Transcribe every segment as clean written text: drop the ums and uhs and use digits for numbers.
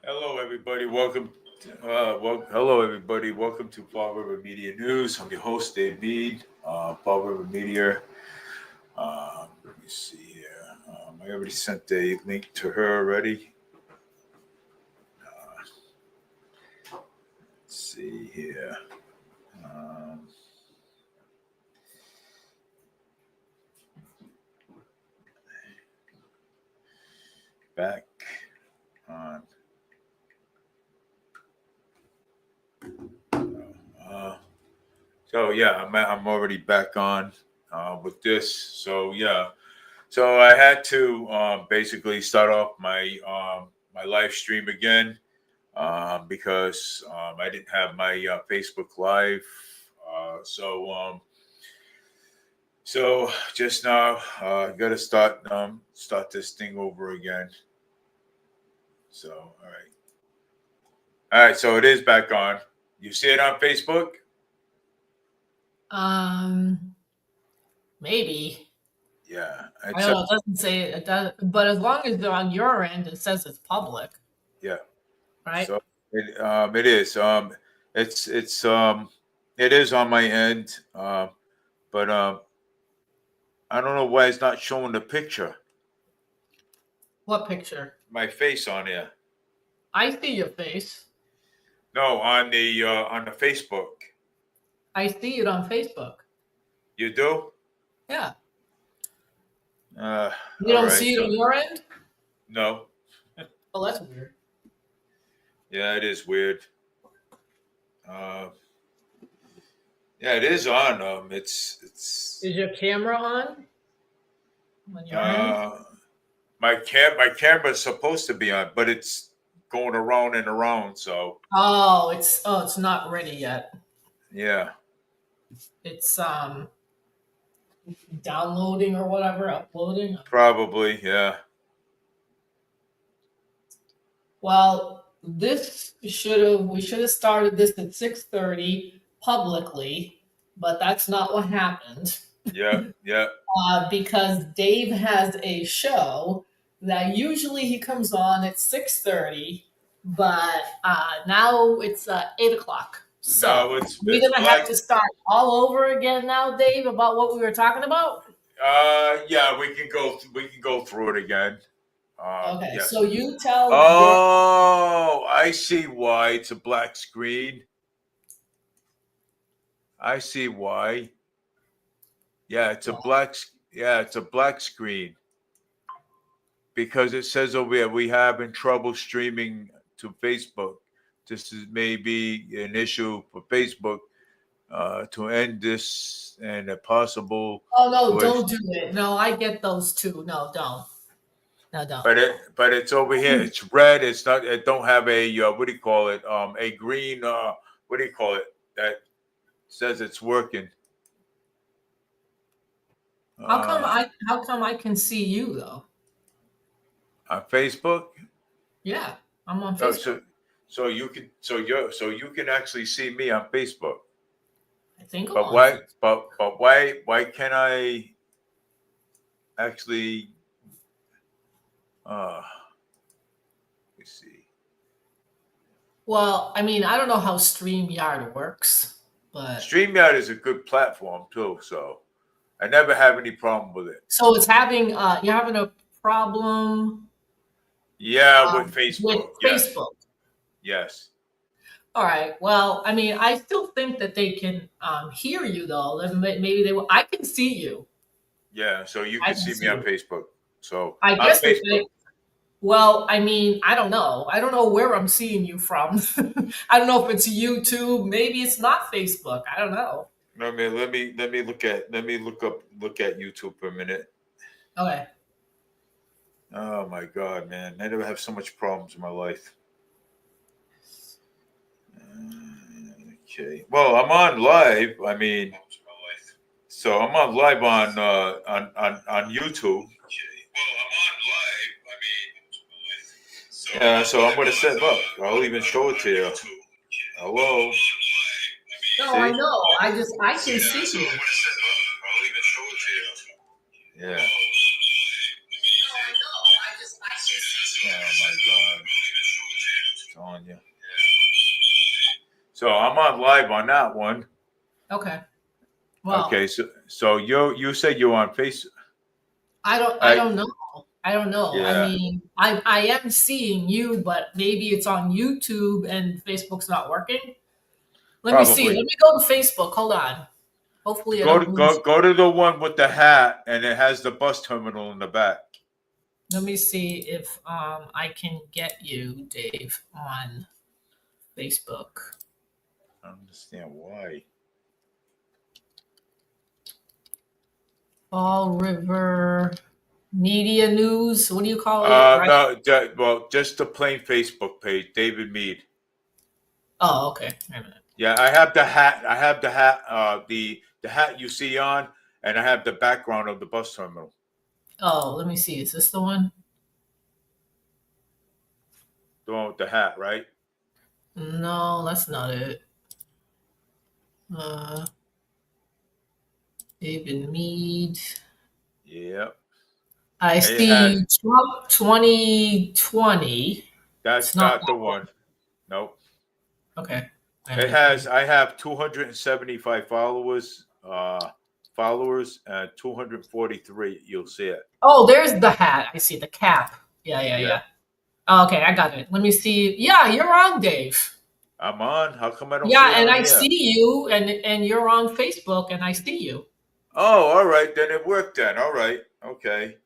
Hello, everybody. Welcome. Hello, everybody. Welcome to Fall River Media News. I'm your host, Dave Mead, Fall River Media. Let me see here. I already sent a link to her already. Let's see here. Um, Back on. So yeah, I'm already back on with this. So yeah, so I had to basically start off my live stream again because I didn't have my Facebook Live. So just now, got to start this thing over again. So all right. So it is back on. You see it on Facebook? Maybe. Yeah. I don't know. It doesn't say it does, but as long as they're on your end, it says it's public. Yeah. Right. So it is. It is on my end. But I don't know why it's not showing the picture. What picture? My face on here. I see your face. No, on the Facebook. I see it on Facebook. You do? Yeah. You don't see it on your end? No. Oh, that's weird. Yeah, it is weird. Yeah, it is on. It's. Is your camera on? On your end? My camera's supposed to be on, but it's going around and around. So. Oh, it's not ready yet. Yeah. It's downloading or whatever, uploading. Probably, yeah. Well, we should have started this at 6:30 publicly, but that's not what happened. Yeah. Because Dave has a show that usually he comes on at 6:30, but now it's 8:00. So we're gonna have to start all over again now, Dave, about what we were talking about. Yeah, we can go through it again. Okay, yes. so you tell. Oh, I see why it's a black screen. I see why. Yeah, it's a black screen because it says over here we having trouble streaming to Facebook. This is maybe an issue for Facebook to end this and a possible. Oh no! Don't do it. No, I get those too. No, don't. No, don't. But it's over here. It's red. It's not. It don't have a what do you call it? A green. What do you call it? That says it's working. How come I can see you though? On Facebook? Yeah, I'm on Facebook. So you can actually see me on Facebook. I think. But why can't I actually? Let me see. Well, I mean, I don't know how StreamYard works, but StreamYard is a good platform too. So I never have any problem with it. So it's having you're having a problem. Yeah, with Facebook. With Facebook. Yes. All right. Well, I mean, I still think that they can hear you though. Maybe they will. I can see you. Yeah. So you can see me on Facebook. So I guess well, I mean, I don't know. I don't know where I'm seeing you from. I don't know if it's YouTube. Maybe it's not Facebook. I don't know. Let me look at YouTube for a minute. Okay. Oh my God, man! I never have so much problems in my life. Okay. Well, I'm on live. I mean, So I'm on live on YouTube. Yeah, so I'm gonna set up. I'll even show it to you. Hello. No, See? I know. I can see you. Yeah. Oh my God. It's on you. So I'm on live on that one. Okay. Well, okay, so you said you're on Facebook. I don't know. I don't know. I Yeah. mean, I am seeing you, but maybe it's on YouTube and Facebook's not working. Let me see. Probably. Let me go to Facebook. Hold on. Hopefully I don't lose. Go to the one with the hat and it has the bus terminal in the back. Let me see if I can get you, Dave, on Facebook. I don't understand why. Fall River Media News. What do you call it? Right? No, well, just the plain Facebook page, David Mead. Oh, okay. Wait a minute. Yeah, I have the hat. I have the hat. The hat you see on, and I have the background of the bus terminal. Oh, let me see. Is this the one? The one with the hat, right? No, that's not it. David Mead. Yep. I And it has. see Trump 2020. That's It's not not the that one. one. Nope. Okay. It has. I have 275 followers. Followers and 243. You'll see it. Oh, there's the hat. I see the cap. Yeah, yeah, Yeah. yeah. Oh, okay, I got it. Let me see. Yeah, you're on, Dave. I'm on. How come I don't see Yeah, it and on I here? see you, and you're on Facebook, and I see you. Oh, all right. Then it worked. Then all right. Okay.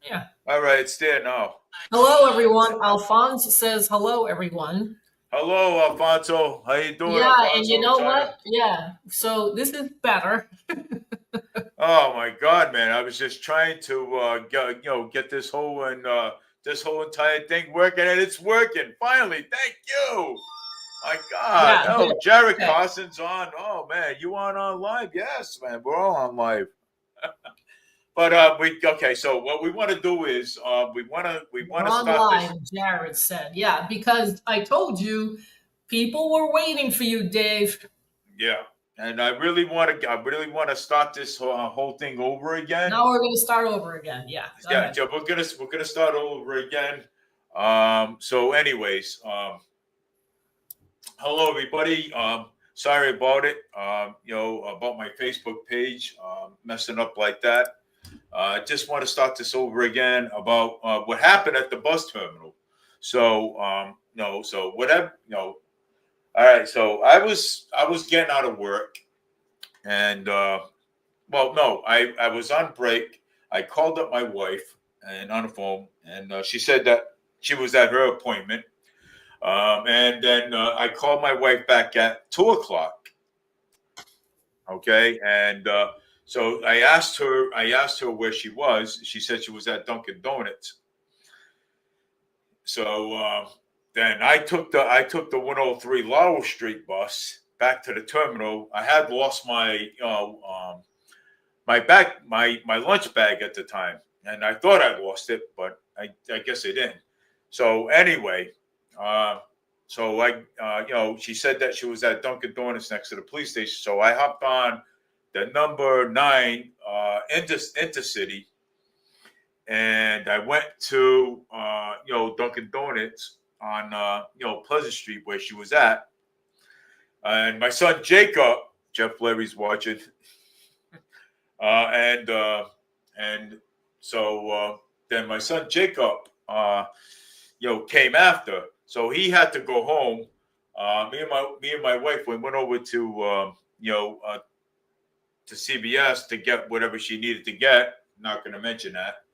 Yeah. All right. It's there now. Hello, everyone. Alphonse says hello, everyone. Hello, Alfonso. How you doing, Yeah, and you Alfonso? know what? Yeah. So this is better. Oh my God, man! I was just trying to get this whole this whole entire thing working, and it's working finally. Thank you. My God. Yeah. Oh, Good. Jared Okay. Carson's on. Oh man, you on live? Yes, man. We're all on live. But okay. So what we want to do is we want We're to on start this. live, Jared said. Yeah, because I told you people were waiting for you, Dave. Yeah, and I really want to start this whole thing over again. Now we're going to start over again. Yeah. Go Yeah, ahead. we're gonna start over again. So, anyways, hello everybody. Sorry about it. About my Facebook page messing up like that. I just want to start this over again about what happened at the bus terminal. So, so whatever, All right. So I was getting out of work, and well, no, I was on break. I called up my wife and on the phone, and she said that she was at her appointment. And then I called my wife back at 2 o'clock. Okay, and so I asked her. I asked her where she was. She said she was at Dunkin' Donuts. So then I took the 103 Laurel Street bus back to the terminal. I had lost my my lunch bag at the time, and I thought I lost it, but I guess I didn't. So anyway, so she said that she was at Dunkin' Donuts next to the police station. So I hopped on the number 9 intercity, and I went to Dunkin' Donuts on Pleasant Street where she was at, and my son Jacob, Jeff Larry's watching. And so then my son Jacob, came after. So he had to go home. Me and my wife we went over to to CBS to get whatever she needed to get. Not going to mention that.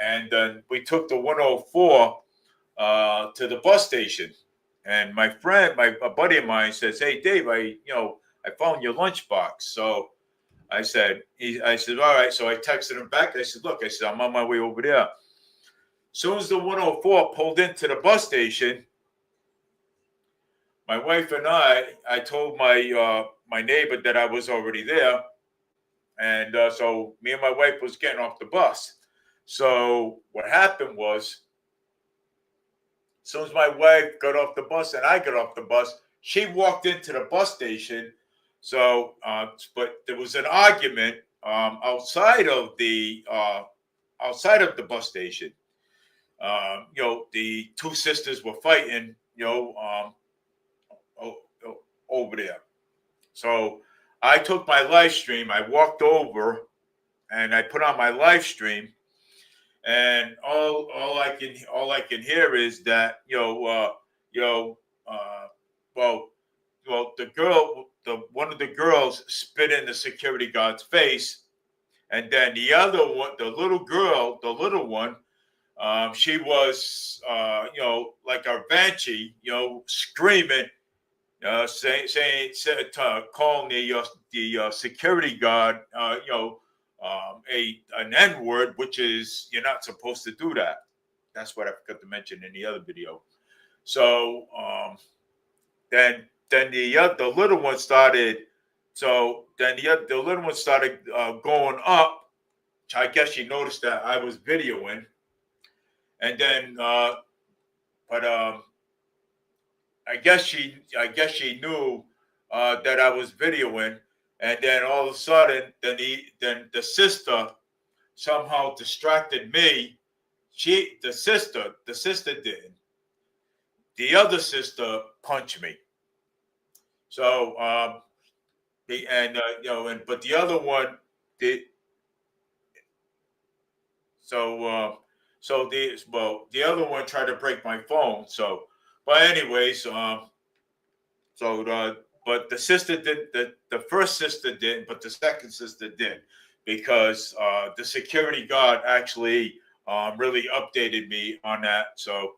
And then we took the 104 to the bus station. And my friend, a buddy of mine, says, "Hey Dave, I found your lunchbox." So I said, all right. So I texted him back. I said, look, I'm on my way over there. As soon as the 104 pulled into the bus station, my wife and I told my my neighbor that I was already there. And so me and my wife was getting off the bus. So what happened was, as soon as my wife got off the bus and I got off the bus, she walked into the bus station. So, but there was an argument outside of the bus station. The two sisters were fighting. Over there. So I took my live stream. I walked over and I put on my live stream, and all I can hear is that well the one of the girls spit in the security guard's face, and then the other one, the little one, she was like a banshee, screaming, calling the security guard, an N word, which is, you're not supposed to do that. That's what I forgot to mention in the other video. So then the little one started. So then the little one started going up. I guess she noticed that I was videoing, and then but I guess she knew that I was videoing, and then all of a sudden, then the sister somehow distracted me. The sister did. The other sister punched me. So but the other one did. So the other one tried to break my phone. So, but anyways, but the sister did, the first sister didn't, but the second sister did, because the security guard actually really updated me on that. So,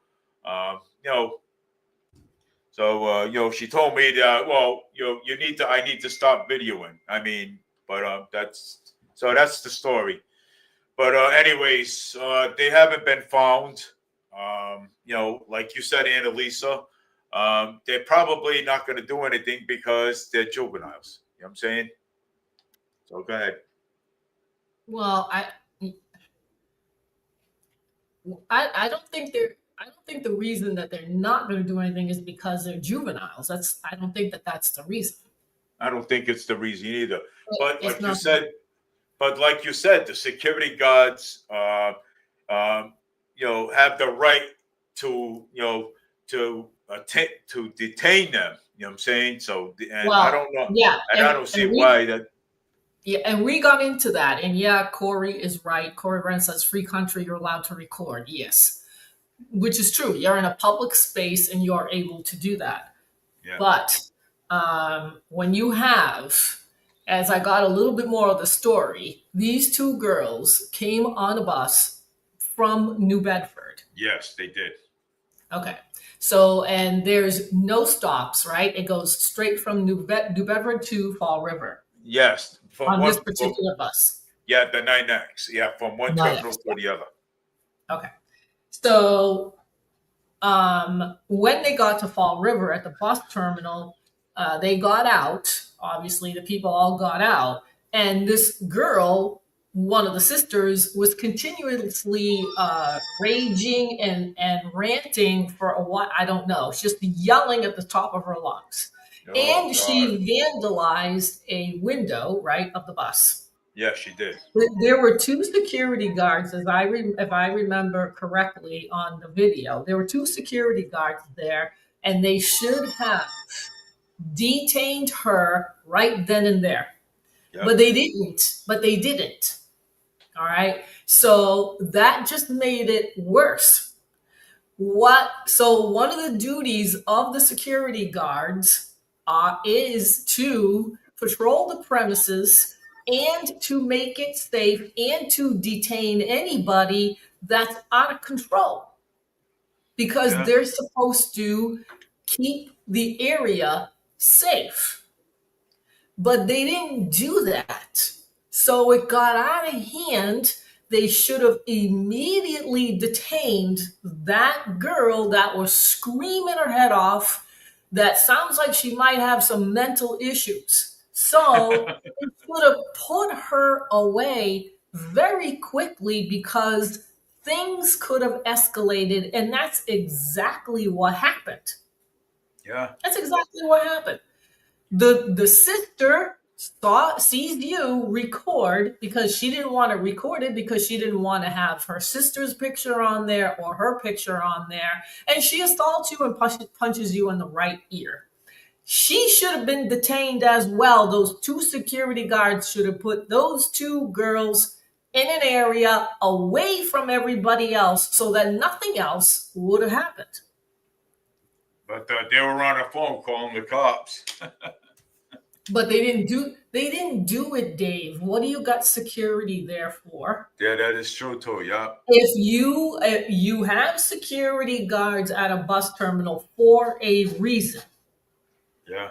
she told me that, well, I need to stop videoing. I mean, but that's the story. But anyways, they haven't been found. Like you said, Annalisa, they're probably not going to do anything because they're juveniles. You know what I'm saying? So go ahead. Well, I don't think the reason that they're not going to do anything is because they're juveniles. I don't think that that's the reason. I don't think it's the reason either. But It's like not. you said, the security guards, have the right to, to detain them. You know what I'm saying? So, and I don't know, yeah, and I don't see why that. Yeah, and we got into that. And yeah, Corey is right. Corey Brand says, free country, you're allowed to record. Yes, which is true. You're in a public space and you are able to do that. Yeah. But when you have, as I got a little bit more of the story, these two girls came on a bus from New Bedford. Yes, they did. Okay. So, and there's no stops, right? It goes straight from New Bedford to Fall River. Yes. On this particular bus. Yeah, the 9X. Yeah, from one terminal to the other. Okay. So when they got to Fall River at the bus terminal, they got out. Obviously, the people all got out. And this girl, one of the sisters, was continuously raging and ranting for a while. I don't know. She's just yelling at the top of her lungs. And she vandalized a window, right, of the bus. Yeah, she did. There were two security guards, if I remember correctly on the video. There were two security guards there, and they should have detained her right then and there. Yep. But they didn't. All right. So that just made it worse. So one of the duties of the security guards is to patrol the premises and to make it safe and to detain anybody that's out of control, because they're supposed to keep the area safe. But they didn't do that. So it got out of hand. They should have immediately detained that girl that was screaming her head off. That sounds like she might have some mental issues. So they should have put her away very quickly because things could have escalated, and that's exactly what happened. Yeah. That's exactly what happened. The sister sees you record because she didn't want to record it because she didn't want to have her sister's picture on there or her picture on there, and she assaults you and punches you in the right ear. She should have been detained as well. Those two security guards should have put those two girls in an area away from everybody else so that nothing else would have happened. But they were on a phone calling the cops. But they didn't do it, Dave. What do you got security there for? Yeah, that is true too. Yeah. If you have security guards at a bus terminal for a reason, Yeah.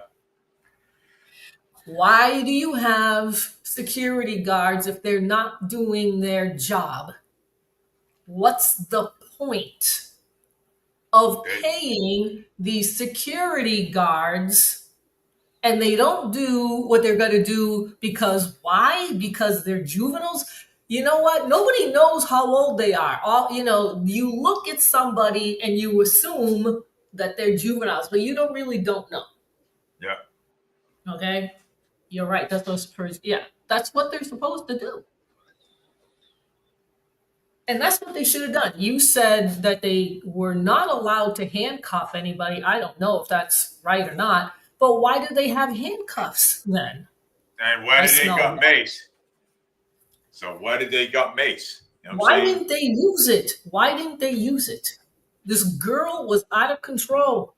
why do you have security guards if they're not doing their job? What's the point of paying these security guards and they don't do what they're going to do because why? Because they're juveniles. You know what? Nobody knows how old they are. You look at somebody and you assume that they're juveniles, but you don't know. Yeah. Okay? You're right. That's what they're supposed to do. And that's what they should have done. You said that they were not allowed to handcuff anybody. I don't know if that's right or not, but why do they have handcuffs then? And why did they got mace? So why did they got mace? You know why didn't they use it? Why didn't they use it? This girl was out of control.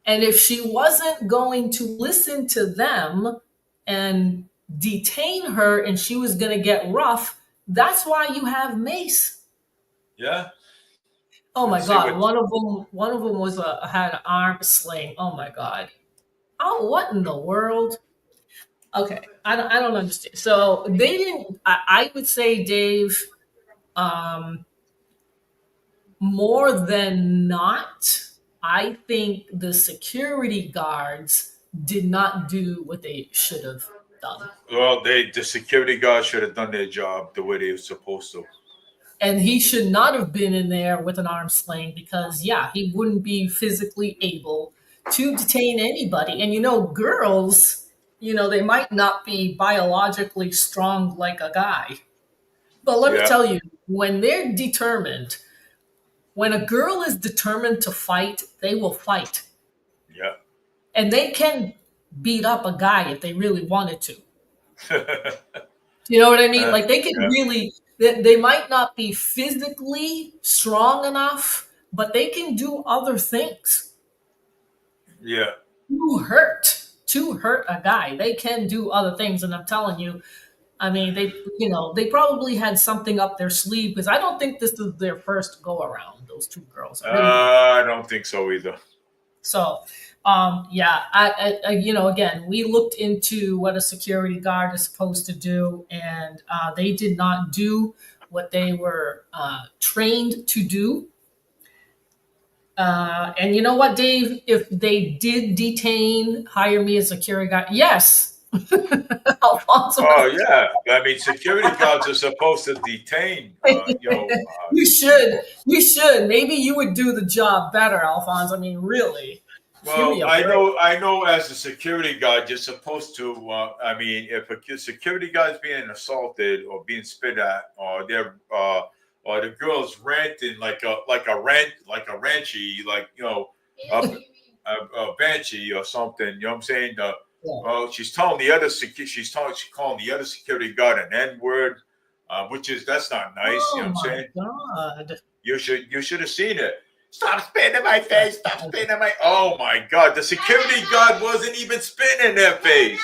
And if she wasn't going to listen to them and detain her and she was going to get rough, that's why you have mace. Yeah. Oh my God! One of them was had an arm sling. Oh my God! Oh, what in the world? Okay, I don't understand. So they didn't. I would say, Dave, more than not, I think the security guards did not do what they should have done. Well, the security guards should have done their job the way they were supposed to. And he should not have been in there with an arm sling because, yeah, he wouldn't be physically able to detain anybody. And, girls, they might not be biologically strong like a guy. But let me tell you, when they're determined, when a girl is determined to fight, they will fight. Yeah. And they can beat up a guy if they really wanted to. You know what I mean? Like they can really, they might not be physically strong enough, but they can do other things. Yeah. To hurt a guy. They can do other things. And I'm telling you, I mean, they probably had something up their sleeve because I don't think this is their first go around, those two girls. I don't think so either. So, again, we looked into what a security guard is supposed to do, and they did not do what they were trained to do. And you know what, Dave? If they did hire me as a security guard, yes. Alfonso. Oh yeah, I mean, security guards are supposed to detain. You should. Maybe you would do the job better, Alfonso. I mean, really. Well, I know. As a security guard, you're supposed to. If a security guard is being assaulted or being spit at, or they're or the girl's ranting like a ranchy, a banshee or something. You know what I'm saying? Well, she's calling the other security guard an N-word, that's not nice. Oh, you know what I'm saying? God. You should have seen it. Stop spitting in my face! Stop spitting in my. Oh my God! The security guard wasn't even spitting in their face.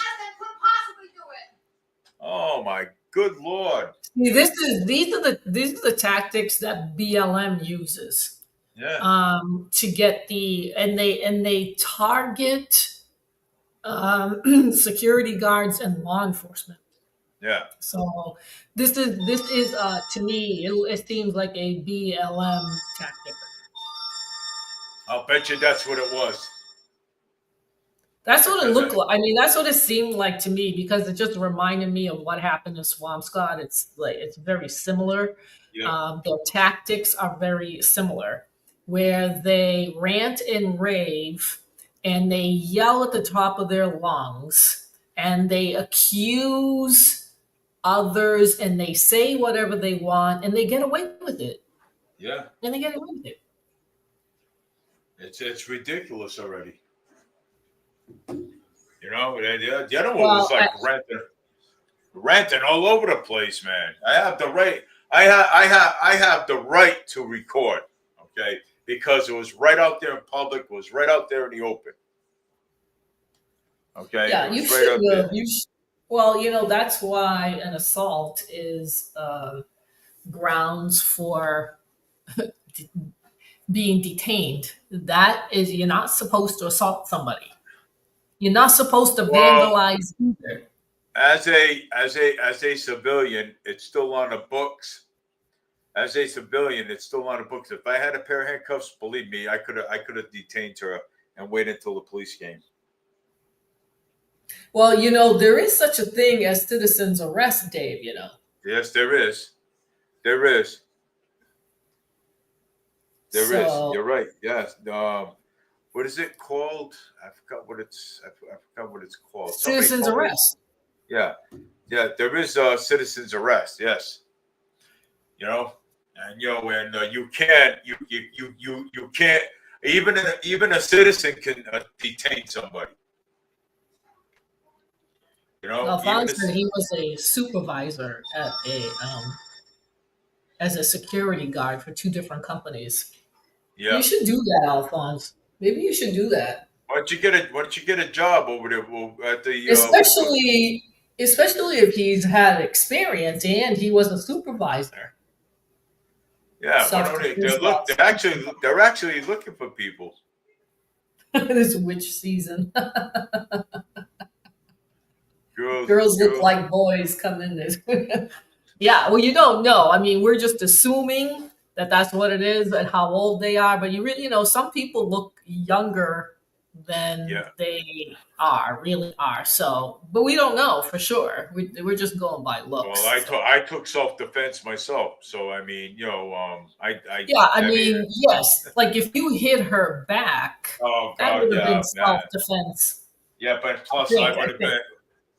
Oh my good Lord! See, these are the tactics that BLM uses. Yeah. To get they target security guards and law enforcement. Yeah. So this is to me it seems like a BLM tactic. I'll bet you that's what it was. That's what it looked like. I mean, that's what it seemed like to me because it just reminded me of what happened in Swampscott. It's very similar. Yeah. Their tactics are very similar, where they rant and rave, and they yell at the top of their lungs, and they accuse others, and they say whatever they want, and they get away with it. Yeah. And they get away with it. It's ridiculous already. You know, the other one was Well, like ranting all over the place, man. I have the right. I have the right to record, okay, because it was right out there in public. It was right out there in the open. Okay, yeah, it you was right should out there. have. Well, that's why an assault is grounds for being detained. That is, you're not supposed to assault somebody. You're not supposed to Well, vandalize either. as a civilian, it's still on the books. As a civilian, it's still on the books. If I had a pair of handcuffs, believe me, I could have detained her and waited until the police came. Well, there is such a thing as citizen's arrest, Dave. Yes, there is. There is. There is. So You're right. Yes. What is it called? I forgot what it's. I forgot what it's called. Somebody citizen's told me. arrest. Yeah. Yeah. There is citizen's arrest. Yes. You know, and you can't. You can't. Even a citizen can detain somebody. Even Alphonse a, said he was a supervisor at as a security guard for two different companies. You yeah. should do that, Alphonse. Maybe you should do that. Why don't you get a job over there at the Especially if he's had experience and he was a supervisor. yeah, why Self don't they? defense law. They're actually looking for people. This witch season. Girls, Girls look girls. like boys come in this. Yeah, well, you don't know. I mean, we're just assuming that that's what it is and how old they are. But you really, some people look younger than Yeah. they really are. So, but we don't know for sure. We're just going by Well, looks. So. I took self defense myself, so I mean, Yeah, I I mean, mean, yes. Like if you hit her back, oh that God, would have been yeah, self man, defense. yeah, but plus I I would have think. been.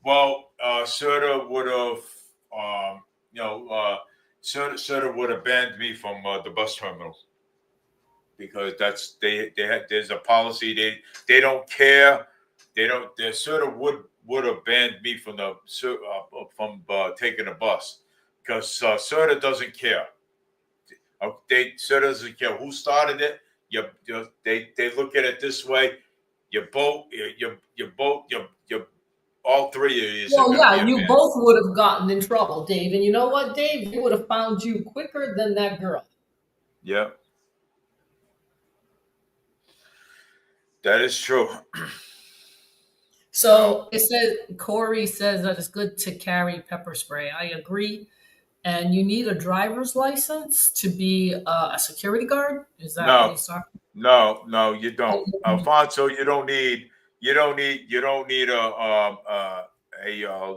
Well, Serta would have, you know, Serta would have banned me from the bus terminal because there's a policy they don't care. They sort of would have banned me from taking a bus because Serta doesn't care. Serta doesn't care who started it. They look at it this way. You all three of you are Well, going to be yeah, a you man. both would have gotten in trouble, Dave. And you know what, Dave? They would have found you quicker than that girl. Yeah, that is true. So it says Corey says that it's good to carry pepper spray. I agree. And you need a driver's license to be a security guard. Is that what No, he's talking no, you don't, about? Alfonso. You don't need a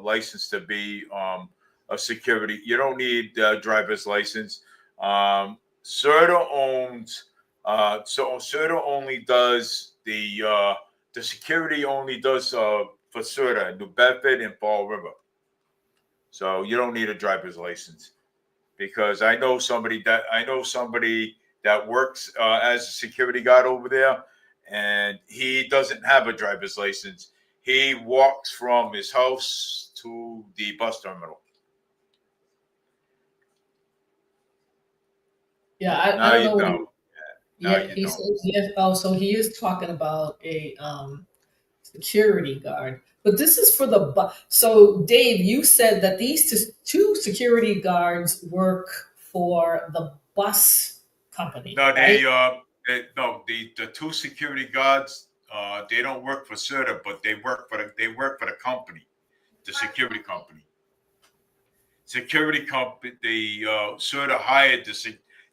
license to be a security. You don't need a driver's license. CERTA owns. So CERTA only does the security only does for CERTA in New Bedford and Fall River. So you don't need a driver's license because I know somebody that works as a security guard over there, and he doesn't have a driver's license. He walks from his house to the bus terminal. Yeah, I No, don't you know what don't. he. No, Yeah, you he don't. says yes. Oh, so he is talking about a security guard. But this is for the bus. So, Dave, you said that these two security guards work for the bus company, No, right? no, the two security guards. They don't work for CERTA, but they work for the company, the security company. Security company. The CERTA hired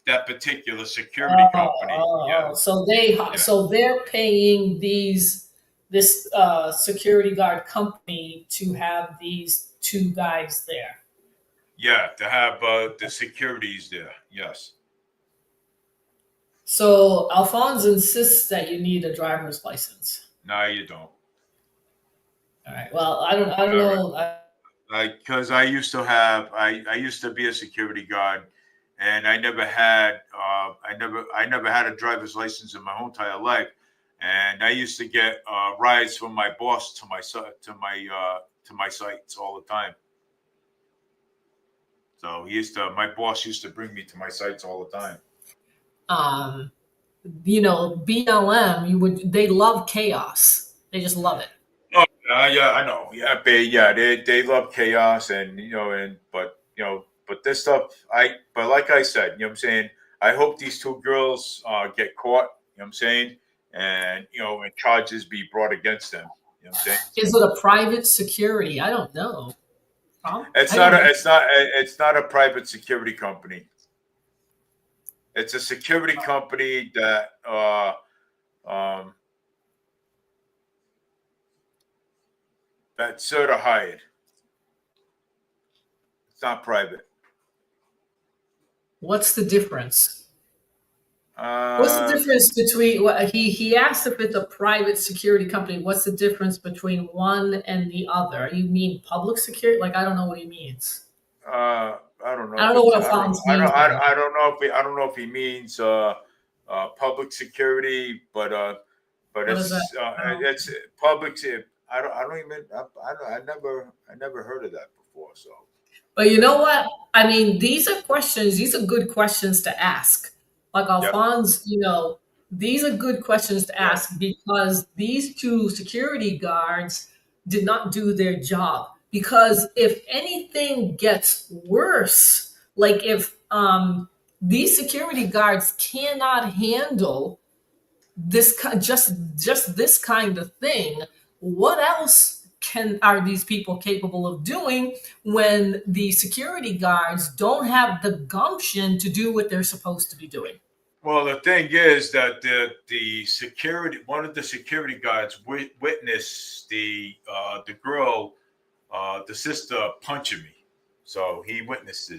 that particular security company. Yeah, So yeah. they're paying these this security guard company to have these two guys there. Yeah, to have the securities there. Yes. So Alphonse insists that you need a driver's license. No, you don't. All right. Well, I don't All right. know. Like, because I used to be a security guard, and I never had I never had a driver's license in my whole entire life, and I used to get rides from my boss to my sites all the time. So my boss used to bring me to my sites all the time. BLM, they love chaos. They just love it. Oh, yeah, I know. Yeah, they love chaos, and but this stuff, but like I said, what I'm saying, I hope these two girls get caught. What I'm saying, and and charges be brought against them. What I'm saying. Is it a private security? I don't know. It's I not don't know. it's not a private security company. It's a security company that that's sort of hired. It's not private. What's the difference? What's the Uh, difference between what he asked if it's a private security company? What's the difference between one and the other? You mean public security? Like I don't know what he means. I don't know I if don't know it's what Alphonse means by that. I don't know if I don't know if he means public security, but What is that? it's public. I don't even I never heard of that before. So But you know what? I mean, these are questions. These are good questions to ask. Like yeah, Alphonse, these are good questions to yeah. ask because these two security guards did not do their job. Because if anything gets worse, like if these security guards cannot handle just this kind of thing, what else are these people capable of doing when the security guards don't have the gumption to do what they're supposed to be doing? Well, the thing is that the security one of the security guards witnessed the girl the sister punching me, so he witnessed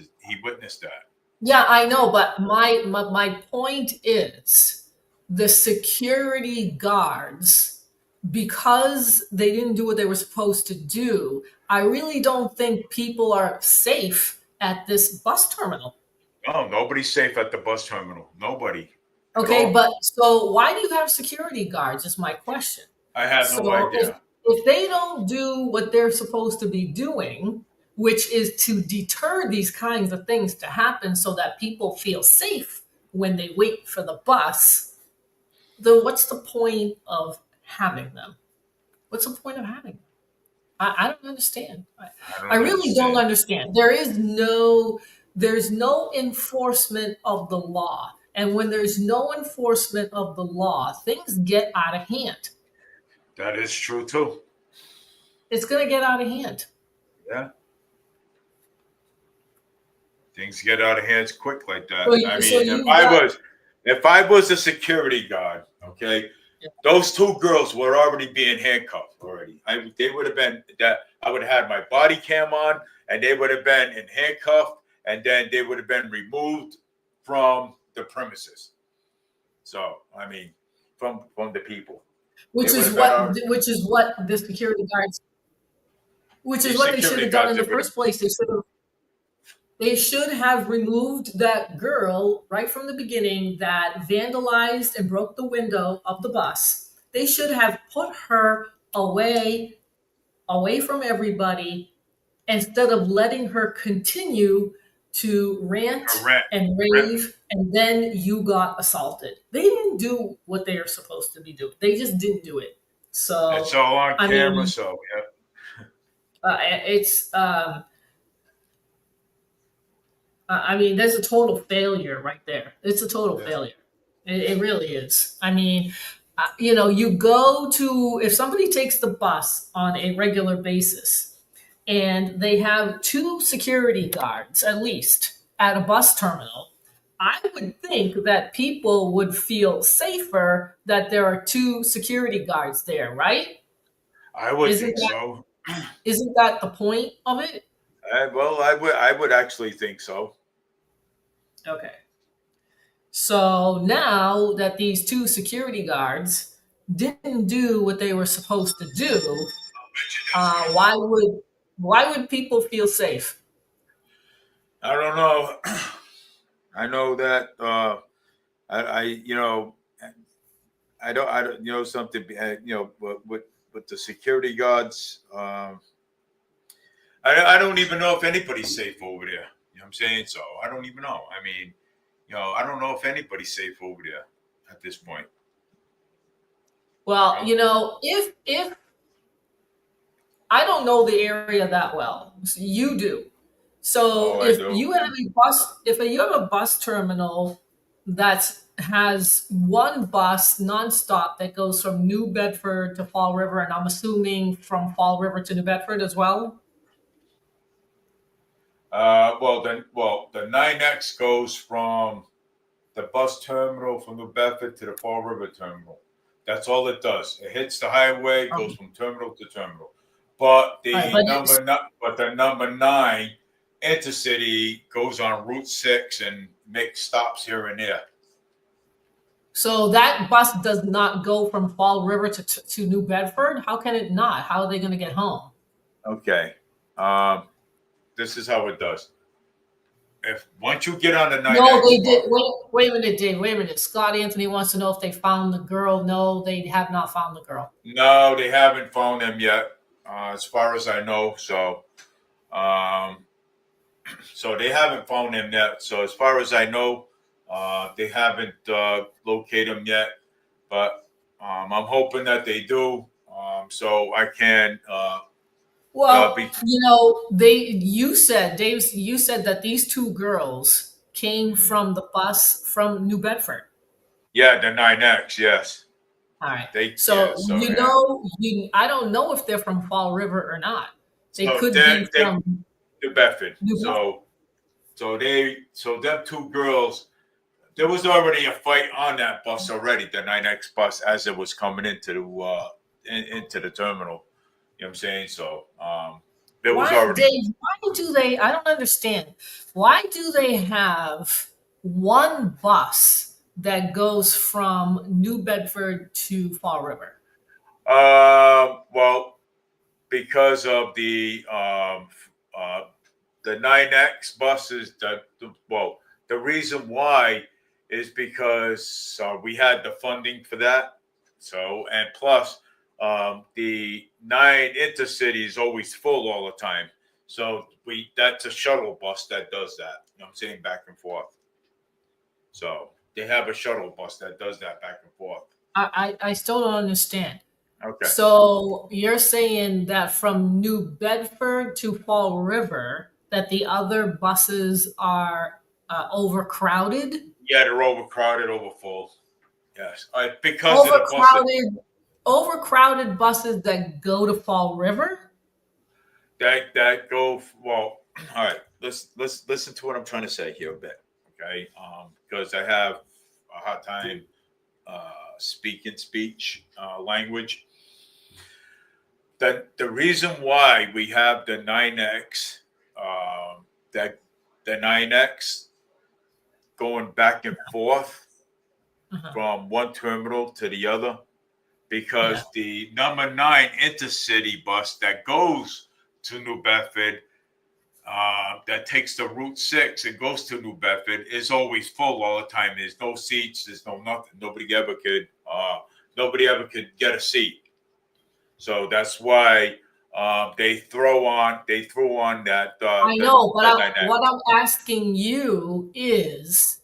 that. Yeah, I know, but my point is the security guards, because they didn't do what they were supposed to do, I really don't think people are safe at this bus terminal. Oh, nobody's safe at the bus terminal. Nobody at Okay, all. but so why do you have security guards? Is my question. I have no So idea. if they don't do what they're supposed to be doing, which is to deter these kinds of things to happen so that people feel safe when they wait for the bus, then what's the point of having them? What's the point of having them? I don't understand. I I don't really don't understand. understand. There's no enforcement of the law. And when there's no enforcement of the law, things get out of hand. That is true too. It's going to get out of hand. Yeah, things get out of hands quick like So, that. I so mean, you've got if I was a security guard, okay, those two girls were already being handcuffed already. They would have been that I would have had my body cam on, and they would have been in handcuffed, and then they would have been removed from the premises. So I mean, from the people, they which would is have been what our which is what the security guards which is these what they should security have done guards. in the first place. They should have removed that girl right from the beginning that vandalized and broke the window of the bus. They should have put her away from everybody instead of letting her continue to rant rent, and rent. rave, and then you got assaulted. They didn't do what they are supposed to be doing. They just didn't do it. It's So, all on I camera. mean, So yeah. it's I mean, there's a total failure right there. It's a total Yeah. failure. It really is. I mean, you go to, if somebody takes the bus on a regular basis and they have two security guards at least at a bus terminal, I would think that people would feel safer that there are two security guards there, right? I would Isn't think that so. isn't that the point of it? Well, I would actually think so. Okay. So now that these two security guards didn't do what they were supposed to do, uh, why would why would people feel safe? I don't know. I know that I I don't something with the security guards. I don't even know if anybody's safe over there. You know what I'm saying? So I don't even know. I mean, I don't know if anybody's safe over there at this point. You Well, know? if I don't know the area that well, you do. So Oh, I if do. you have a bus, if you have a bus terminal that has one bus nonstop that goes from New Bedford to Fall River, and I'm assuming from Fall River to New Bedford as well. The 9X goes from the bus terminal from New Bedford to the Fall River terminal. That's all it does. It hits the highway, goes Um, from terminal to terminal. But all right, the number nine intercity goes on Route 6 and makes stops here and there. so that bus does not go from Fall River to New Bedford. How can it not? How are they going to get home? Okay. Um, this is how it does. If once you get on the No, 9X they did. bus, Wait a minute, Dave. Wait a minute. Scott Anthony wants to know if they found the girl. No, they have not found the girl. no, they haven't found them yet, as far as I know. Um, so they haven't found him yet. So as far as I know, they haven't located him yet. But I'm hoping that they do, so I can Well, be. you said, Dave, you said that these two girls came from the bus from New Bedford. Yeah, the 9X. Yes, All right. they. Yeah. So, So yeah. I don't know if they're from Fall River or not. They So could be they from New Bedford. New Bedford. So them two girls. There was already a fight on that bus already, the 9X bus, as it was coming into the terminal. You know what I'm saying? So there was Why, already. Dave, why do they, I don't understand. Why do they have one bus that goes from New Bedford to Fall River? Well, because of uh, the 9X buses, the reason why is because we had the funding for that. So, and plus, the 9 intercity is always full all the time. So that's a shuttle bus that does that. You know what I'm saying? Back and forth. So they have a shuttle bus that does that back and forth. I still don't understand. Okay. So you're saying that from New Bedford to Fall River, that the other buses are overcrowded? Yeah, they're overcrowded, overfull. Yes, because of the bus Overcrowded, overcrowded buses that go to Fall River? that go well. All right, let's listen to what I'm trying to say here a bit, okay? Because I have a hard time speaking speech language. The reason why we have the 9X, that the 9X going back and forth Uh-huh. from one terminal to the other, Yeah. because the number 9 intercity bus that goes to New Bedford, that takes the Route 6 and goes to New Bedford, is always full all the time. There's no seats. There's no nothing. Nobody ever could get a seat. So that's why they threw on that I know, but the dynamic. what I'm asking you is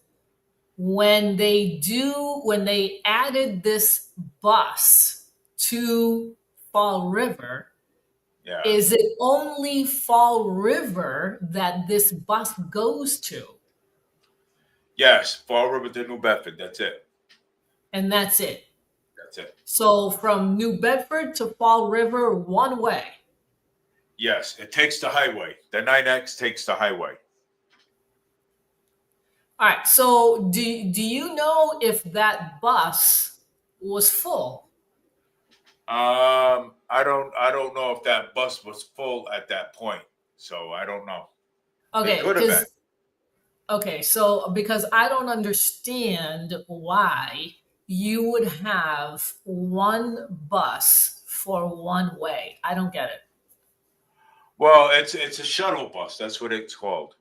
when they added this bus to Fall River, Yeah. is it only Fall River that this bus goes to? Yes. Fall River to New Bedford. That's it. And that's it. That's it. So from New Bedford to Fall River, one way. Yes. It takes the highway. The 9X takes the highway. All right. So do you know if that bus was full? I don't know if that bus was full at that point, so I don't know. It Okay, could have been. so because I don't understand why you would have one bus for one way. I don't get it. Well, it's a shuttle bus. That's what it's called.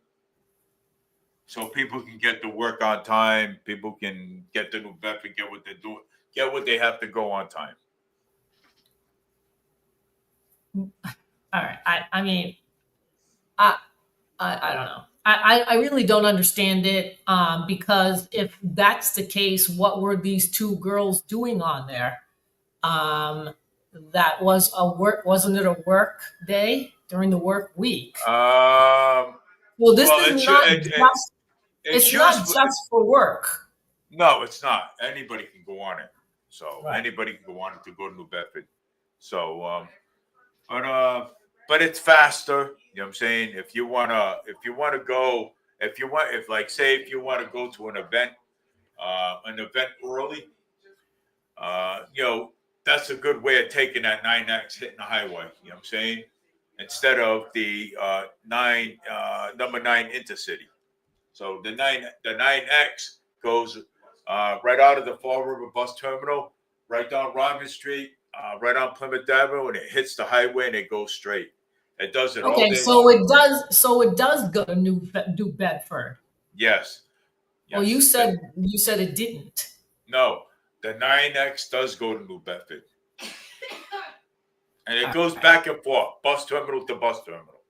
So people can get to work on time. People can get to New Bedford, get what they're doing, get what they have to go on time. All right. I mean, I, I don't know. I really don't understand it because if that's the case, what were these two girls doing on there? That was a work, wasn't it a work day during the work week? Well, this Well, is not just, it's it's not used. just for work. No, it's not. Anybody can go on it. So Right. anybody can go on it to go to New Bedford. So, but but it's faster. You know what I'm saying? If you wanna go, if like say if you want to go to an event early, you know, that's a good way of taking that 9X hitting the highway. You know what I'm saying? Instead of the number 9 intercity. So the 9X goes right out of the Fall River Bus Terminal, right down Robin Street, right on Plymouth Avenue, and it hits the highway and it goes straight. It does it all Okay, day so long. it does. So it does go to New Bedford. Yes, Well, you yes. said it didn't. No, the 9X does go to New Bedford, and it All goes right. back and forth, bus terminal to bus terminal.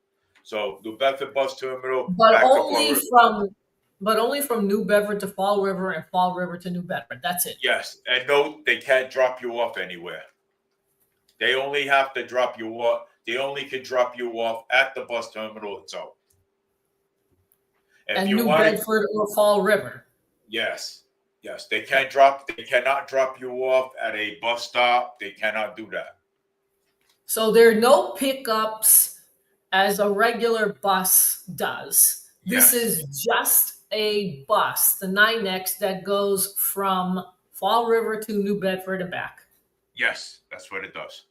So New Bedford bus terminal But back to Fall only River. from New Bedford to Fall River and Fall River to New Bedford. That's it. Yes, and no, they can't drop you off anywhere. They only have to drop you off. They only can drop you off at the bus terminal itself. If And you New want to, Bedford or Fall River. yes, yes, they Okay. can't drop. They cannot drop you off at a bus stop. They cannot do that. So there are no pickups as a regular bus does. This Yes, is just a bus, the 9X that goes from Fall River to New Bedford and back. yes, that's what it does.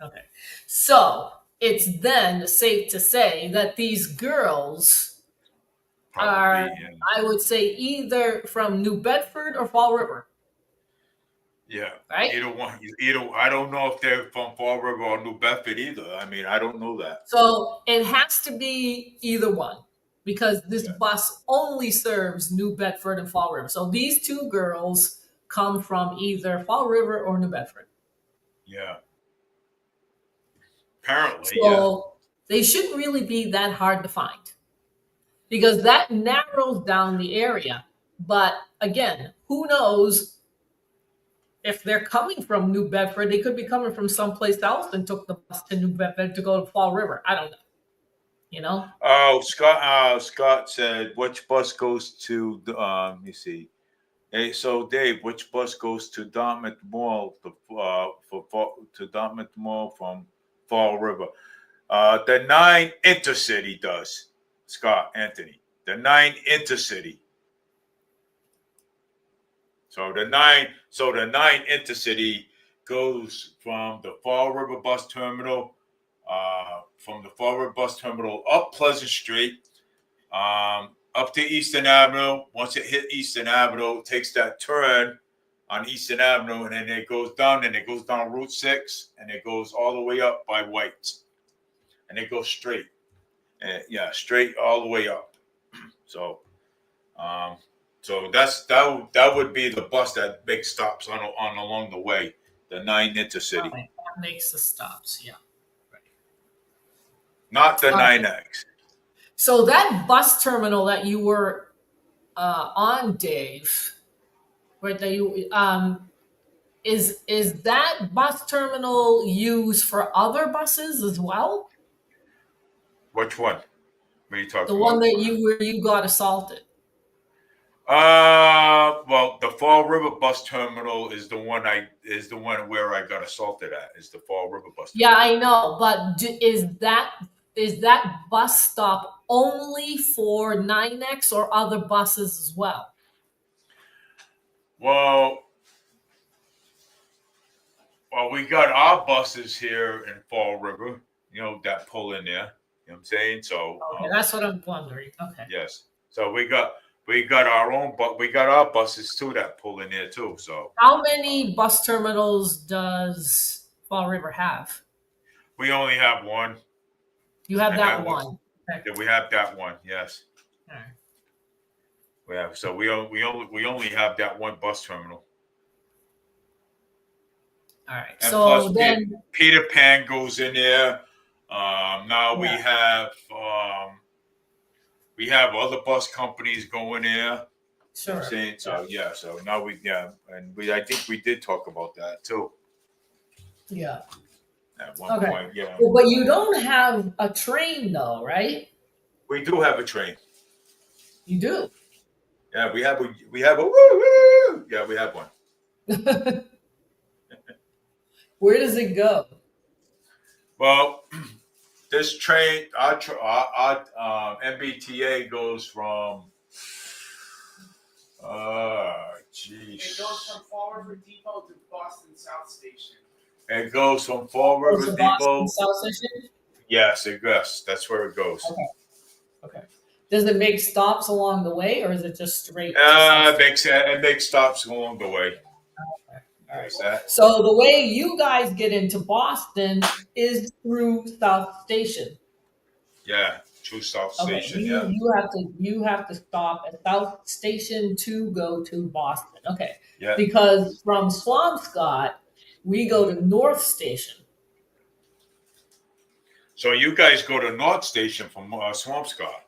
Okay. So it's then safe to say that these girls are, Probably, yeah, I would say, either from New Bedford or Fall River, yeah. right? Either one. Either I don't know if they're from Fall River or New Bedford either. I mean, I don't know that. So it has to be either one because this Yeah, bus only serves New Bedford and Fall River. So these two girls come from either Fall River or New Bedford. yeah. Apparently, yeah. So they shouldn't really be that hard to find because that narrows down the area. But again, who knows if they're coming from New Bedford? They could be coming from someplace else and took the bus to New Bedford to go to Fall River. I don't know. You know? Oh, Scott said, which bus goes to the, let me see. Hey, so Dave, which bus goes to Dartmouth Mall to Dartmouth Mall from Fall River? The 9 Intercity does, Scott Anthony. The 9 Intercity. So the 9 Intercity goes from the Fall River Bus Terminal, up Pleasant Street, up to Eastern Avenue. Once it hit Eastern Avenue, it takes that turn on Eastern Avenue, and then it goes down, and it goes down Route 6, and it goes all the way up by White's, and it goes straight, and yeah, straight all the way up. So, um, so that would be the bus that makes stops on along the way, the 9 Intercity, Right. That makes the stops. Yeah. not the All right. 9X. So that bus terminal that you were on, Dave, right? That you is that bus terminal used for other buses as well? Which one? What are you The talking one about? that you got assaulted. Well, the Fall River Bus Terminal is the one where I got assaulted at. Is the Fall River Bus Yeah, Terminal? I know, but is that bus stop only for 9X or other buses as well? Well, Well, we got our buses here in Fall River, that pull in there. You know what I'm saying? So Okay, that's what I'm wondering. Okay. yes. So we got our own, but we got our buses too that pull in there too. So How many bus terminals does Fall River have? we only have one, You have and that that one, one. Okay. yeah, we have that one. Yes, All right. we have. So we only have that one bus terminal. All right. And So plus, then, Peter Pan goes in there. Now yeah, we have other bus companies going there. You know what I'm sure. saying? So yeah. So now I think we did talk about that too Yeah. at one Okay. point. Yeah, Well, but you don't have a train though, right? we do have a train. You do. Yeah, we have a woo. Yeah, we have one. Where does it go? Well, this train, our MBTA goes from. Jeez. It goes from Fall River Depot to Boston South Station. It goes from Fall Goes River to Boston Depot. South Station. Yes, it goes. That's where it goes. Okay. Okay. Does it make stops along the way, or is it just straight? It makes stops along the way. All right. Is that? So the way you guys get into Boston is through South Station. Yeah, True South Okay. Station. You Yeah. you have to stop at South Station to go to Boston. Okay. Yeah. Because from Swampscott, we go to North Station. So you guys go to North Station from Swampscott.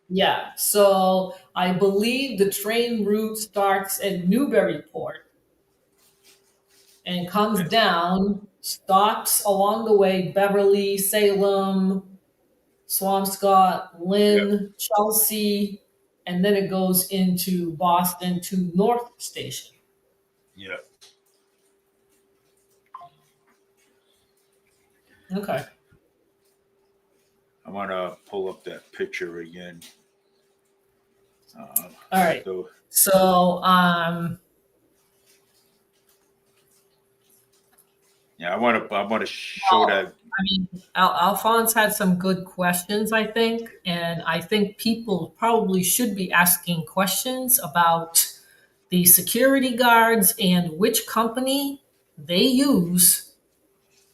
Yeah. So I believe the train route starts at Newburyport and comes down, stops along the way, Beverly, Salem, Swampscott, Lynn, Chelsea, and then it goes into Boston to North Station. Yeah. Okay. I want to pull up that picture again. All right. So, yeah, I want to show that. I mean, Alphonse had some good questions, I think, and I think people probably should be asking questions about the security guards and which company they use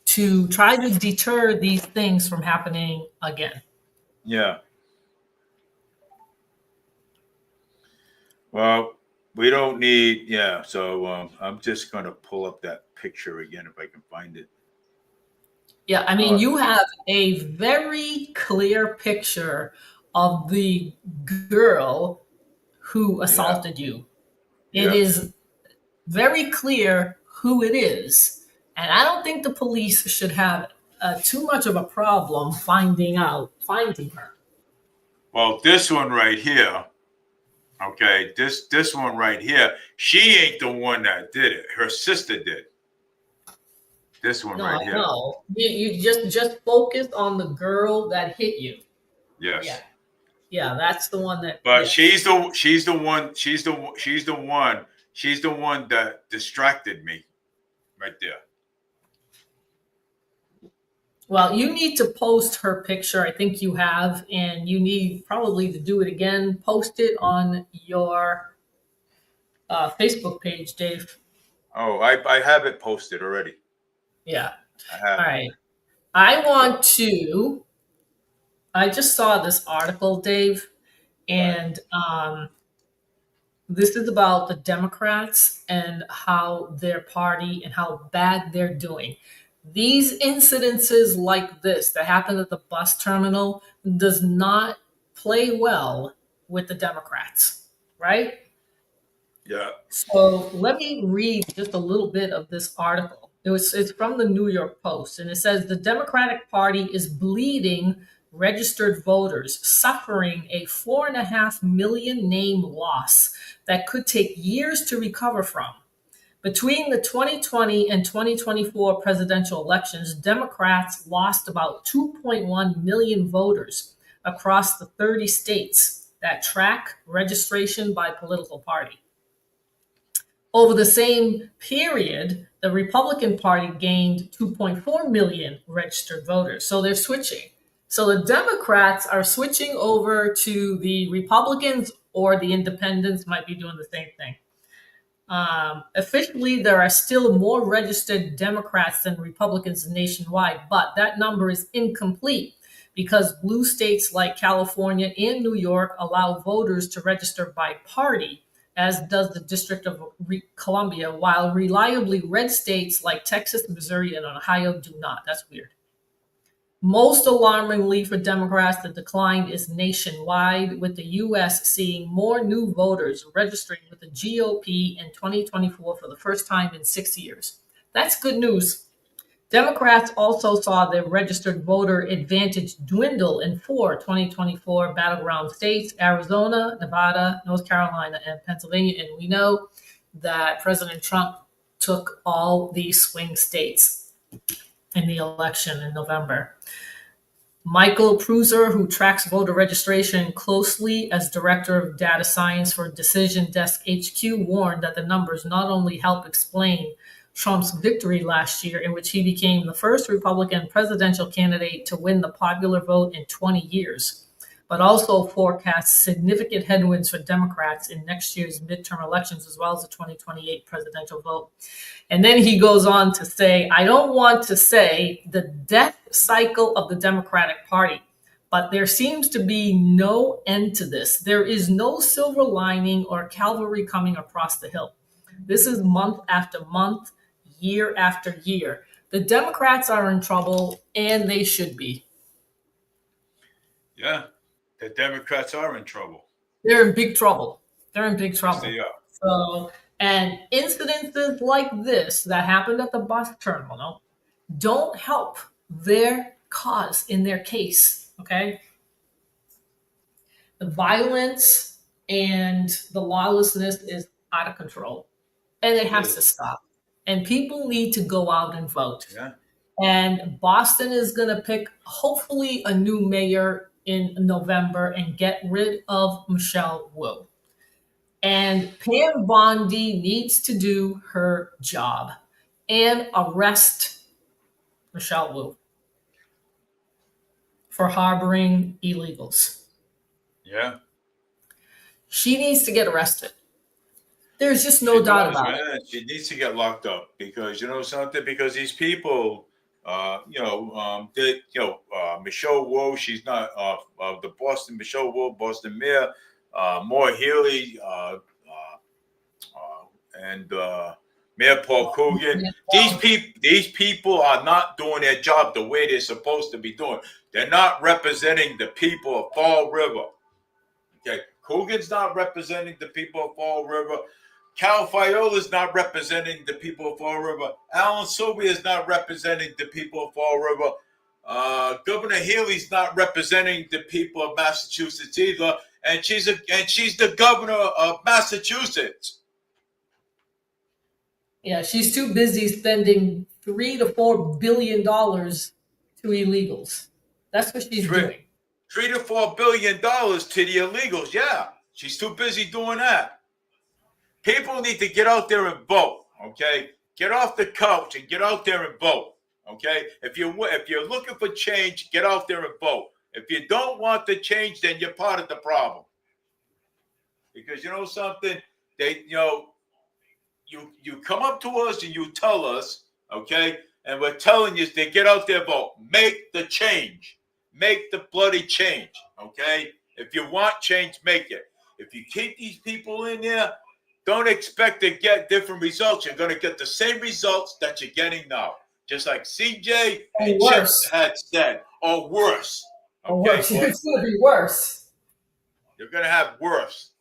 to try to deter these things from happening again. Yeah. Well, we don't need. Yeah. So I'm just going to pull up that picture again if I can find it. Yeah, I mean, you have a very clear picture of the girl who assaulted you. It is very clear who it is. And I don't think the police should have too much of a problem finding her. Well, this one right here. Okay, this one right here. She ain't the one that did it. Her sister did. This one right here. No, you just focus on the girl that hit you. Yes. Yeah, that's the one that. But yes. she's the one that distracted me, right there. Well, you need to post her picture. I think you have, and you need probably to do it again. Post it on your Facebook page, Dave. Oh, I have it posted already. Yeah. I have. All right. I just saw this article, Dave, and this is about the Democrats and how their party and how bad they're doing. These incidences like this that happened at the bus terminal does not play well with the Democrats, right? Yeah. So let me read just a little bit of this article. It's from the New York Post, and it says the Democratic Party is bleeding registered voters, suffering a 4.5 million name loss that could take years to recover from. Between the 2020 and 2024 presidential elections, Democrats lost about 2.1 million voters across the 30 states that track registration by political party. Over the same period, The Republican Party gained 2.4 million registered voters. So they're switching. So the Democrats are switching over to the Republicans, or the independents might be doing the same thing. Officially, there are still more registered Democrats than Republicans nationwide, but that number is incomplete because blue states like California and New York allow voters to register by party, as does the District of Columbia, while reliably red states like Texas, Missouri, and Ohio do not. That's weird. Most alarmingly for Democrats, the decline is nationwide, with the U.S. seeing more new voters registering with the GOP in 2024 for the first time in 6 years. That's good news. Democrats also saw their registered voter advantage dwindle in 4 2024 battleground states: Arizona, Nevada, North Carolina, and Pennsylvania. And we know that President Trump took all these swing states in the election in November. Michael Pruser, who tracks voter registration closely as director of data science for Decision Desk HQ, warned that the numbers not only help explain Trump's victory last year, in which he became the first Republican presidential candidate to win the popular vote in 20 years, but also forecasts significant headwinds for Democrats in next year's midterm elections, as well as the 2028 presidential vote. And then he goes on to say, I don't want to say the death cycle of the Democratic Party, but there seems to be no end to this. There is no silver lining or cavalry coming across the hill. This is month after month, year after year. The Democrats are in trouble, and they should be. Yeah, the Democrats are in trouble. They're in big trouble. They're in big trouble. Yes, they are. So, and incidences like this that happened at the bus terminal don't help their cause in their case. Okay. The violence and the lawlessness is out of control, and it has to stop. And people need to go out and vote. Yeah. And Boston is going to pick, hopefully, a new mayor in November and get rid of Michelle Wu. And Pam Bondi needs to do her job and arrest Michelle Wu for harboring illegals. Yeah. She needs to get arrested. There's just no doubt about it. She needs to get locked up because, you know something, because these people, Michelle Wu, she's not the Boston, Michelle Wu, Boston mayor, Maura Healey, and Mayor Paul Coogan. These people are not doing their job the way they're supposed to be doing. They're not representing the people of Fall River. Okay, Coogan's not representing the people of Fall River. Cal Fiola's not representing the people of Fall River. Alan Silvia is not representing the people of Fall River. Governor Healey's not representing the people of Massachusetts either, and she's the governor of Massachusetts. Yeah, she's too busy spending $3 to $4 billion to illegals. That's what she's doing. $3 to $4 billion to the illegals. Yeah, she's too busy doing that. People need to get out there and vote. Okay, get off the couch and get out there and vote. Okay, if you're looking for change, get out there and vote. If you don't want the change, then you're part of the problem. Because you know something, you come up to us and you tell us, okay, and we're telling you to get out there and vote. Make the change. Make the bloody change. Okay, if you want change, make it. If you keep these people in there, don't expect to get different results. You're going to get the same results that you're getting now. Just like CJ and Chip had said, or worse. Okay? Or worse. It's going to be worse. You're going to have worse.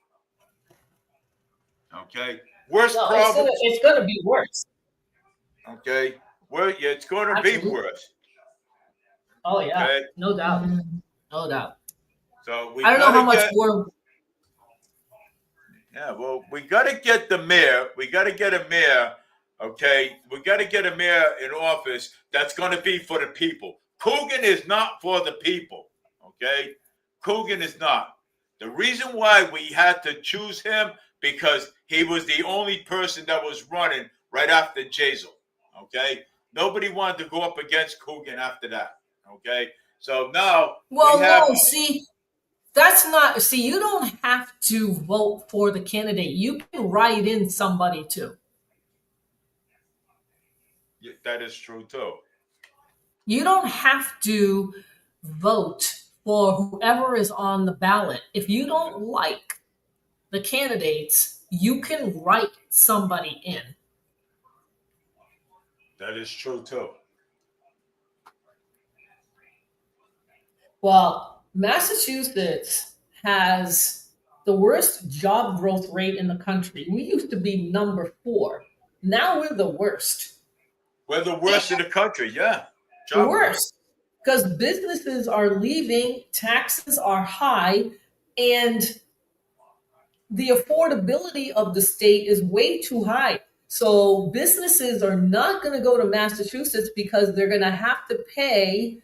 Okay? Worse problems. It's going to be worse. Okay? Well, yeah, it's going to be worse. Oh, yeah. Okay? No doubt. No doubt. So I don't know how much more. Yeah, well, we got to get the mayor. We got to get a mayor, okay? We got to get a mayor in office that's going to be for the people. Coogan is not for the people, okay? Coogan is not. The reason why we had to choose him, because he was the only person that was running right after Jazel, Okay, nobody wanted to go up against Coogan after that. Okay, so now Well, we have. no, see, that's not, see, you don't have to vote for the candidate. You can write in somebody too. That is true too. You don't have to vote for whoever is on the ballot. If you don't like the candidates, you can write somebody in. That is true too. Well, Massachusetts has the worst job growth rate in the country. We used to be number 4. Now we're the worst. We're the worst in the country. Yeah, The job growth. worst. Because businesses are leaving, taxes are high, and the affordability of the state is way too high. So businesses are not going to go to Massachusetts because they're going to have to pay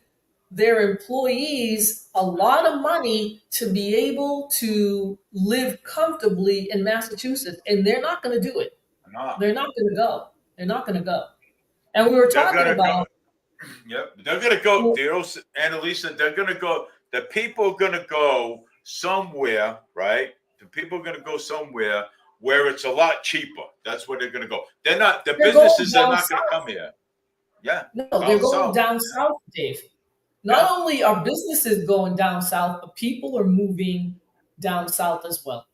their employees a lot of money to be able to live comfortably in Massachusetts. And they're not going to do it. No. They're not going to go. They're not going to go. And we were talking about. Yep, they're gonna go. Annalisa, they're gonna go. The people are gonna go somewhere, right? The people are gonna go somewhere where it's a lot cheaper. That's where they're gonna go. They're not. The businesses are not gonna come here. Yeah. No, they're going down south, Dave. Not only are businesses going down south, but people are moving down south as well.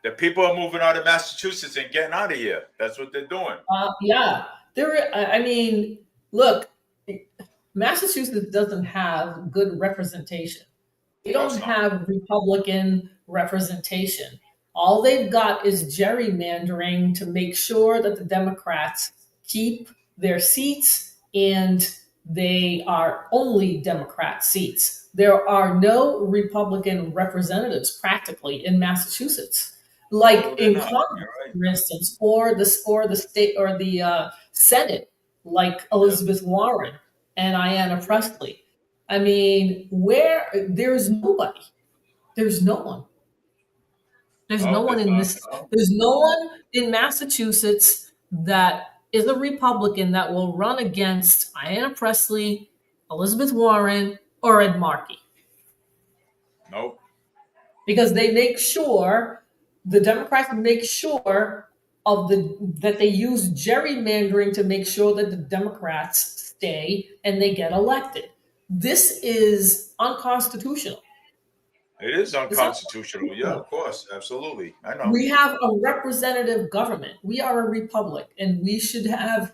The people are moving out of Massachusetts and getting out of here. That's what they're doing. Yeah, I mean, look, Massachusetts doesn't have good representation. They don't have Republican representation. All they've got is gerrymandering to make sure that the Democrats keep their seats, and they are only Democrat seats. There are no Republican representatives practically in Massachusetts, like in Congress, for instance, or the state or the Senate, like Elizabeth Warren and Ayanna Pressley. I mean, where there's nobody. There's no one. There's no one in this. There's no one in Massachusetts that is a Republican that will run against Ayanna Pressley, Elizabeth Warren, or Ed Markey. Nope. Because they make sure, the Democrats make sure that they use gerrymandering to make sure that the Democrats stay and they get elected. This is unconstitutional. It is unconstitutional. Yeah, of course. Absolutely. I know. We have a representative government. We are a republic, and we should have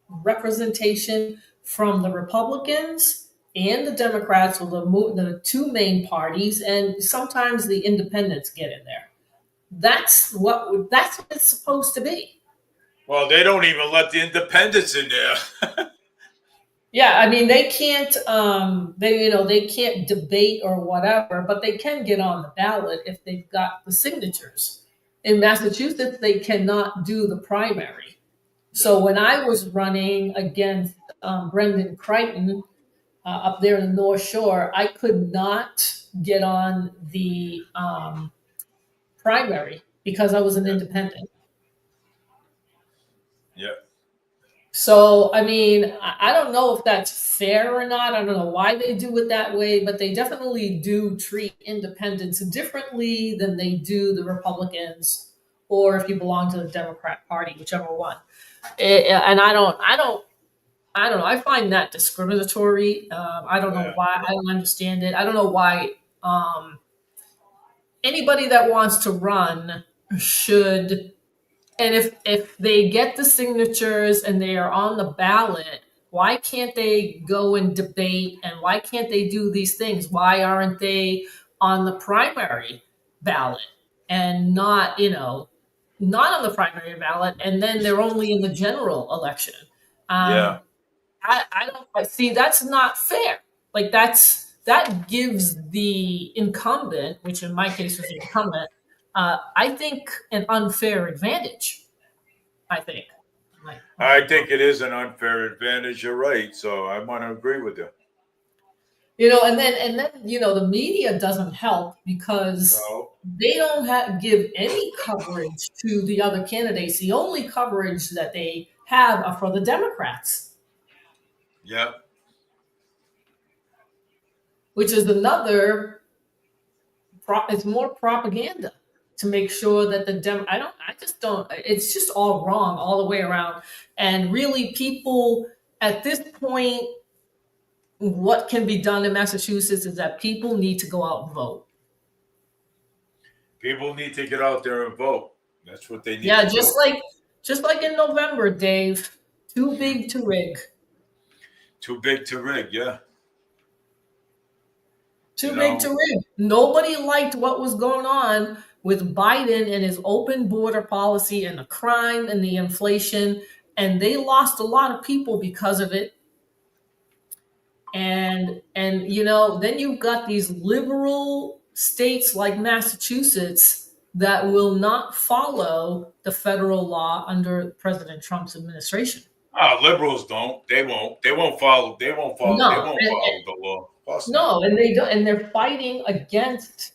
representation from the Republicans and the Democrats, or the two main parties, and sometimes the independents get in there. That's what it's supposed to be. Well, they don't even let the independents in there. Yeah, I mean, they can't they can't debate or whatever, but they can get on the ballot if they've got the signatures. In Massachusetts, they cannot do the primary. So when I was running against Brendan Crichton up there in the North Shore, I could not get on the primary because I was an independent. Yeah. So, I mean, I don't know if that's fair or not. I don't know why they do it that way, but they definitely do treat independents differently than they do the Republicans, or if you belong to the Democrat Party, whichever one. And I don't know. I find that discriminatory. I don't know why. I don't understand it. I don't know why anybody that wants to run should. And if they get the signatures and they are on the ballot, why can't they go and debate, and why can't they do these things? Why aren't they on the primary ballot and not on the primary ballot, and then they're only in the general election? I don't see, that's not fair. Like that gives the incumbent, which in my case was the incumbent, I think an unfair advantage. I think it is an unfair advantage. You're right. So I want to agree with you. And then the media doesn't help because they don't give any coverage to the other candidates. The only coverage that they have are for the Democrats, Yeah. which is another. It's more propaganda to make sure that I just don't. It's just all wrong all the way around. And really, people at this point, what can be done in Massachusetts is that people need to go out and vote. People need to get out there and vote. That's what they need Yeah, to do. just like in November, Dave. Too big to rig. Too big to rig, yeah. Too big to rig. Nobody liked what was going on with Biden and his open border policy and the crime and the inflation, and they lost a lot of people because of it. And then you've got these liberal states like Massachusetts that will not follow the federal law under President Trump's administration. Liberals don't. They won't. They won't follow. They won't follow. No, They won't follow the law. no, and they don't, and they're fighting against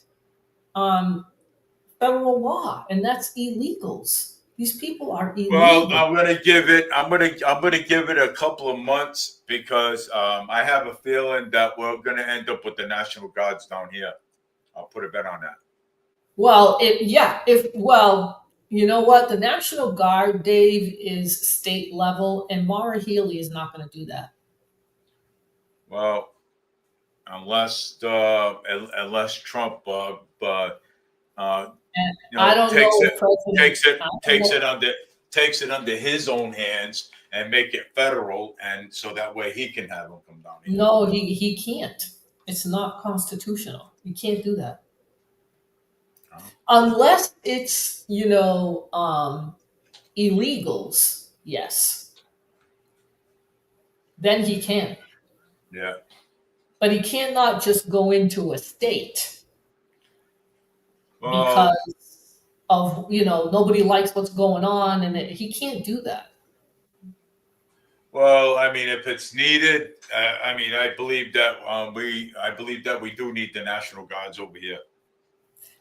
federal law, and that's illegals. These people are illegal. Well, I'm gonna give it a couple of months because I have a feeling that we're gonna end up with the National Guards down here. I'll put a bet on that. Well, you know what? The National Guard, Dave, is state level, and Maura Healey is not going to do that. Well, unless Trump I don't takes it under his own hands and make it federal, and so that way he can have them come down here. No, he can't. It's not constitutional. You can't do that. Unless it's, illegals, yes. Then he can. Yeah. But he cannot just go into a state Well, because of, nobody likes what's going on, and he can't do that. Well, I mean, if it's needed, I believe that we do need the National Guards over here.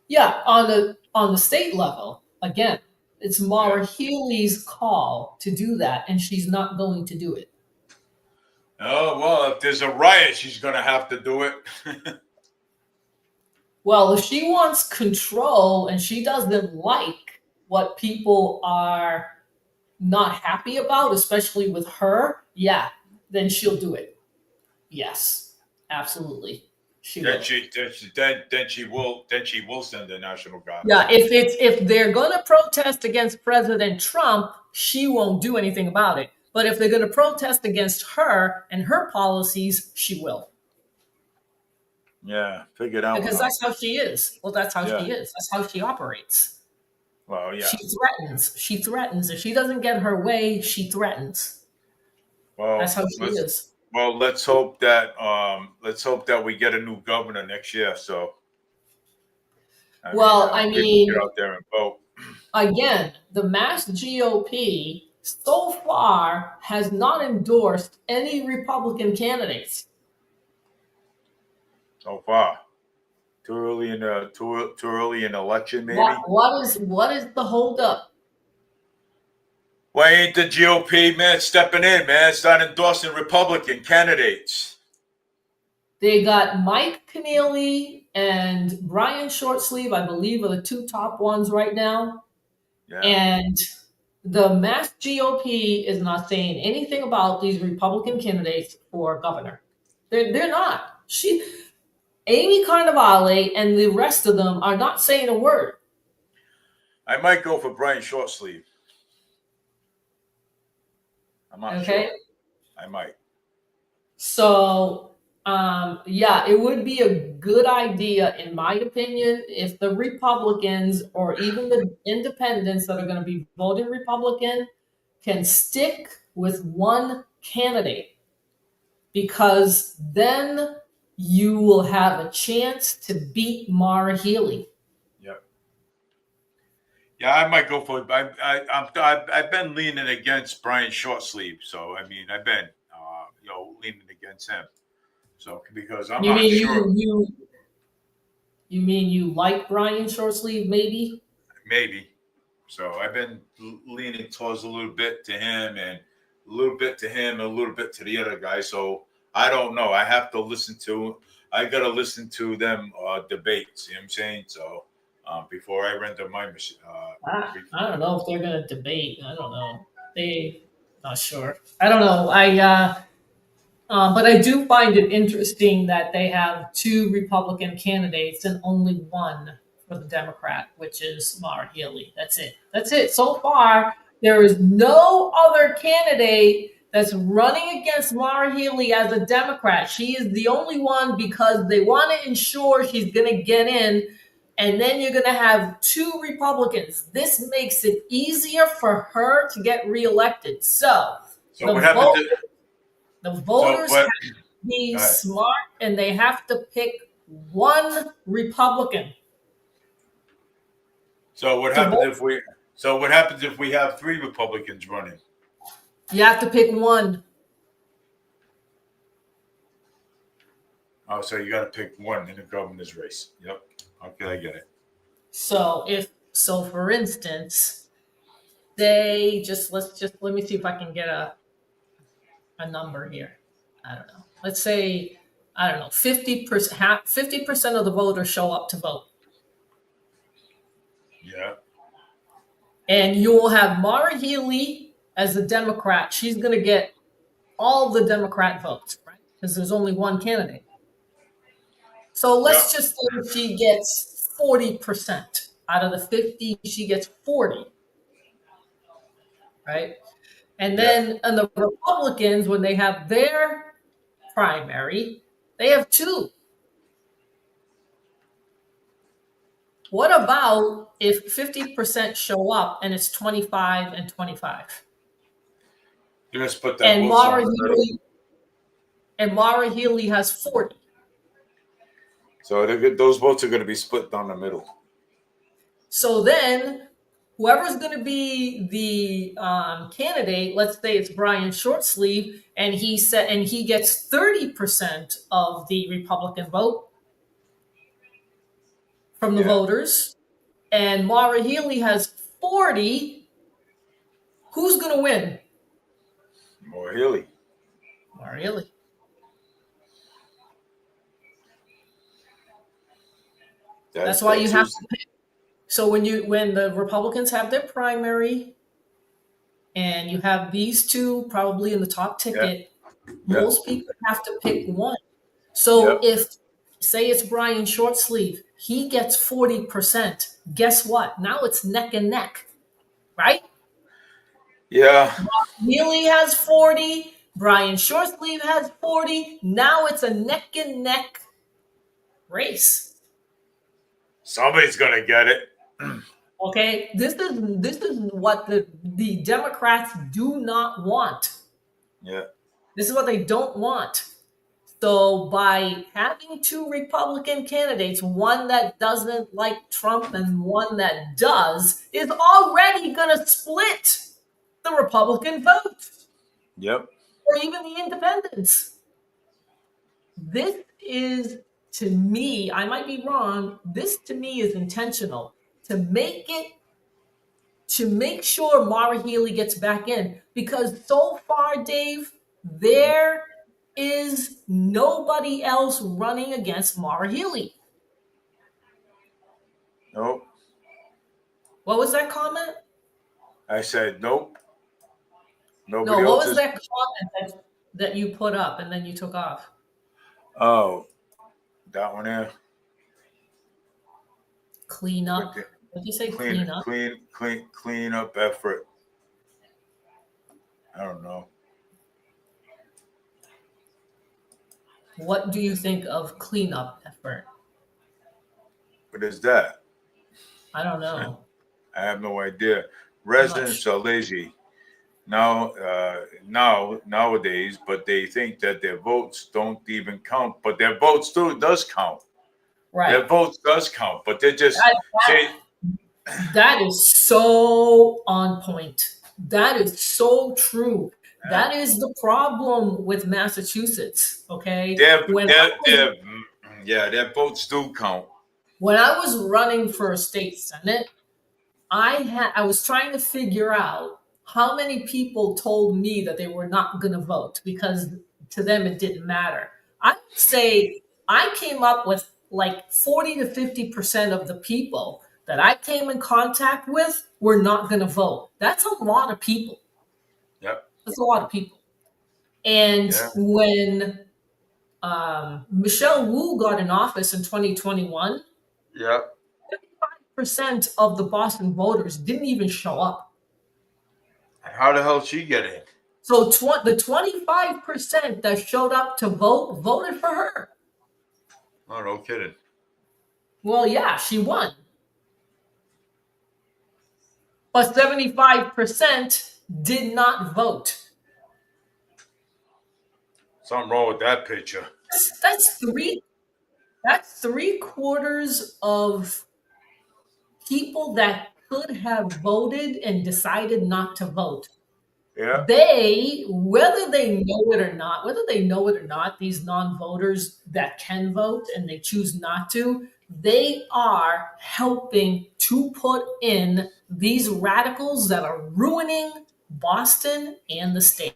Yeah, on the state level, again, it's Maura Healey's call to do that, and she's not going to do it. Oh, well, if there's a riot, she's going to have to do it. Well, if she wants control and she doesn't like what people are not happy about, especially with her, then she'll do it. Yes, absolutely. Then she will send the National Guard. Yeah, if they're going to protest against President Trump, she won't do anything about it. But if they're going to protest against her and her policies, she will. Yeah, figure it out. Because that's how she is. Well, that's how she is. That's how she operates. Well, yeah. She threatens. If she doesn't get her way, she threatens. Well, that's how she is. Well, let's hope that we get a new governor next year. So, get out there and vote. Again, the Mass GOP so far has not endorsed any Republican candidates. So far, too early in the election, maybe. What is the holdup? Why ain't the GOP, man, stepping in, man? Start endorsing Republican candidates. They got Mike Keneally and Brian Shortsleeve, I believe, are the two top ones right now. Yeah. And the Mass GOP is not saying anything about these Republican candidates for governor. They're not. Amy Carnevale and the rest of them are not saying a word. I might go for Brian Shortsleeve. I'm not sure. I might. So, it would be a good idea, in my opinion, if the Republicans or even the independents that are going to be voting Republican can stick with one candidate, because then you will have a chance to beat Maura Healey. Yep. Yeah, I might go for it. I've been leaning against Brian Shortsleeve, so I've been leaning against him. So because I'm not sure. You mean you like Brian Shortsleeve? Maybe. So I've been leaning towards a little bit to him and a little bit to him and a little bit to the other guy. So I don't know. I have to listen to. I got to listen to them debates. You know what I'm saying? So before I render my machine. I don't know if they're going to debate. I don't know. Not sure. I don't know. But I do find it interesting that they have two Republican candidates and only one for the Democrat, which is Mara Healey. That's it. That's it. So far, there is no other candidate that's running against Mara Healey as a Democrat. She is the only one because they want to ensure she's going to get in. And then you're going to have two Republicans. This makes it easier for her to get reelected. So what happened to the voters so have to be smart and they have to pick one Republican. So what happens if we? So what happens if we have three Republicans running? You have to pick one. Oh, so you got to pick one in the governor's race. Yep. Okay, I get it. So for instance, let me see if I can get a number here. I don't know. Let's say, I don't know, 50% of the voters show up to vote. Yeah. And you will have Mara Healey as a Democrat. She's going to get all the Democrat votes, right? Because there's only one candidate. So let's just say she gets 40%. Out of the 50, she gets 40. Right? And then and the Republicans, when they have their primary, they have two. What about if 50% show up and it's 25 and 25? You're gonna put that and Mara Healey has 40. So those votes are going to be split down the middle. So then, whoever's going to be the candidate, let's say it's Brian Shortsleeve, and he gets 30% of the Republican vote from the voters, and Mara Healey has 40. Who's going to win? Mara Healey. Mara Healey. That's why you have to pick. So when the Republicans have their primary, and you have these two probably in the top ticket, most people have to pick one. So if, say it's Brian Shortsleeve, he gets 40%. Guess what? Now it's neck and neck, right? Yeah. Healey has 40. Brian Shortsleeve has 40. Now it's a neck and neck race. Somebody's gonna get it. Okay, this is what the Democrats do not want. Yeah. This is what they don't want. So by having two Republican candidates, one that doesn't like Trump and one that does, is already going to split the Republican vote. Yep. Or even the independents. This is, to me, I might be wrong, this to me is intentional. To make sure Mara Healey gets back in. Because so far, Dave, there is nobody else running against Mara Healey. Nope. What was that comment? I said nope. Nobody what was that comment that you put up and then you took off? Oh, that one there. Clean up. What did you say? Clean up? Clean up effort. I don't know. What do you think of cleanup effort? What is that? I don't know. I have no idea. Residents are lazy nowadays, but they think that their votes don't even count. But their votes does count. Right. Their votes does count, but they're just that is so on point. That is so true. That is the problem with Massachusetts. Okay. Their votes do count. When I was running for a state senate, I was trying to figure out how many people told me that they were not going to vote because to them it didn't matter. I would say I came up with like 40 to 50% of the people that I came in contact with were not going to vote. That's a lot of people. Yep. That's a lot of people. And Yeah. when Michelle Wu got in office in 2021, Yep. 5% of the Boston voters didn't even show up. How the hell did she get in? So the 25% that showed up to vote voted for her. Oh, no kidding. Well, yeah, she won. But 75% did not vote. Something wrong with that picture. That's three quarters of people that could have voted and decided not to vote. Yeah. Whether they know it or not, these non-voters that can vote and they choose not to, they are helping to put in these radicals that are ruining Boston and the state.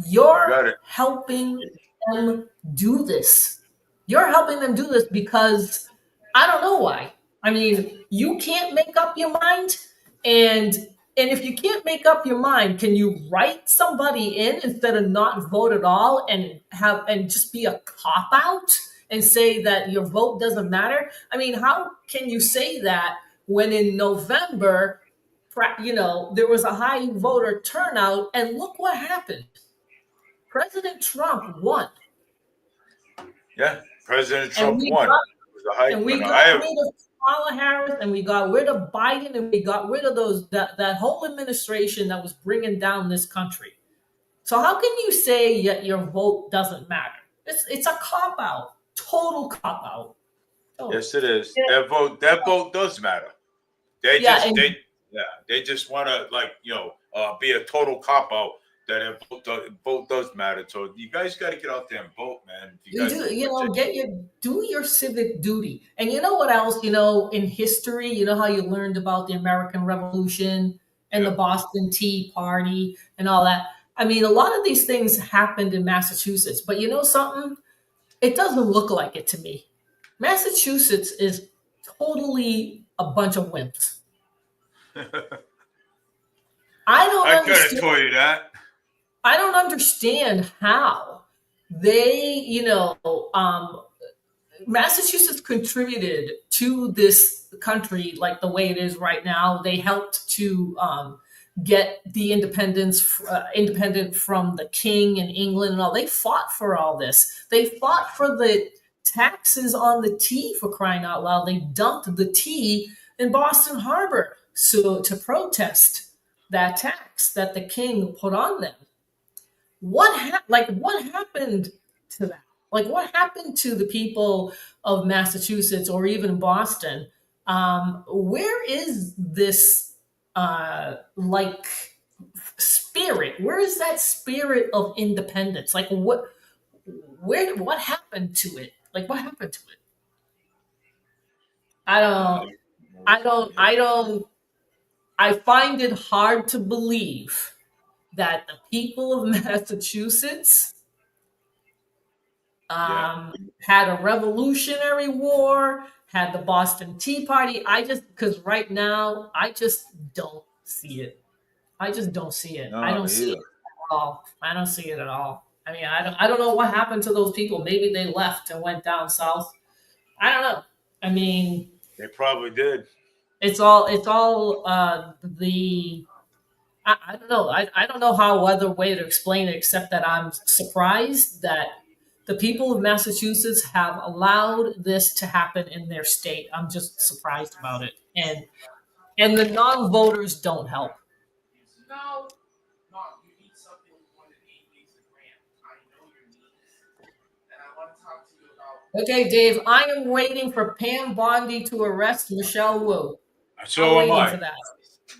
You got You're it. helping them do this. You're helping them do this because I don't know why. I mean, you can't make up your mind, and if you can't make up your mind, can you write somebody in instead of not vote at all and just be a cop out and say that your vote doesn't matter? I mean, how can you say that when in November, there was a high voter turnout, and look what happened? President Trump won. Yeah. President And Trump we won. got It was a hype. and we But got rid of Kamala Harris, and we got rid of Biden, and we got rid of that whole administration that was bringing down this country. So how can you say that your vote doesn't matter? It's a cop out, total cop out. Yes, it is. Yeah. That vote does matter. Yeah, and They just want to be a total cop out that a vote does matter. So you guys got to get out there and vote, man. If you you guys do, don't do your civic duty. And you know what else? In history, you know how you learned about the American Revolution and the Boston Tea Party and all that. I mean, a lot of these things happened in Massachusetts, but you know something? It doesn't look like it to me. Massachusetts is totally a bunch of wimps. I don't I gotta understand. tell you that. I don't understand how they, Massachusetts contributed to this country like the way it is right now. They helped to get the independent from the king in England and all. They fought for all this. They fought for the taxes on the tea, for crying out loud. They dumped the tea in Boston Harbor so to protest that tax that the king put on them. What happened to that? Like, what happened to the people of Massachusetts or even Boston? Where is this like spirit? Where is that spirit of independence? Like, what happened to it? Like, what happened to it? I don't, I don't, I find it hard to believe that the people of Massachusetts had a Revolutionary War, had the Boston Tea Party. Because right now, I just don't see it. I just don't see it. No, I don't me see it either. at all. I don't see it at all. I mean, I don't know what happened to those people. Maybe they left and went down south. I don't know. I mean, They probably did. it's all the I don't know. I don't know how other way to explain it except that I'm surprised that the people of Massachusetts have allowed this to happen in their state. I'm just surprised about it. And the non-voters don't help. No, you need something with more than 8 weeks of grant. I know your needs. And I want to talk to you about. Okay, Dave, I am waiting for Pam Bondi to arrest Michelle Wu. So I'm am waiting I. for that.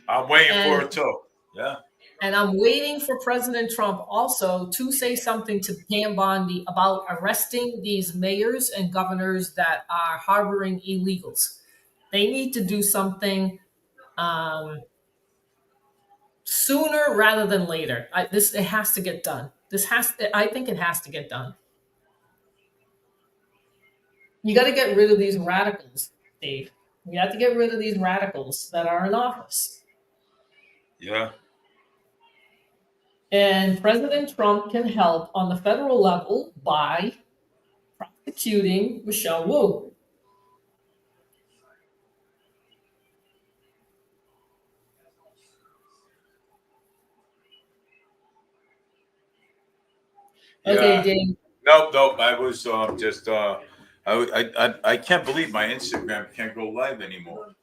I'm waiting And for it too. Yeah. And I'm waiting for President Trump also to say something to Pam Bondi about arresting these mayors and governors that are harboring illegals. They need to do something Sooner rather than later. It has to get done. I think it has to get done. You got to get rid of these radicals, Dave. You have to get rid of these radicals that are in office. Yeah. And President Trump can help on the federal level by prosecuting Michelle Wu. Okay, Yeah. Dave. Nope. I was just I can't believe my Instagram can't go live anymore.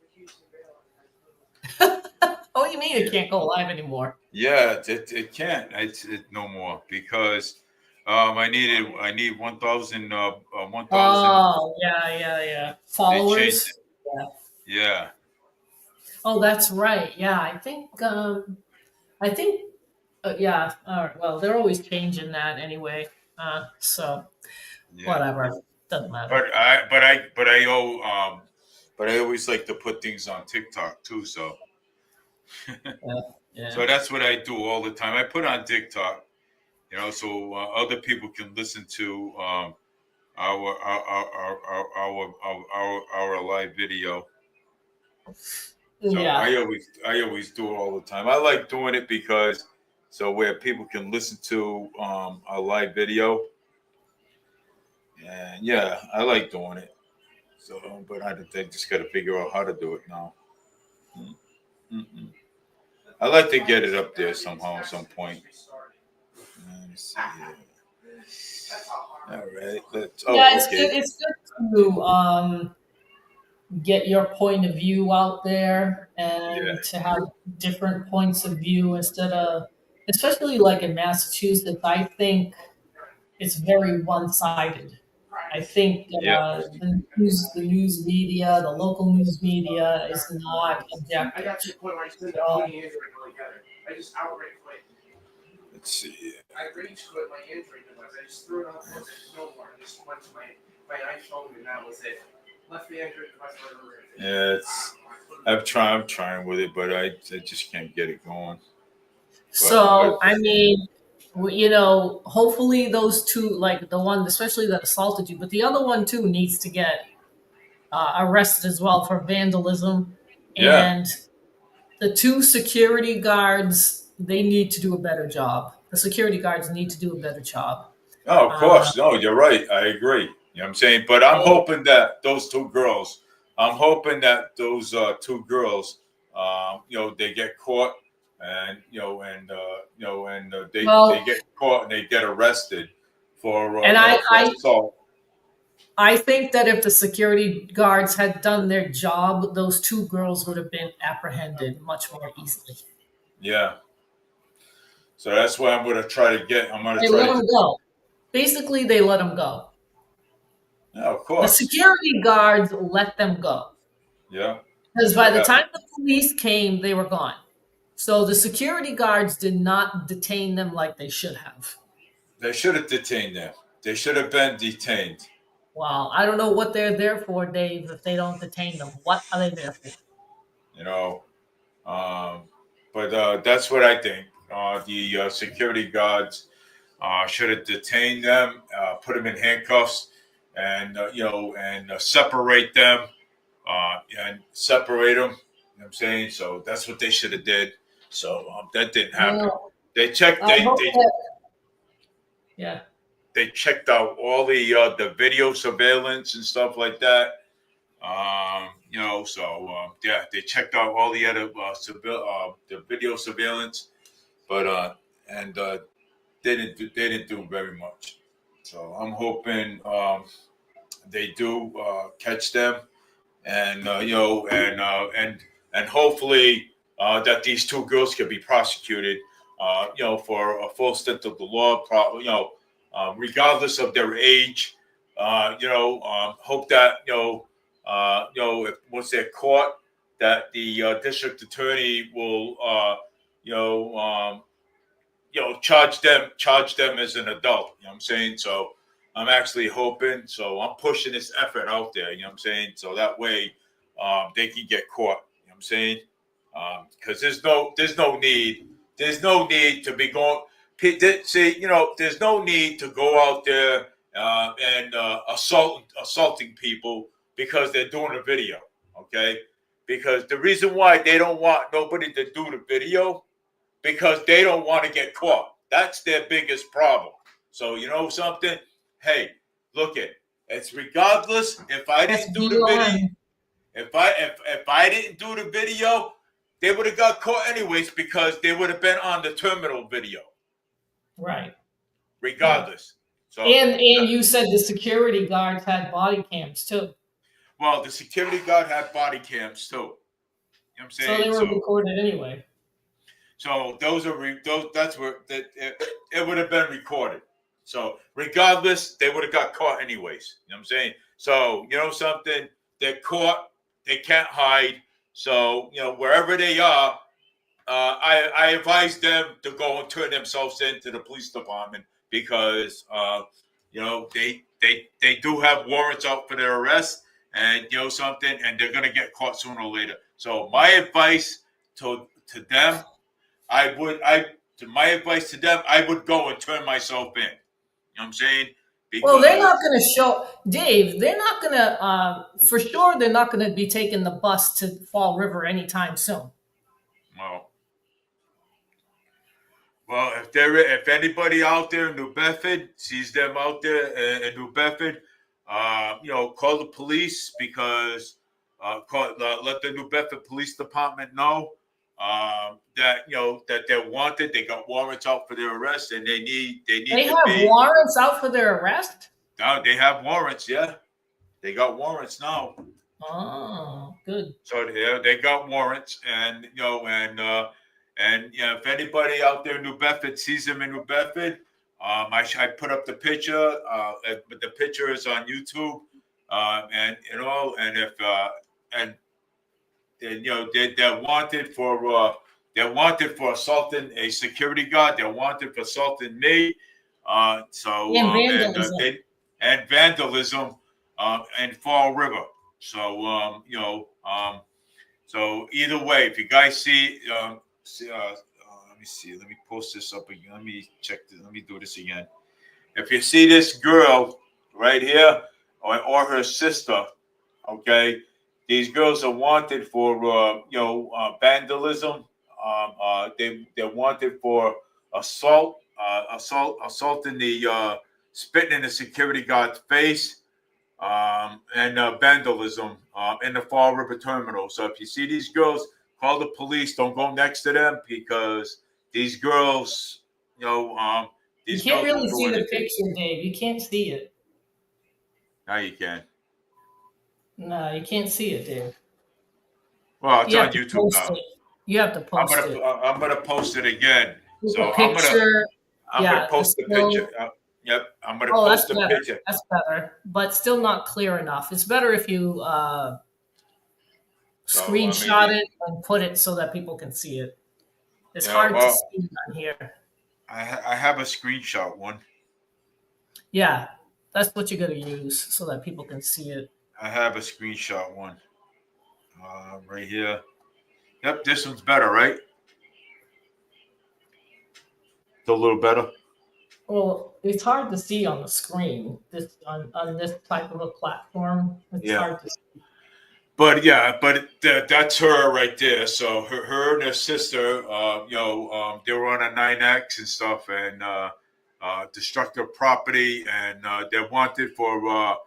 Oh, you mean it can't go live anymore? Yeah, it can't. It no more because I need 1,000 1,000. Oh, yeah. They changed Followers. it. Yeah. Yeah. Oh, that's right. Yeah, I think, yeah. All right. Well, they're always changing that anyway. So Yeah. whatever, doesn't matter. But I always like to put things on TikTok too. So Yeah. so that's what I do all the time. I put on TikTok, so other people can listen to our live video. So Yeah. I always do it all the time. I like doing it because so where people can listen to a live video, and yeah, I like doing it. So, but I just got to figure out how to do it now. Mm-mm. I like to get it up there somehow at some point. Let me see here. All right, let's. Yeah, Oh, it's okay. good. It's good to get your point of view out there Yeah, and to have different points of view instead of, especially like in Massachusetts. I think it's very one-sided. I think yeah. the news media, the local news media is not I objective. got to the point where I said So, putting Android together. I just outright quit. Let's see here. I rage quit my Android device. I just threw it out there. No more. I just went to my iPhone and that was it. Left the Android device wherever it is. Yeah, I'm trying with it, but I just can't get it going. But I'm gonna. so I mean, hopefully those two, like the one, especially that assaulted you, but the other one too needs to get arrested as well for vandalism. Yeah. And the two security guards, they need to do a better job. The security guards need to do a better job. Oh, of Uh, course. No, you're right. I agree. You know what I'm saying? But I'm they- hoping that those two girls, I'm hoping that those two girls, they get caught and, they well, get caught and they get arrested for, and for assault. I think that if the security guards had done their job, those two girls would have been apprehended much more easily. Yeah. So that's why I'm going to They try let to them get, go. Basically, they let them go. yeah, of The course. security guards let them go. Yeah. Because by the Yeah. time the police came, they were gone. So the security guards did not detain them like they should have. They should have detained them. They should have been detained. Well, I don't know what they're there for, Dave, if they don't detain them. What are they there for? You know, Um, but that's what I think. The security guards should have detained them, put them in handcuffs, and separate them and separate them. You know what I'm saying? So that's what they should have did. So that didn't happen. Well, They checked. I hope that, yeah. They checked out all the video surveillance and stuff like that. Yeah, they checked out all the other the video surveillance, but they didn't do very much. So I'm hoping they do catch them, and and hopefully that these two girls can be prosecuted, for a full stint of the law, regardless of their age. Hope that if once they're caught, that the district attorney will charge them as an adult. You know what I'm saying? So I'm actually hoping. So I'm pushing this effort out there. You know what I'm saying? So that way they can get caught. You know what I'm saying? because there's no need to be going. See, there's no need to go out there and assaulting people because they're doing a video. Okay, because the reason why they don't want nobody to do the video because they don't want to get caught. That's their biggest problem. So you know something? Hey, look it's regardless if I didn't do the video. BLM. If I didn't do the video, they would have got caught anyways because they would have been on the terminal video. Right. Regardless. So and you said the security guards had body cams too. Well, the security guard had body cams too. You know what I'm saying? So they were recorded anyway. So those that's where it would have been recorded. So regardless, they would have got caught anyways. You know what I'm saying? So you know something? They're caught. They can't hide. So wherever they are, I advise them to go and turn themselves into the police department because they do have warrants out for their arrest, and something, and they're gonna get caught sooner or later. So my advice to them. My advice to them, I would go and turn myself in. You know what I'm saying? Well, they're not going to show, Dave, they're not going to, for sure, they're not going to be taking the bus to Fall River anytime soon. Well, if anybody out there in New Bedford sees them out there in New Bedford, call the police because let the New Bedford Police Department know that they're wanted. They got warrants out for their arrest, and they have warrants out for their arrest. No, they have warrants. Yeah, they got warrants now. Oh, good. So they got warrants, and if anybody out there in New Bedford sees them in New Bedford, I put up the picture. But the picture is on YouTube, and if they're wanted for assaulting a security guard. They're wanted for assaulting me. And vandalism. And vandalism in Fall River. So so either way, if you guys see, let me see. Let me post this up again. Let me check. Let me do this again. If you see this girl right here or her sister, okay. These girls are wanted for vandalism. They're wanted for assaulting spitting in the security guard's face, and vandalism in the Fall River Terminal. So if you see these girls, call the police. Don't go next to them because these girls, you can't really see the picture, Dave. You can't see it. Now you can. No, you can't see it, Dave. Well, it's on YouTube now. You have to post it. I'm gonna post it again. So I'm gonna post the picture. Yep, I'm gonna post the picture. That's better, but still not clear enough. It's better if you screenshot it and put it so that people can see it. It's hard to see on here. I have a screenshot one. Yeah, that's what you're gonna use so that people can see it. I have a screenshot one. Right here. Yep, this one's better, right? It's a little better. Well, it's hard to see on the screen. This on this type of a platform. It's hard to see. But that's her right there. So her and her sister, they were on a 9X and stuff, and destructive property, and they're wanted for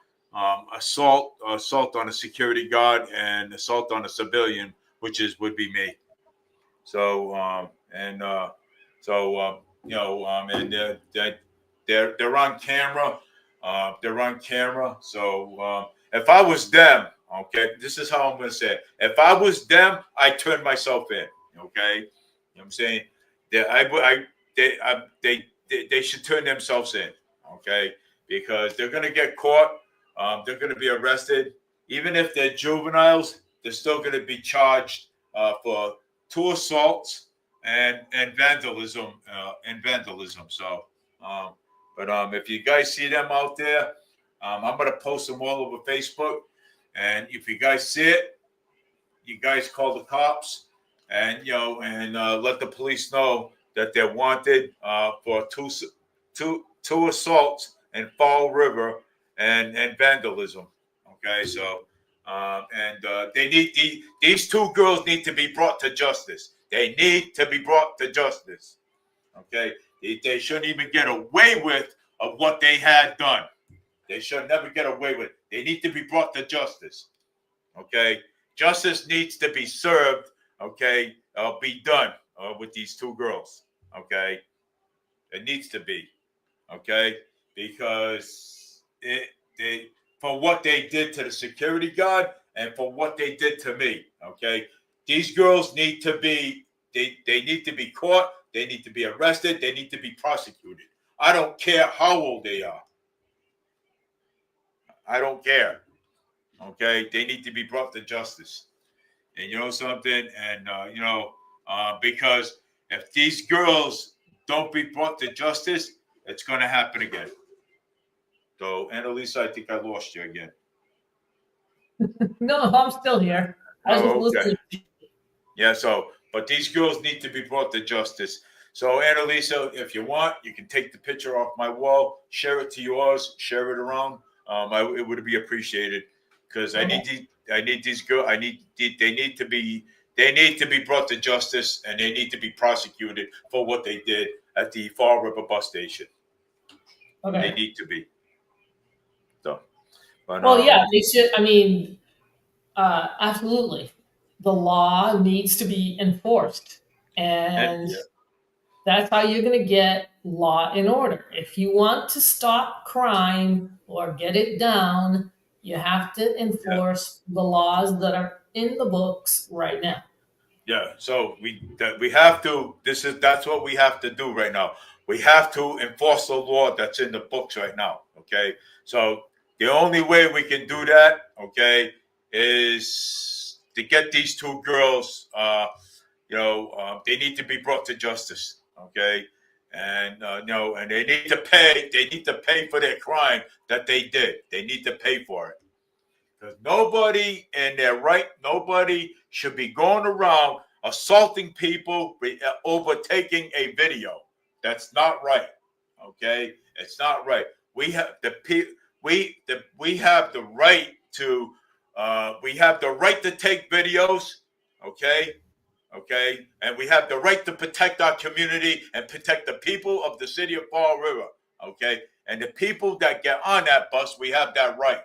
assault on a security guard and assault on a civilian, which would be me. So and they're on camera. They're on camera. So if I was them, okay, this is how I'm going to say it. If I was them, I'd turn myself in. Okay, you know what I'm saying? They should turn themselves in. Okay, because they're going to get caught. They're going to be arrested. Even if they're juveniles, they're still going to be charged for 2 assaults and vandalism. So, but if you guys see them out there, I'm going to post them all over Facebook. And if you guys see it, you guys call the cops. and let the police know that they're wanted for two assaults in Fall River and vandalism. Okay, so they need these two girls need to be brought to justice. They need to be brought to justice. Okay, they shouldn't even get away with of what they had done. They should never get away with it. They need to be brought to justice. Okay, justice needs to be served. Okay, be done with these two girls. Okay, it needs to be. Okay, because they for what they did to the security guard and for what they did to me. Okay, these girls need to be they need to be caught. They need to be arrested. They need to be prosecuted. I don't care how old they are. I don't care. Okay, they need to be brought to justice. And you know something, and because if these girls don't be brought to justice, it's going to happen again. So, Annalisa, I think I lost you again. No, I'm still here. I was just listening. Yeah, but these girls need to be brought to justice. So, Annalisa, if you want, you can take the picture off my wall, share it to yours, share it around. It would be appreciated because I need these girls. They need to be brought to justice and they need to be prosecuted for what they did at the Fall River bus station. Okay. They need to be. So, but, well, yeah, they should. I mean, absolutely, the law needs to be enforced, and that's how you're going to get law and order. If you want to stop crime or get it down, you have to enforce the laws that are in the books right now. Yeah, so we have to. That's what we have to do right now. We have to enforce the law that's in the books right now. Okay, so the only way we can do that, okay, is to get these two girls. They need to be brought to justice. Okay, and and they need to pay. They need to pay for their crime that they did. They need to pay for it. Because nobody should be going around assaulting people, overtaking a video. That's not right. Okay, it's not right. We have we have the right to take videos. Okay, and we have the right to protect our community and protect the people of the city of Fall River. Okay, and the people that get on that bus, we have that right.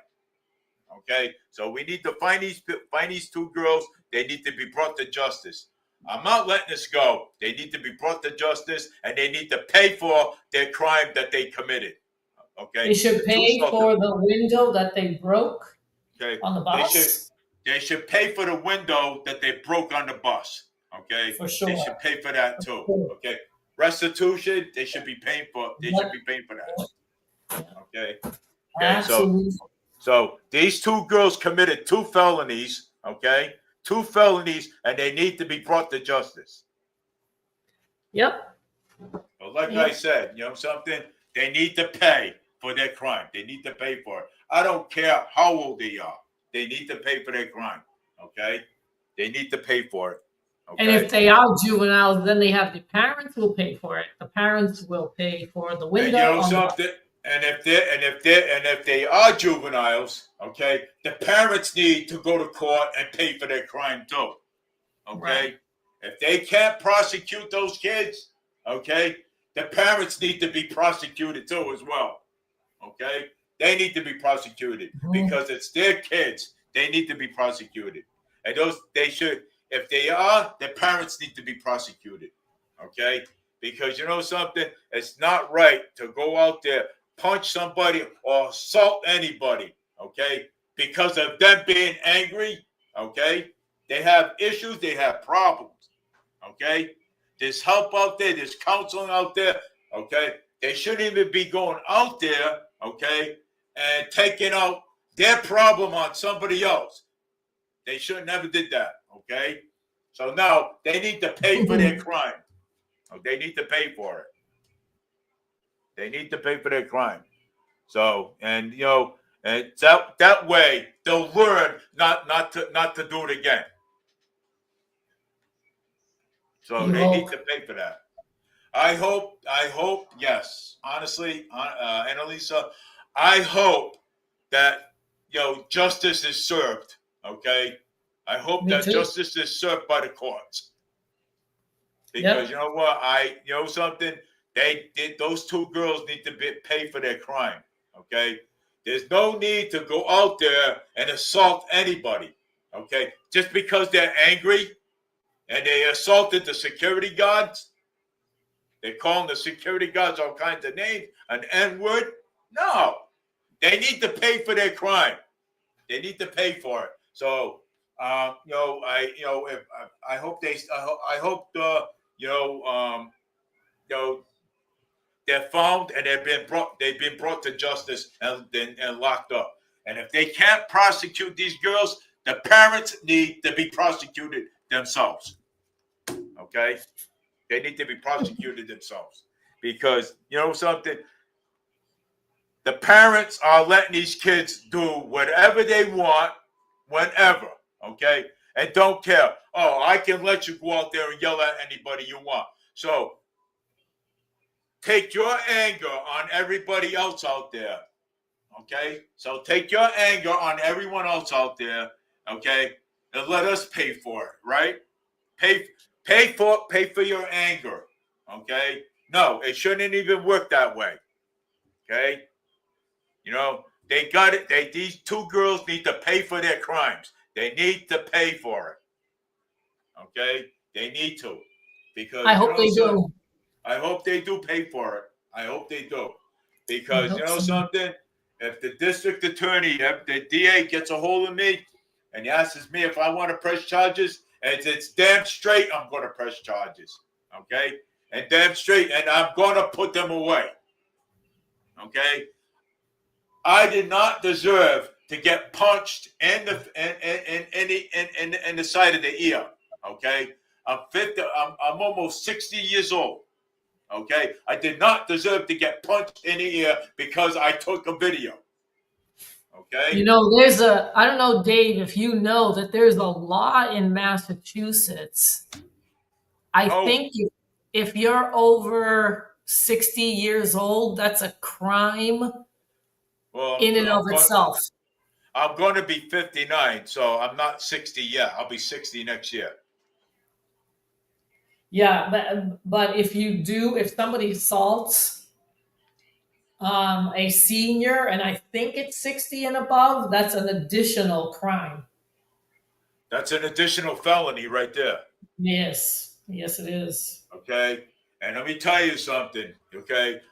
Okay, so we need to find these two girls. They need to be brought to justice. I'm not letting this go. They need to be brought to justice, and they need to pay for their crime that they committed. Okay, they should pay for the window that they broke. Okay, on the bus. They should pay for the window that they broke on the bus. Okay, for sure. They should pay for that too. Okay, restitution. They should be paying for. They should be paying for that. Okay. Absolutely. So these two girls committed 2 felonies, okay? 2 felonies, and they need to be brought to justice. Yep. But like I said, you know something? They need to pay for their crime. They need to pay for it. I don't care how old they are. They need to pay for their crime, okay? They need to pay for it. Okay? And if they are juveniles, then they have the parents will pay for it. The parents will pay for the window. And you know something? And if they are juveniles, okay, the parents need to go to court and pay for their crime too. Okay, right. If they can't prosecute those kids, okay, the parents need to be prosecuted too as well. Okay, they need to be prosecuted because it's their kids. They need to be prosecuted, and they should. If they are, the parents need to be prosecuted. Okay, because you know something, it's not right to go out there, punch somebody or assault anybody, okay, because of them being angry, okay? They have issues, they have problems, okay? There's help out there, there's counseling out there, okay? They shouldn't even be going out there, okay, and taking out their problem on somebody else. They should never did that, okay? So now they need to pay for their crime. They need to pay for it. They need to pay for their crime. So, and that way they'll learn not to do it again. So You they need hope. to pay for that. I hope, yes. Honestly, Annalisa, I hope that, justice is served. Okay? I hope Me that too. justice is served by the courts. Because Yep. you know what? You know something? Those two girls need to pay for their crime. Okay? There's no need to go out there and assault anybody. Okay? Just because they're angry and they assaulted the security guards. They call the security guards all kinds of names, an N-word. No, they need to pay for their crime. They need to pay for it. So, I hope I hope they're found and they've been brought to justice and locked up. And if they can't prosecute these girls, the parents need to be prosecuted themselves. Okay, they need to be prosecuted themselves because you know something. The parents are letting these kids do whatever they want, whenever, okay? And don't care. Oh, I can let you go out there and yell at anybody you want. So take your anger on everybody else out there, okay? So take your anger on everyone else out there, okay? And let us pay for it, right? Pay for your anger, okay? No, it shouldn't even work that way, okay? They got it. These two girls need to pay for their crimes. They need to pay for it. Okay? They need to. I Because, hope they so do. I hope they do pay for it. I hope they do. I Because, you hope know so. something? If the district attorney, if the DA gets a hold of me and he asks me if I want to press charges, and it's damn straight I'm going to press charges. Okay? And damn straight, and I'm going to put them away. Okay? I did not deserve to get punched in the side of the ear. Okay, I'm 50. I'm almost 60 years old. Okay, I did not deserve to get punched in the ear because I took a video. Okay. I don't know, Dave, if you know that there's a law in Massachusetts. I Oh think if you're over 60 years old, that's a crime well, in and of itself. I'm going to be 59, so I'm not 60 yet. I'll be 60 next year. Yeah, but if somebody assaults a senior, and I think it's 60 and above, that's an additional crime. That's an additional felony right there. Yes, yes, it is. Okay, and let me tell you something. Okay,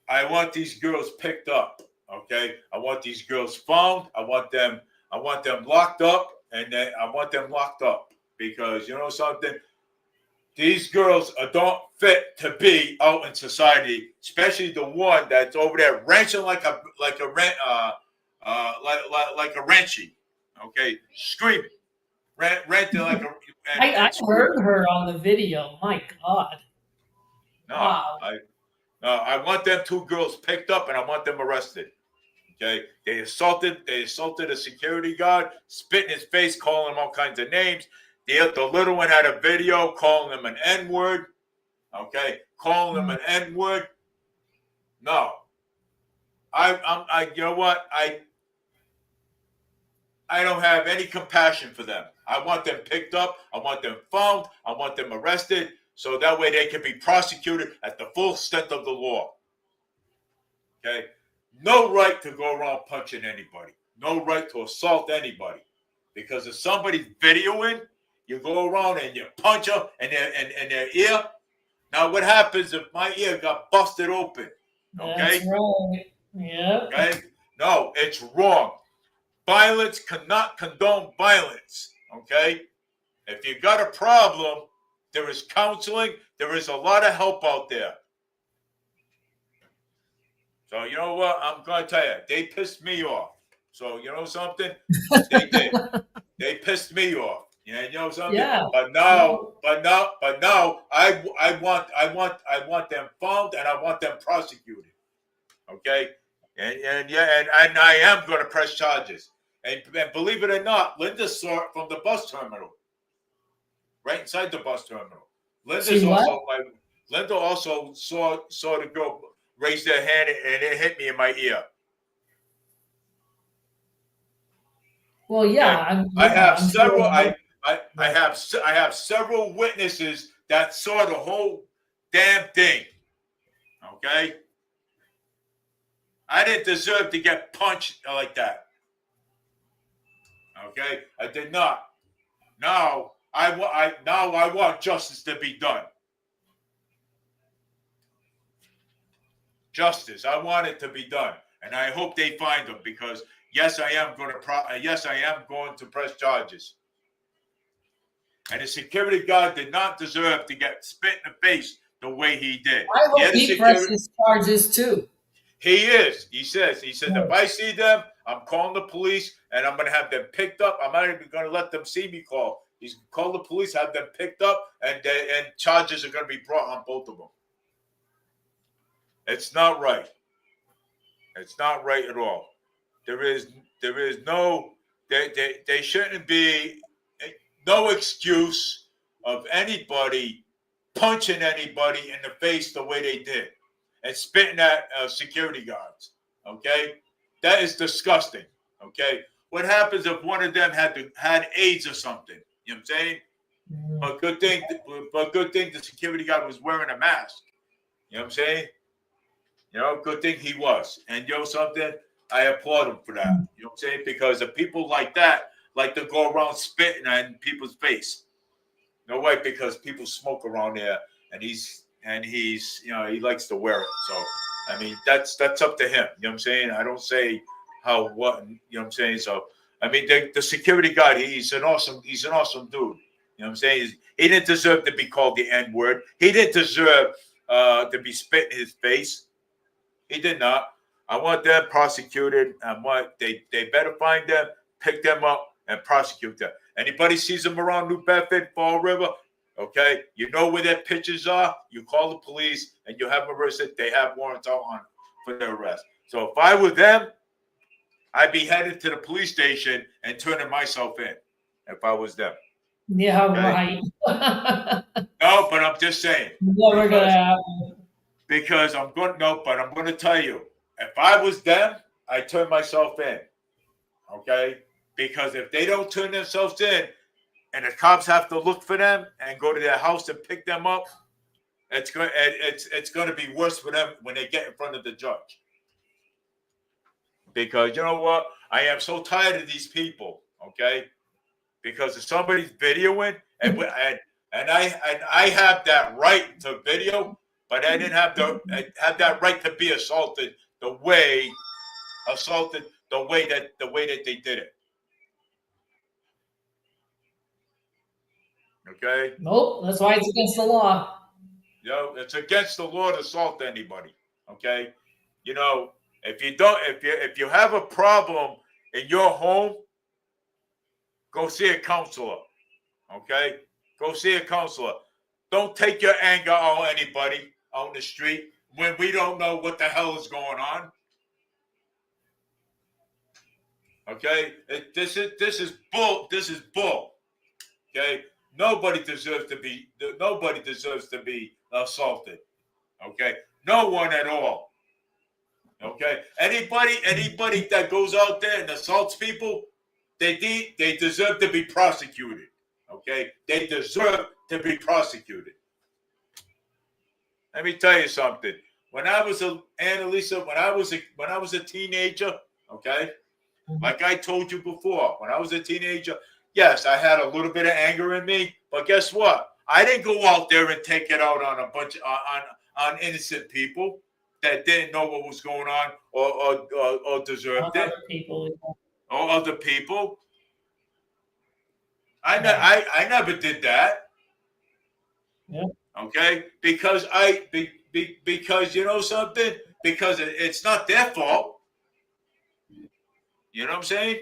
I want these girls picked up. Okay, I want these girls found. I want them locked up, and then I want them locked up because you know something. These girls don't fit to be out in society, especially the one that's over there ranching like a ranchie. Okay, screaming, ranting like a. I And screaming. heard her on the video. My God. No, Wow. I want them two girls picked up, and I want them arrested. Okay, they assaulted a security guard, spit in his face, calling him all kinds of names. The little one had a video calling him an N-word. Okay, calling him an N-word. No, you know what? I don't have any compassion for them. I want them picked up. I want them found. I want them arrested, so that way they can be prosecuted at the full extent of the law. Okay, no right to go around punching anybody. No right to assault anybody. Because if somebody's videoing, you go around and you punch them in their ear. Now, what happens if my ear got busted open? That's Okay? right. Yep. Okay? No, it's wrong. Violence cannot condone violence. Okay? If you got a problem, there is counseling. There is a lot of help out there. So you know what? I'm going to tell you, they pissed me off. So you know something? They did. They pissed me off. Yeah, you know something. Yeah. But now, I want them found and I want them prosecuted. Okay, and I am going to press charges. And believe it or not, Linda saw it from the bus terminal, right inside the bus terminal. Linda also saw the girl raise their hand and it hit me in my ear. Well, yeah, I have I'm several. sure. I have several witnesses that saw the whole damn thing. Okay, I didn't deserve to get punched like that. Okay, I did not. Now I want justice to be done. Justice. I want it to be done, and I hope they find them because yes, I am going to press charges. And the security guard did not deserve to get spit in the face the way he did. I hope he presses charges too. He is. He says, if I see them, I'm calling the police and I'm going to have them picked up. I'm not even going to let them see me call. He's going to call the police, have them picked up, and charges are going to be brought on both of them. It's not right. It's not right at all. There is no, they shouldn't be no excuse of anybody punching anybody in the face the way they did and spitting at security guards. Okay, that is disgusting. Okay, what happens if one of them had AIDS or something? You know what I'm saying? But good thing the security guard was wearing a mask. You know what I'm saying? Good thing he was. And something, I applaud him for that. You know what I'm saying? Because the people like that like to go around spitting in people's face. No way, because people smoke around there, and he's he likes to wear it. So I mean that's up to him. You know what I'm saying? I don't say what you know what I'm saying. So I mean the security guard, he's an awesome dude. You know what I'm saying? He didn't deserve to be called the N-word. He didn't deserve to be spit in his face. He did not. I want them prosecuted. They better find them, pick them up, and prosecute them. Anybody sees them around New Bedford, Fall River, okay, you know where their pictures are. You call the police and you have them arrested. They have warrants out for their arrest. So if I were them, I'd be headed to the police station and turning myself in. If I was them. Yeah, okay? Right. No, but I'm just saying. Never gonna happen. Because I'm going to tell you, if I was them, I'd turn myself in. Okay? Because if they don't turn themselves in and the cops have to look for them and go to their house and pick them up, it's going to be worse for them when they get in front of the judge. Because you know what? I am so tired of these people, okay? Because if somebody's videoing and I have that right to video, but I didn't have that right to be assaulted the way that they did it. Okay? Nope, that's why it's against the law. It's against the law to assault anybody. Okay? If you have a problem in your home, go see a counselor. Okay? Go see a counselor. Don't take your anger on anybody out in the street when we don't know what the hell is going on. Okay? This is bull. This is bull. Okay? Nobody deserves to be assaulted. Okay? No one at all. Okay? Anybody that goes out there and assaults people, they deserve to be prosecuted. Okay? They deserve to be prosecuted. Let me tell you something. When I was a teenager, okay? Like I told you before, when I was a teenager, yes, I had a little bit of anger in me, but guess what? I didn't go out there and take it out on a bunch on innocent people that didn't know what was going on or deserved it. Or other people. I never did that. Yeah. Okay, because because you know something, because it's not their fault. You know what I'm saying?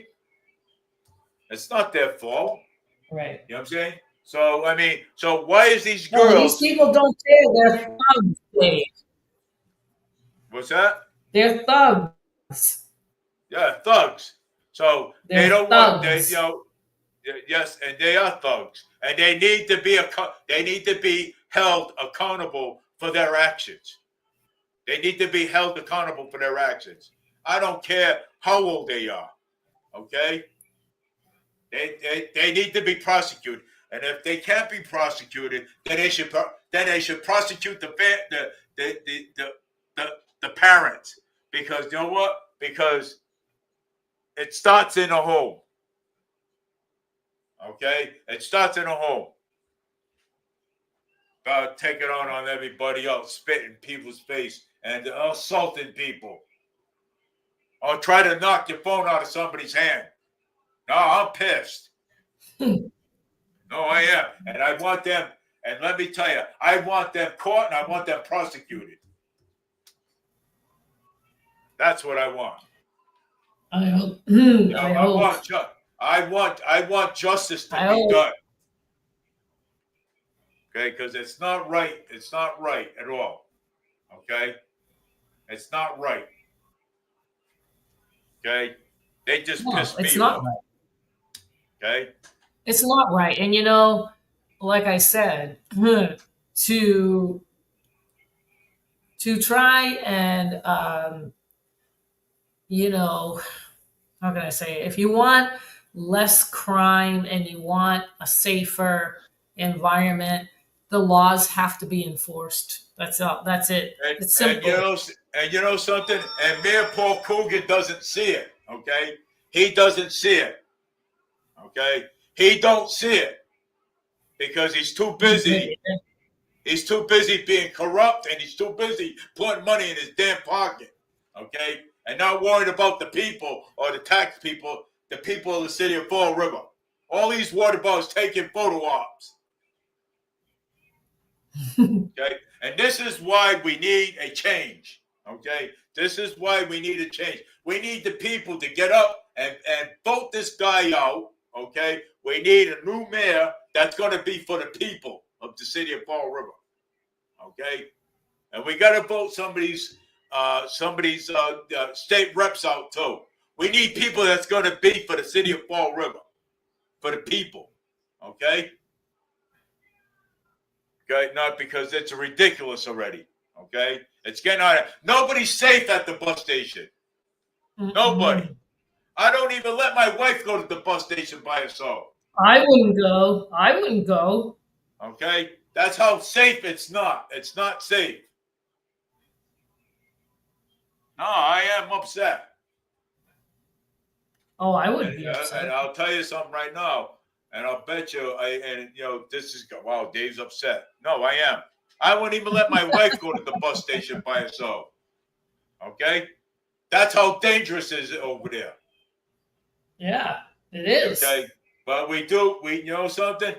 It's not their fault. Right. You know what I'm saying? So I mean, so why is these girls? No, these people don't care. They're thugs, Dave. What's that? They're thugs. Yeah, thugs. So They're they don't thugs. want yes, and they are thugs, and they need to be held accountable for their actions. They need to be held accountable for their actions. I don't care how old they are. Okay? They need to be prosecuted. And if they can't be prosecuted, then they should prosecute the parents. Because you know what? Because it starts in a home. Okay? It starts in a home. Take it on everybody else, spit in people's face and assaulting people. Or try to knock your phone out of somebody's hand. No, I'm pissed. No, I am. And I want them, and let me tell you, I want them caught and I want them prosecuted. That's what I want. I hope. I want justice to be done. Okay, because it's not right. It's not right at all. Okay? It's not right. Okay? They just pissed me off. Right. Okay? It's not right. And like I said, to try and how can I say it? If you want less crime and you want a safer environment, the laws have to be enforced. That's all. That's it. It's simple. And you know something? And Mayor Paul Coogan doesn't see it. Okay? He doesn't see it. Okay? He don't see it. Because he's too busy. He's too busy being corrupt and he's too busy putting money in his damn pocket. Okay? And not worried about the people or the tax people, the people of the city of Fall River. All he's worried about is taking photo ops. Okay? And this is why we need a change. Okay? This is why we need a change. We need the people to get up and vote this guy out. Okay? We need a new mayor that's going to be for the people of the city of Fall River. Okay? And we got to vote somebody's state reps out too. We need people that's going to be for the city of Fall River, for the people. Okay? Okay, not because it's ridiculous already. Okay? It's getting out of nobody's safe at the bus station. Nobody. I don't even let my wife go to the bus station by herself. I wouldn't go. Okay? That's how safe it's not. It's not safe. No, I am upset. Oh, I would be upset. And I'll tell you something right now. And I'll bet you, this is, wow, Dave's upset. No, I am. I wouldn't even let my wife go to the bus station by herself. Okay? That's how dangerous it is over there. Yeah, it is. Okay? But you know something?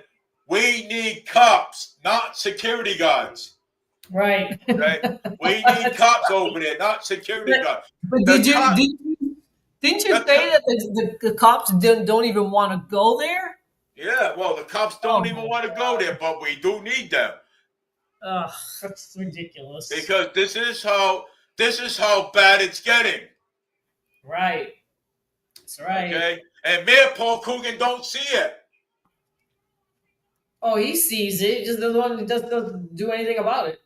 We need cops, not security guards. Right. Okay? We need cops over there, not security guards. But didn't you say that the cops don't even want to go there? Yeah, well, the cops don't even want to go there, but we do need them. Ugh, that's ridiculous. Because this is how bad it's getting. Right. That's right. Okay? And Mayor Paul Coogan don't see it. Oh, he sees it. He just doesn't do anything about it.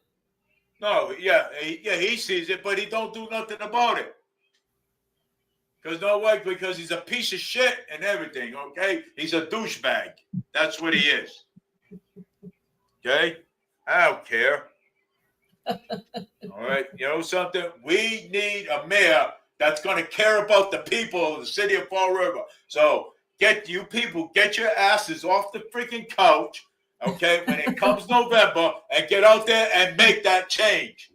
No, he sees it, but he don't do nothing about it. Because he's a piece of shit and everything, okay? He's a douchebag. That's what he is. Okay? I don't care. All right? You know something? We need a mayor that's going to care about the people of the city of Fall River. So get your asses off the freaking couch, okay, when it comes November, and get out there and make that change.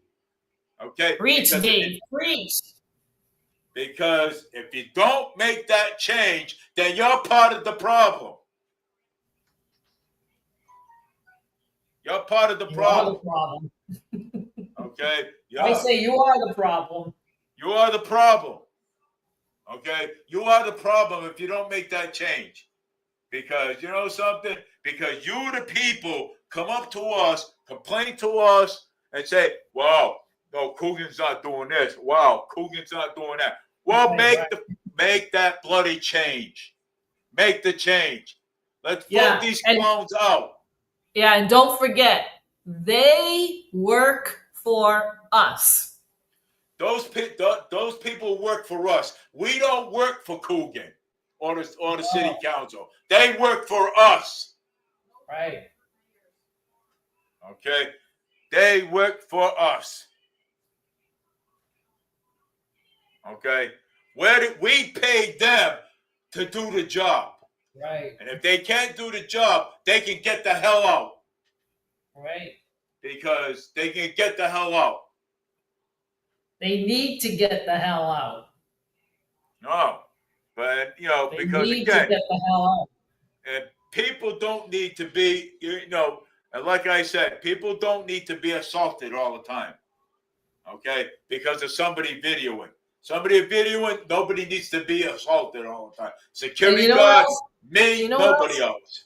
Okay? Preach, Dave. Preach. Because if you don't make that change, then you're part of the problem. You're part of the problem. You are the problem. Okay? I say you are the problem. You are the problem. Okay? You are the problem if you don't make that change. Because you know something? Because you, the people, come up to us, complain to us, and say, wow, no, Coogan's not doing this. Wow, Coogan's not doing that. Well, make that bloody change. Make the change. Let's vote these clowns out. Yeah, and don't forget, They work for us. Those people work for us. We don't work for Coogan or the city council. They work for us. Right. Okay? They work for us. Okay? We paid them to do the job. Right. And if they can't do the job, they can get the hell out. Right. Because they can get the hell out. They need to get the hell out. No. But, They because need again, to get the hell out. and people don't need to be, and like I said, people don't need to be assaulted all the time. Okay? Because of somebody videoing. Somebody videoing, nobody needs to be assaulted all the time. Security guard, me, nobody else.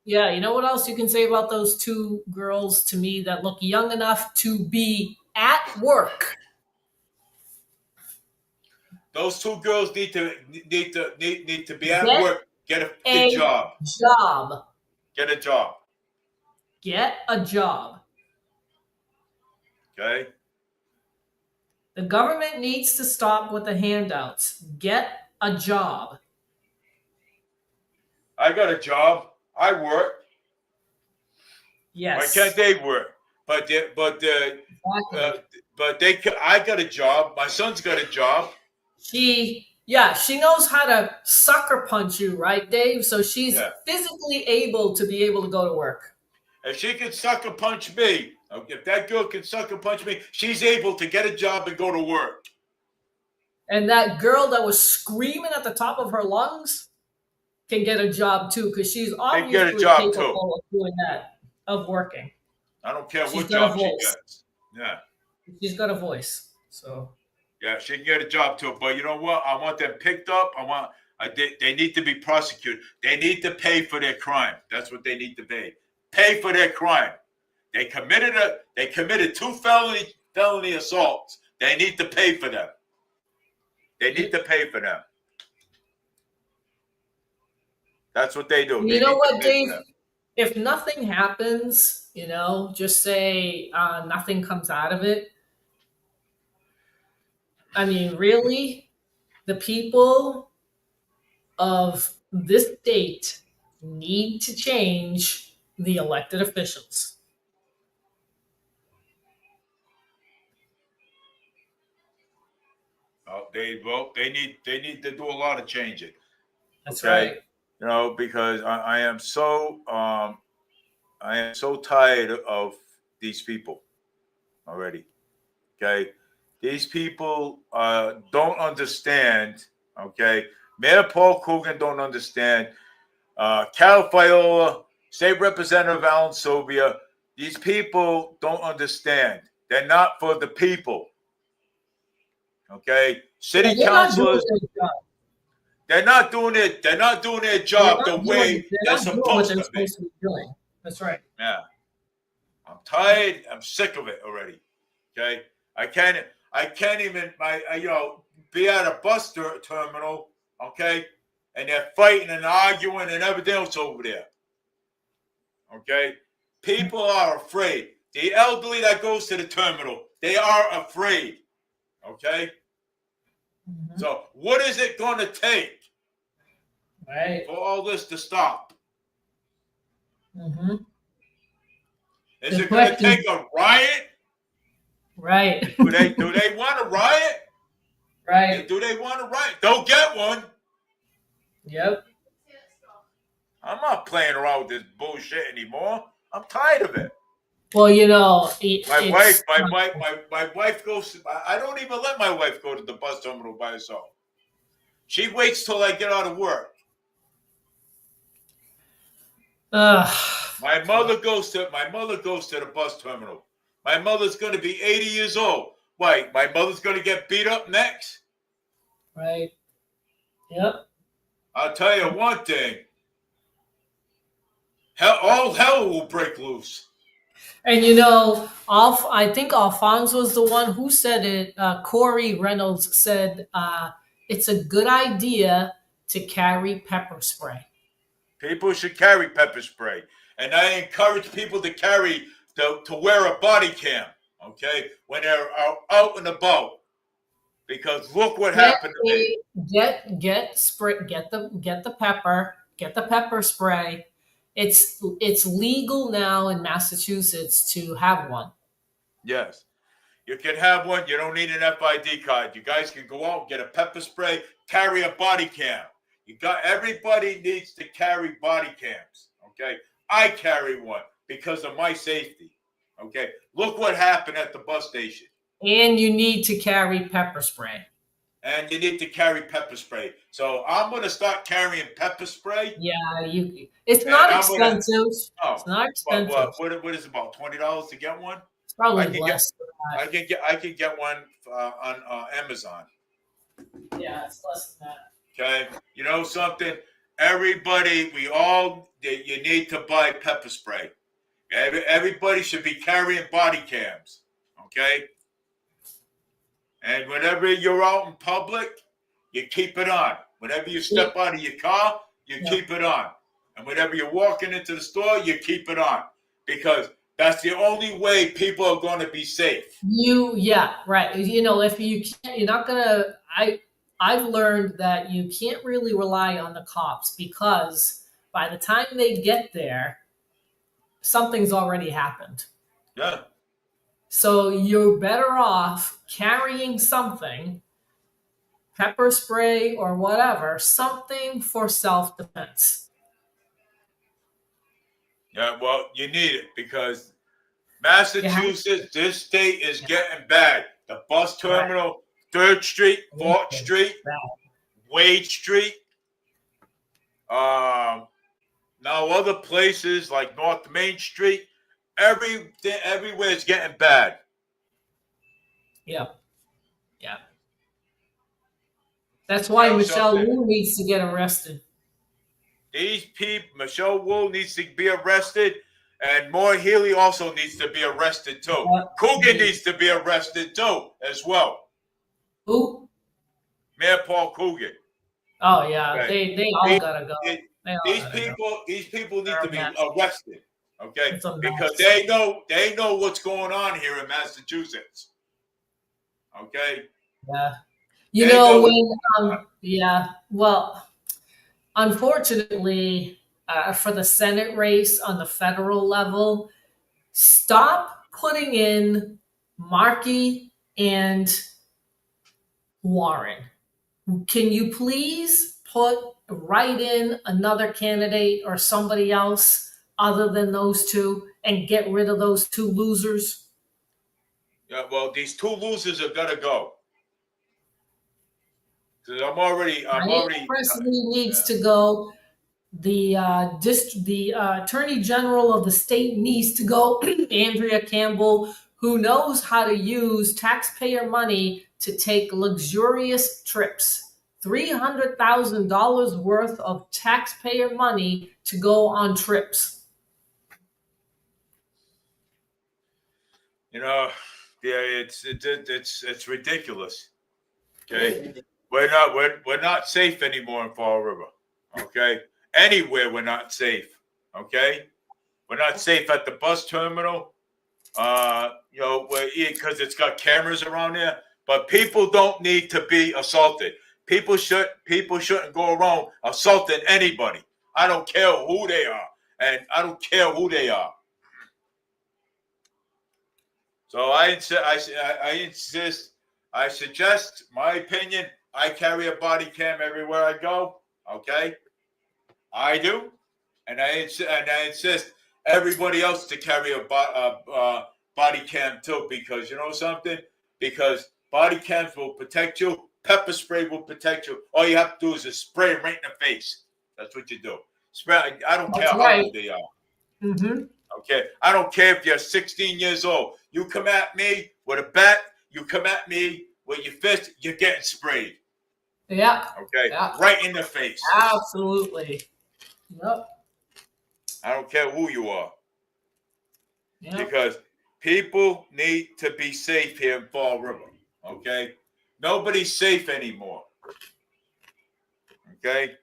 Yeah, you know what else you can say about those two girls to me that look young enough to be at work? Those two girls need to be at work. Get a job. Get a job. Get a job. Okay. The government needs to stop with the handouts. Get a job. I got a job. I work. Yes. Why can't they work? But I got a job. My son's got a job. She knows how to sucker punch you, right, Dave? So she's physically able to go to work. If she can sucker punch me, if that girl can sucker punch me, she's able to get a job and go to work. And that girl that was screaming at the top of her lungs can get a job too, because she's obviously capable of doing that, of working. I don't care what job she gets. Yeah. She's got a voice. So yeah, she can get a job too. But you know what? I want them picked up. They need to be prosecuted. They need to pay for their crime. That's what they need to pay. Pay for their crime. They committed 2 felony assaults. They need to pay for them. They need to pay for them. That's what they do. You know what, Dave? If nothing happens, just say nothing comes out of it. I mean, really, the people of this state need to change the elected officials. They need to do a lot of changing. That's right. Because I am so tired of these people already. Okay, these people don't understand. Okay, Mayor Paul Coogan don't understand. Cal Fiola, State Representative Alan Sylvia. These people don't understand. They're not for the people. Okay, city councilors. They're not doing it. They're not doing their job the way they're supposed to be. That's right. Yeah, I'm tired. I'm sick of it already. Okay, I can't even be at a bus terminal. Okay, and they're fighting and arguing and everything else over there. Okay, people are afraid. The elderly that goes to the terminal, they are afraid. Okay. Mm-hmm. So what is it going to take for all this to stop? Mm-hmm. Is it going to take a riot? Right. Do they want a riot? Right. Do they want a riot? Don't get one. Yep. I'm not playing around with this bullshit anymore. I'm tired of it. Well, my wife goes. I don't even let my wife go to the bus terminal by herself. She waits till I get out of work. My mother goes to the bus terminal. My mother's going to be 80 years old. Why? My mother's going to get beat up next? Right. Yep. I'll tell you one thing. All hell will break loose. And I think Alphonse was the one who said it. Corey Reynolds said it's a good idea to carry pepper spray. People should carry pepper spray. And I encourage people to carry to wear a body cam, okay, when they're out and about. Because look what happened to me. Get the pepper spray. It's legal now in Massachusetts to have one. Yes. You can have one. You don't need an FID card. You guys can go out and get a pepper spray, carry a body cam. Everybody needs to carry body cams. Okay. I carry one because of my safety. Okay. Look what happened at the bus station. And you need to carry pepper spray. And you need to carry pepper spray. So I'm going to start carrying pepper spray. Yeah, it's not expensive. It's not expensive. What is it, about $20 to get one? It's probably less. I can get one on Amazon. Yeah, it's less than that. Okay, you know something? Everybody, you need to buy pepper spray. Everybody should be carrying body cams. Okay, and whenever you're out in public, you keep it on. Whenever you step out of your car, you keep it on. And whenever you're walking into the store, you keep it on. Because that's the only way people are going to be safe. Right. You know, if you can't, you're not going to, I've learned that you can't really rely on the cops because by the time they get there, something's already happened. Yeah. So you're better off carrying something, pepper spray or whatever, something for self-defense. Yeah, well, you need it because Massachusetts, this state is getting bad. The bus terminal, 3rd Street, 4th Street, Wade Street. Now other places like North Main Street, everywhere is getting bad. Yeah. That's why Michelle Wu needs to get arrested. These people, Michelle Wu needs to be arrested, and Maura Healey also needs to be arrested too. Coogan needs to be arrested too, as well. Who? Mayor Paul Coogan. Oh yeah, okay. They all gotta go. These people need to be arrested, okay? Because they know what's going on here in Massachusetts. Okay. Yeah. You know well, unfortunately, for the Senate race on the federal level, stop putting in Markey and Warren. Can you please write in another candidate or somebody else other than those two and get rid of those two losers? Yeah, well, these two losers are gonna go. I'm Presley needs to go. The attorney general of the state needs to go. Andrea Campbell, who knows how to use taxpayer money to take luxurious trips. $300,000 worth of taxpayer money to go on trips. You know, yeah, it's ridiculous. Okay, we're not safe anymore in Fall River. Okay, anywhere we're not safe. Okay, we're not safe at the bus terminal. You know, because it's got cameras around there. But people don't need to be assaulted. People shouldn't go around assaulting anybody. I don't care who they are, and I don't care who they are. So I suggest, my opinion, I carry a body cam everywhere I go. Okay, I do, and I insist everybody else to carry a body cam too, because you know something? Because body cams will protect you. Pepper spray will protect you. All you have to do is just spray them right in the face. That's what you do. Spray. I don't care how old they are. Mm-hmm. Okay, I don't care if you're 16 years old. You come at me with a bat, you come at me with your fist, you're getting sprayed. Yeah. Okay, yeah. Right in the face. Absolutely. Yep. I don't care who you are. Yep. Because people need to be safe here in Fall River. Okay, nobody's safe anymore. Okay,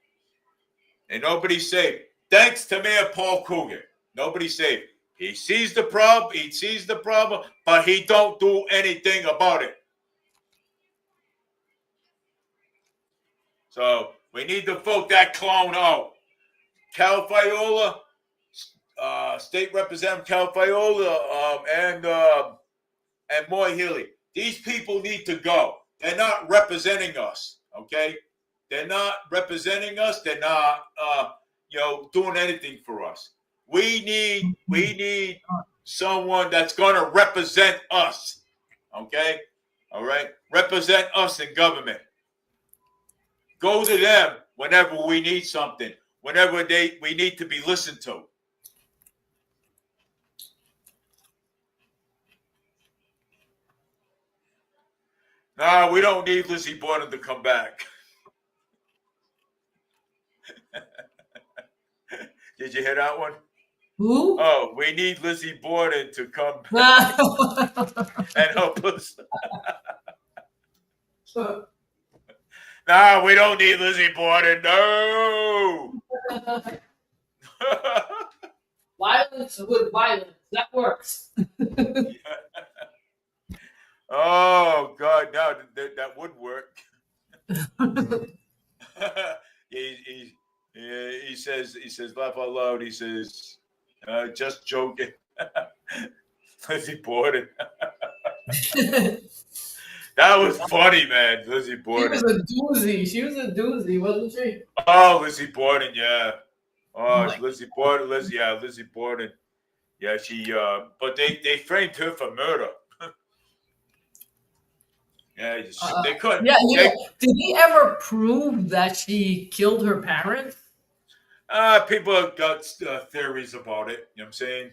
and nobody's safe. Thanks to Mayor Paul Coogan. Nobody's safe. He sees the problem. He sees the problem, but he don't do anything about it. So we need to vote that clown out. Cal Fiola, State Representative Cal Fiola, and Moy Healy. These people need to go. They're not representing us. Okay, they're not representing us. They're not, doing anything for us. We need someone that's going to represent us. Okay, all right, represent us in government. Go to them whenever we need something. Whenever we need to be listened to. Nah, we don't need Lizzie Borden to come back. Did you hear that one? Who? Oh, we need Lizzie Borden to come back and help us. Nah, we don't need Lizzie Borden. No. Violence with violence. That works. Oh God, no, that would work. He says, laugh out loud. He says, just joking. Lizzie Borden. That was funny, man. Lizzie Borden. She was a doozy. She was a doozy, wasn't she? Oh, Lizzie Borden, yeah. Oh, Like, Lizzie Borden. Lizzie Borden. Yeah, she. But they framed her for murder. Yeah, they couldn't. yeah, did he ever prove that she killed her parents? People got theories about it. You know what I'm saying?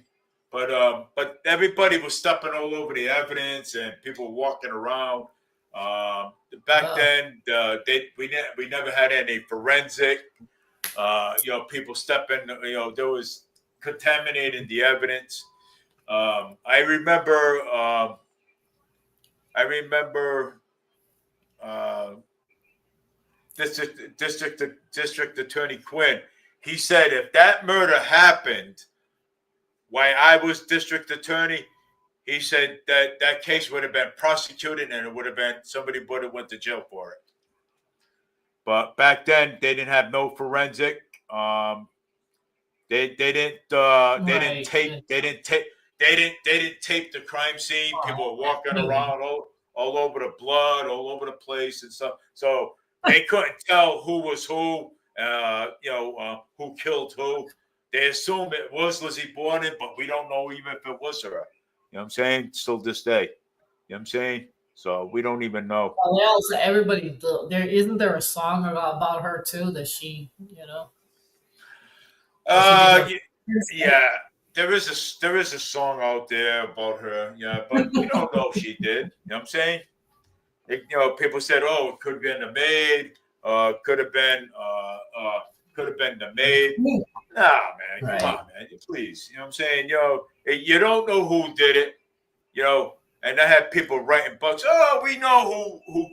But everybody was stepping all over the evidence, and people were walking around. Back then, we never had any forensic. People stepping. There was contaminating the evidence. I remember. District Attorney Quinn. He said if that murder happened while I was district attorney, he said that case would have been prosecuted and it would have been somebody would have went to jail for it. But back then they didn't have no forensic. They didn't tape the crime scene. People were walking around all over the blood, all over the place and stuff. So they couldn't tell who was who, who killed who. They assumed it was Lizzie Borden, but we don't know even if it was her. You know what I'm saying? Still this day. You know what I'm saying? So we don't even know. Well, else, everybody, isn't there a song about her too that she, Yeah, there is a song out there about her. Yeah, but we don't know if she did. You know what I'm saying? People said, "Oh, it could have been the maid. Could have been the maid." Nah, man, Right. come on, man, please. You know what I'm saying? You don't know who did it. And I had people writing books. Oh, we know who.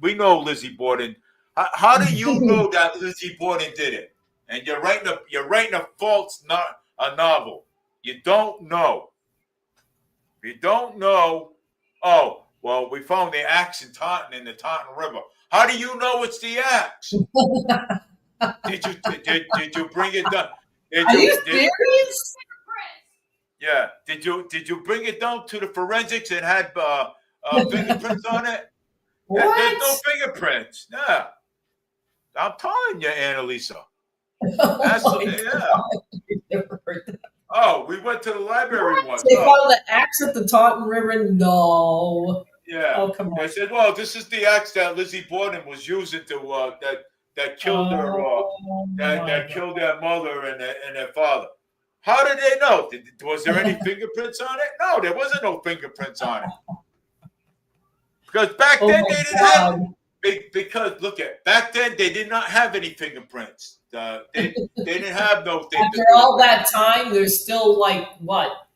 We know Lizzie Borden. How do you know that Lizzie Borden did it? And you're writing a false a novel. You don't know. You don't know. Oh, well, we found the axe in the Taunton River. How do you know it's the axe? Did you bring it down? Are you serious? Yeah. Did you bring it down to the forensics and had fingerprints on it? What? There's no fingerprints. Yeah. I'm telling you, Annalisa. Oh, we went to the library once. They found the axe at the Taunton River? No. Yeah. Oh, come on. They said, well, this is the axe that Lizzie Borden was using to that killed her killed their mother and their father. How did they know? Was there any fingerprints on it? No, there wasn't no fingerprints on it. Because back then they didn't have back then they did not have any fingerprints. They didn't have no thing. After all that time, there's still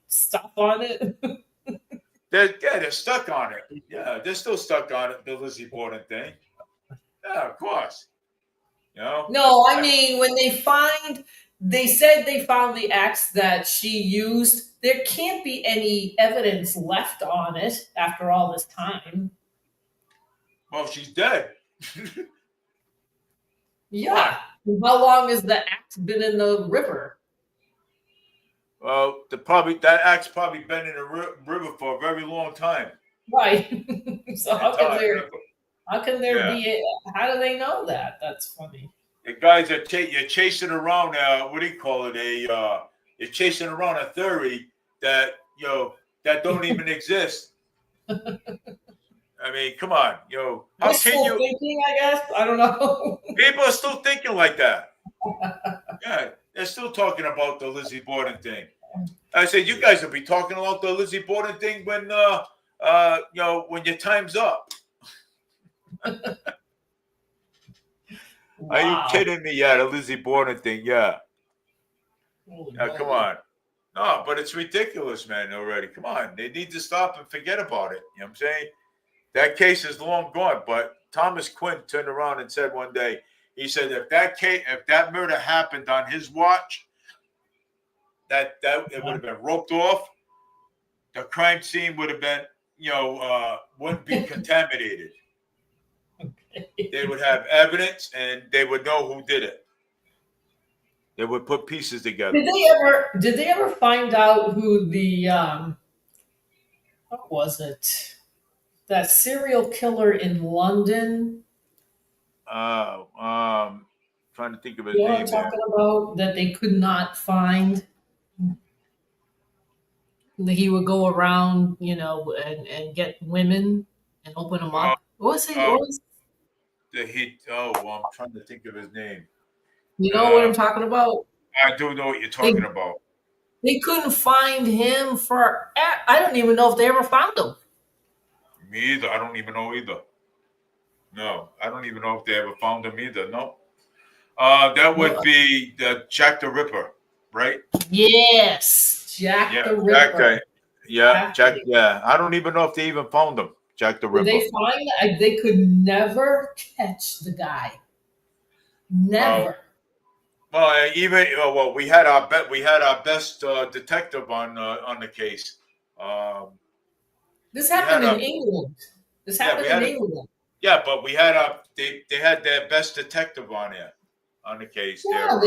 stuff on it? They're stuck on it. Yeah, they're still stuck on it, the Lizzie Borden thing. Yeah, of course. No, I mean when they find They said they found the axe that she used. There can't be any evidence left on it after all this time. Well, she's dead. Yeah. How long has the axe been in the river? Well, that axe probably been in the river for a very long time. Right. So how can there Yeah. be? How do they know that? That's funny. The guys are you're chasing around. What do you call it? You're chasing around a theory that that don't even exist. I mean, come on, how can you? Thinking, I guess. I don't know. People are still thinking like that. Yeah, they're still talking about the Lizzie Borden thing. I said, you guys will be talking about the Lizzie Borden thing when when your time's up. Wow. Are you kidding me? Yeah, the Lizzie Borden thing. Yeah. Come on. No, but it's ridiculous, man, already. Come on. They need to stop and forget about it. You know what I'm saying? That case is long gone. But Thomas Quinn turned around and said one day, he said, if that murder happened on his watch, that it would have been roped off. The crime scene would have been, wouldn't be contaminated. They would have evidence and they would know who did it. They would put pieces together. Did they ever find out who the what was it? That serial killer in London? Trying to think of his You know what name I'm there. talking about? That they could not find. That he would go around, and get women and open them up. What was he? I'm trying to think of his name. You know what I'm talking about? I do know what you're talking about. They couldn't find him for. I don't even know if they ever found him. Me either. I don't even know either. No, I don't even know if they ever found him either. No. That would be Jack the Ripper, right? Yes, Jack the Ripper. Jack. Yeah, I don't even know if they even found him, Jack the Ripper. Did they find? They could never catch the guy. Never. We had our best detective on the case. This happened in England. Yeah, but we had they had their best detective on the case. Yeah,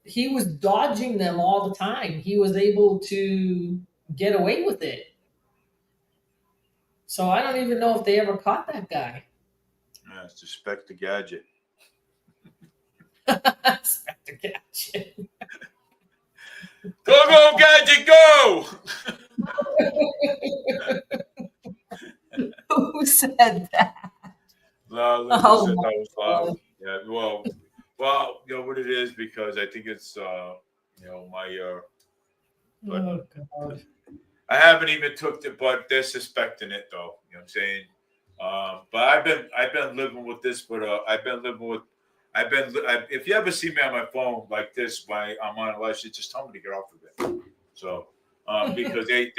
he was dodging them all the time. He was able to get away with it. So I don't even know if they ever caught that guy. Yeah, Inspector Gadget. Inspector Gadget. Go, Gadget, go! Who said that? No, that was loud. Yeah, well, what it is, because I think it's my Oh God. I haven't even took it, but they're suspecting it though. You know what I'm saying? But I've been living with this, but if you ever see me on my phone like this while I'm on a live stream, just tell me to get off of it. So because they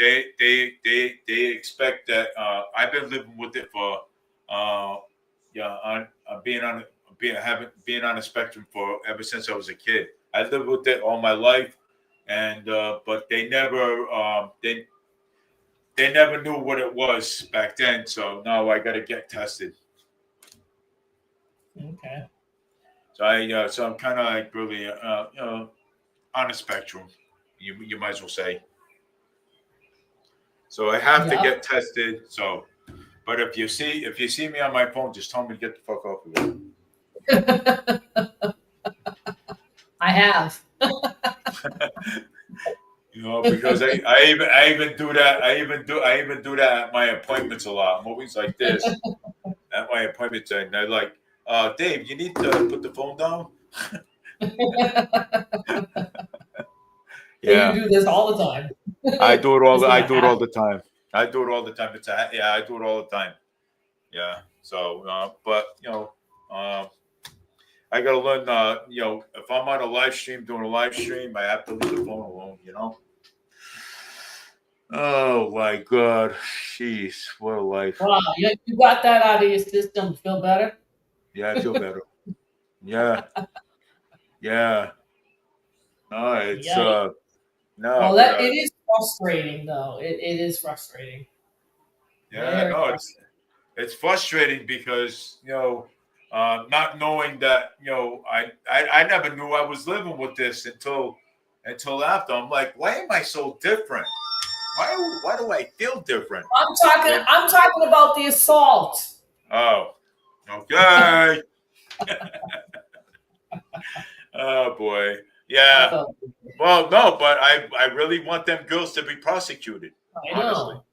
expect that I've been living with it for being on a spectrum for ever since I was a kid. I lived with it all my life, and but they never they never knew what it was back then. So now I got to get tested. Okay. So so I'm kind of like really on a spectrum. You might as well say. So I have to get tested. So, but if you see me on my phone, just tell me to get the fuck off of it. I have. Because I even do that. I even do that at my appointments a lot. I'm always like this at my appointments, and they're like, Dave, you need to put the phone down. Yeah, you do this all the time. I do it all the time. I do it all the time. I do it all the time. Yeah. So, but I gotta learn. If I'm on a live stream doing a live stream, I have to leave the phone alone. Oh my God, jeez, what a life! Wow, you got that out of your system. Feel better? Yeah, I feel better. Yeah. No, it's Yeah. no, Well, but that it is frustrating, though. It is frustrating. yeah, Very no, frustrating. it's frustrating because not knowing that I never knew I was living with this until after. I'm like, why am I so different? Why do I feel different? And, I'm talking about the assault. oh, okay. Oh boy, yeah. Oh, Well, no, but I really want them girls to be prosecuted. I Honestly, know.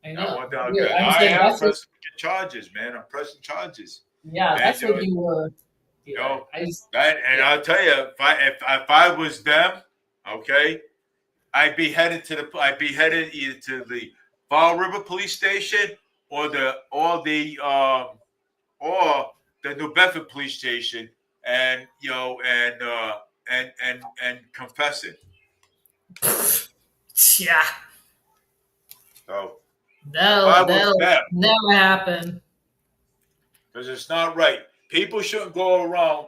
I I know. want them. Okay, I'm I saying am that's what. pressing charges, man. I'm pressing charges, Yeah, and that's what you were. you Yeah, know, I just. and Yeah. I'll tell you, if I was them, okay, I'd be headed either to the Fall River Police Station or or the New Bedford Police Station, and and confess it. Yeah. So if I was That'll them, never happen. because it's not right. People shouldn't go around,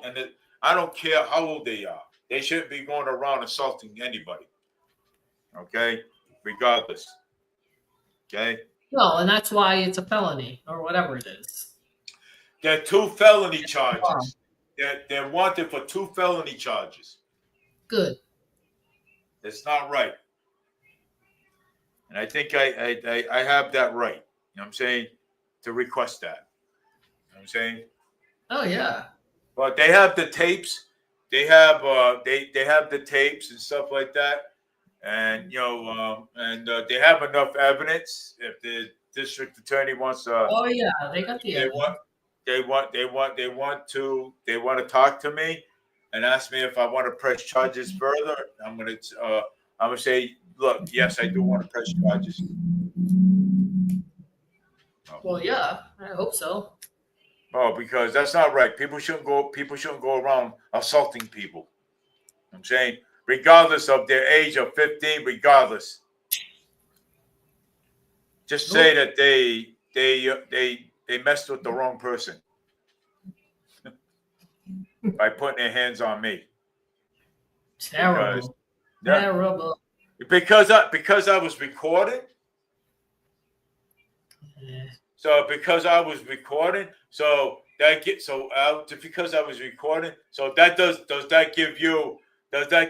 I don't care how old they are. They shouldn't be going around assaulting anybody. Okay, regardless. Okay, No, and that's why it's a felony or whatever it is. there are two felony Wow. charges. They're wanted for two felony charges. Good. It's not right, and I think I have that right. You know what I'm saying, to request that. You know what I'm saying. Oh yeah. But they have the tapes. They have the tapes and stuff like that, and they have enough evidence. If the district attorney wants, Oh yeah. They got the they evidence. want, they want to talk to me, and ask me if I want to press charges further. I'm gonna say, look, yes, I do want to press charges. Well, yeah. I hope so. Oh, because that's not right. People shouldn't go around assaulting people. I'm saying, regardless of their age of 15, regardless, just say Nope. that they messed with the wrong person by putting their hands on me. Because Terrible. yeah, Terrible. because I was recording. Yeah. So because I was recording, so that get so because I was recording, so does that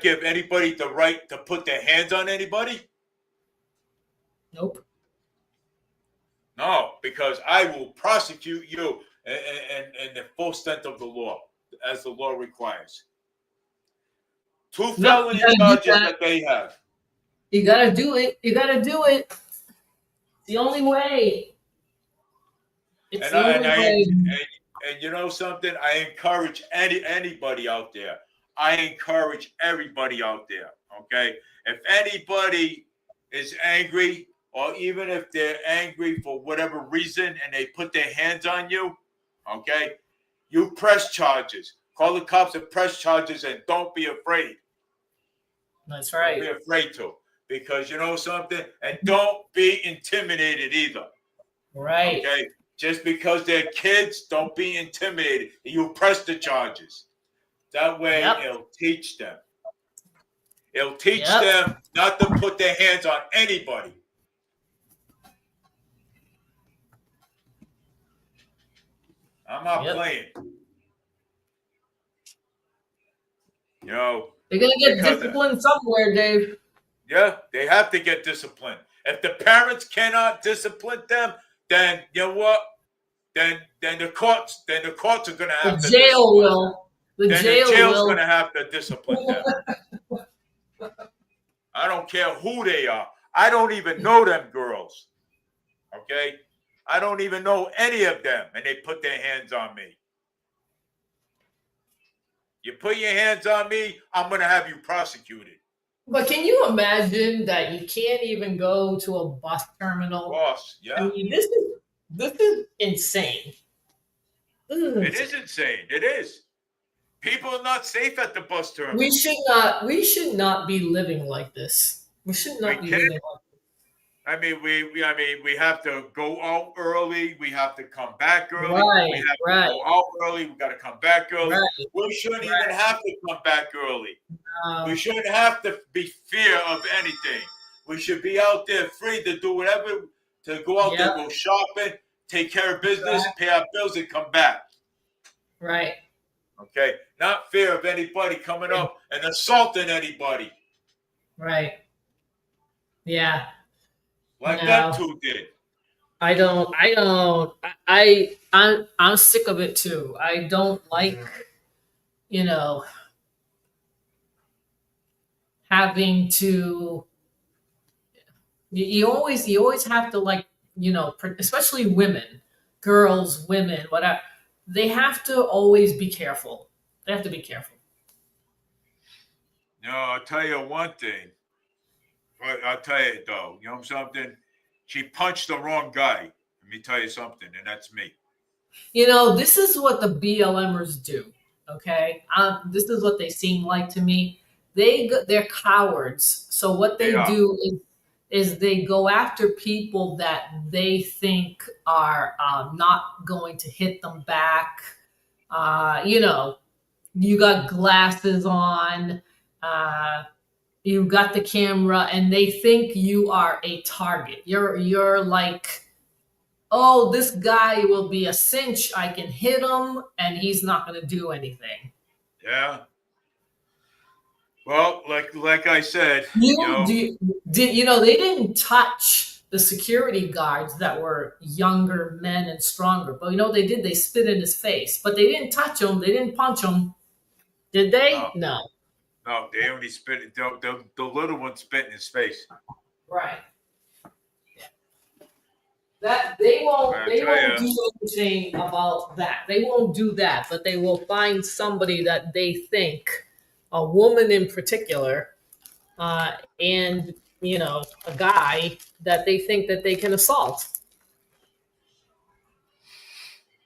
give anybody the right to put their hands on anybody? Nope. No, because I will prosecute you and the full extent of the law, as the law requires. Two Yep. You felony gotta do charges that. that they have. You gotta do it. You gotta do it. The only way. It's And the I and only I way. and you know something, I encourage anybody out there. I encourage everybody out there. Okay, if anybody is angry, or even if they're angry for whatever reason, and they put their hands on you, okay, you press charges. Call the cops and press charges, and don't be afraid. That's Don't right. be afraid to, because you know something, and don't be intimidated either. Right. Okay, just because they're kids, don't be intimidated. You press the charges. That way, Yep. it'll teach them. It'll teach Yep. them not to put their hands on anybody. I'm not Yep. playing. You know, They're gonna get because disciplined somewhere, Dave. yeah, they have to get disciplined. If the parents cannot discipline them, then you know what? Then the courts are going to The have to jail discipline them. will. The Then the jail jail's going will. to have to discipline them. I don't care who they are. I don't even know them girls. Okay? I don't even know any of them, and they put their hands on me. You put your hands on me, I'm going to have you prosecuted. But can you imagine that you can't even go to a bus terminal? Boss, I yeah. mean, this is insane. This is It insane. is insane. It is. People are not safe at the bus terminal. We should not be living like this. We should not We be can't. living like this. I mean, we have to go out early. We have to come back early. We Right, have to right, go out early. We got to come back early. right, We shouldn't even right. have to come back early. We Um, shouldn't have to be fear of anything. We should be out there free to do whatever, to go out there, yep, go shopping, take care of business, right, pay our bills, and come back. right, Okay, not fear of anybody coming up and assaulting anybody right. Yeah. like them No, two did. I'm sick of it too. I don't like, you know, having to, you always have to like, especially women, girls, women, whatever. They have to always be careful. They have to be careful. No, I'll tell you one thing. I'll tell you though, you know something? She punched the wrong guy. Let me tell you something, and that's me. This is what the BLMers do. Okay, this is what they seem like to me. They're cowards. So what They they are. do is they go after people that they think are not going to hit them back. You got glasses on. Uh, you got the camera, and they think you are a target. You're like, oh, this guy will be a cinch. I can hit him and he's not going to do anything. Yeah. Well, like I said, You do did they didn't touch the security guards that were younger men and stronger, but they did. They spit in his face, but they didn't touch him. They didn't punch him, did no, they? No. no, they only spit. The little one spit in his face. Right. That they won't I they tell won't you, do anything about that. They won't do that, but they will find somebody that they think, a woman in particular, and a guy that they think that they can assault.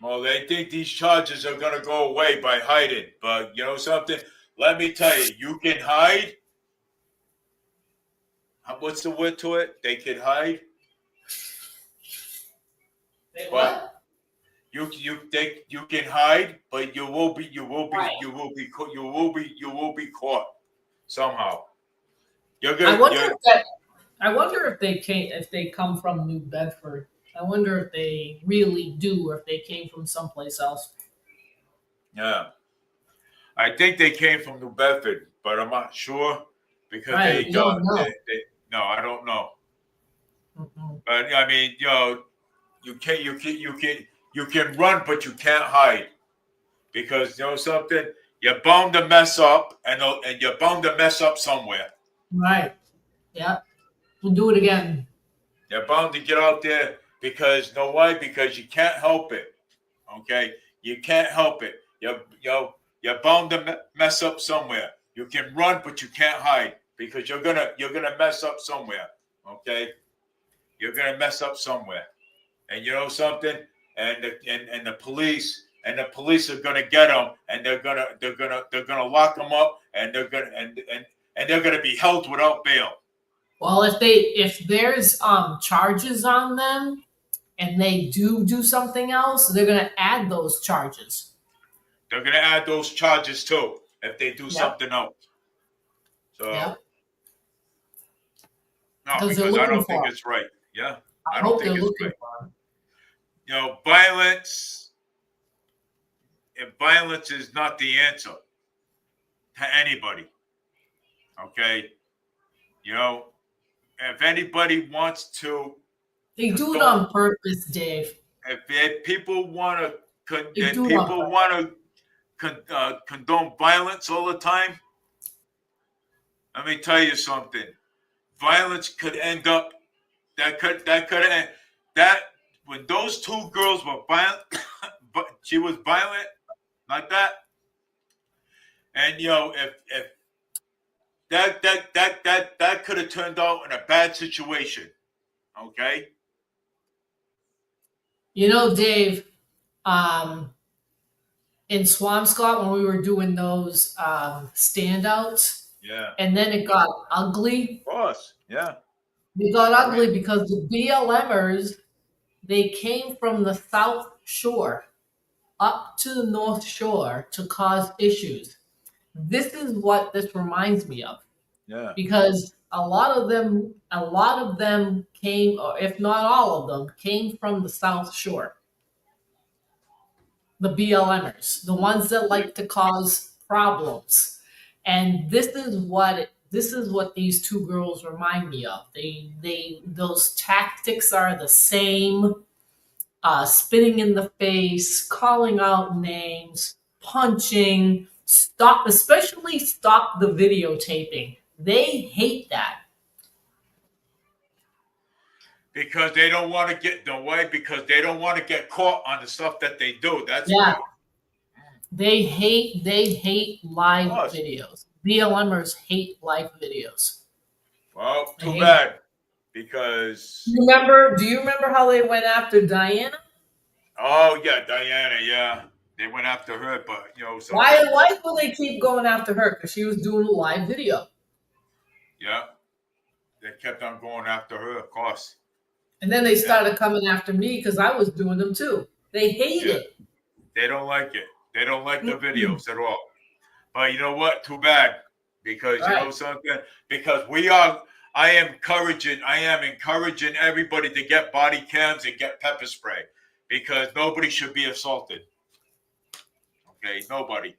well, they think these charges are gonna go away by hiding, but you know something? Let me tell you, you can hide. What's the word to it? They can hide, They but what? you can hide, but Right. you will be caught somehow. You're I gonna wonder you're if that. I wonder if they come from New Bedford. I wonder if they really do, or if they came from someplace else. yeah. I think they came from New Bedford, but I'm not sure because Right. You don't know. they no, I don't know. Mm-mm. But I mean, you can run, but you can't hide because you know something. You're bound to mess up, and you're bound to mess up somewhere. Right. Yeah. We'll do it again. You're bound to get out there because know why? Because you can't help it. Okay, you can't help it. You're bound to mess up somewhere. You can run, but you can't hide because you're gonna mess up somewhere. Okay, you're gonna mess up somewhere, and you know something. And the police are gonna get them, and they're gonna lock them up, and they're gonna be held without bail. Well, if there's charges on them and they do something else, they're gonna add those charges. They're gonna add those charges too if they do Yep. something else. So Yep. no, Because they're because I looking don't think for 'em. it's right. Yeah, I I don't hope they're think it's looking right. for 'em. Violence. If violence is not the answer to anybody, okay. You know, if anybody wants to They do it condone, on purpose, Dave. if people want to, They if do it on people purpose. want to condone violence all the time, let me tell you something. Violence could end up. That could end. That when those two girls were violent, but she was violent like that, and if that could have turned out in a bad situation. Okay. Dave, um, in Swampscott when we were doing those standouts, Yeah. and then it got ugly. Of course. Yeah. They got ugly because the BLMers, they came from the South Shore up to the North Shore to cause issues. This is what this reminds me of. Yeah. Because a lot of them came, or if not all of them, came from the South Shore. The BLMers, the ones that like to cause problems. And this is what these two girls remind me of. Those tactics are the same. Spitting in the face, calling out names, punching, especially stop the videotaping. They hate that. Because they don't want to get because they don't want to get caught on the stuff that they do. That's Yeah. why. They hate live Plus, videos. BLMers hate live videos. well, They too hate bad. Because Do you remember how they went after Diana? oh yeah, Diana, yeah. They went after her, but Why sometimes will they keep going after her? Because she was doing a live video. yeah. They kept on going after her, of course. And then they started coming after me because I was doing them too. They hate it. They don't like it. They don't like the videos at all. But you know what? Too bad. Because you know something? Because I am encouraging everybody to get body cams and get pepper spray. Because nobody should be assaulted. Okay, nobody.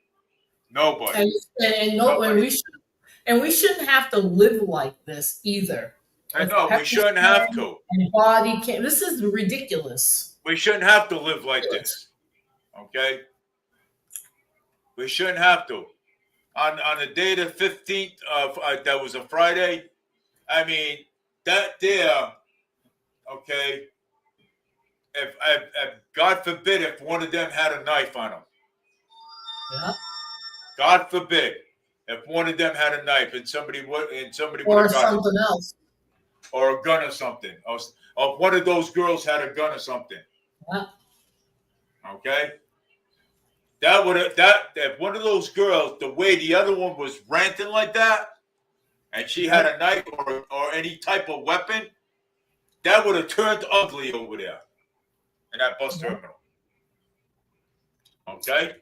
And we shouldn't have to live like this either. I With know we pepper shouldn't have spray to. and body cam. This is ridiculous. We shouldn't have to live like this. Okay? We shouldn't have to. On the day the 15th of that was a Friday. I mean, that there, okay, if God forbid if one of them had a knife on them. Yeah. God forbid if one of them had a knife and somebody would Or have got something it. else. Or a gun or something. Or one of those girls had a gun or something. Yeah. Okay? If one of those girls, the way the other one was ranting like that, and she had a knife or any type of weapon, that would have turned ugly over there in that bus terminal. Okay?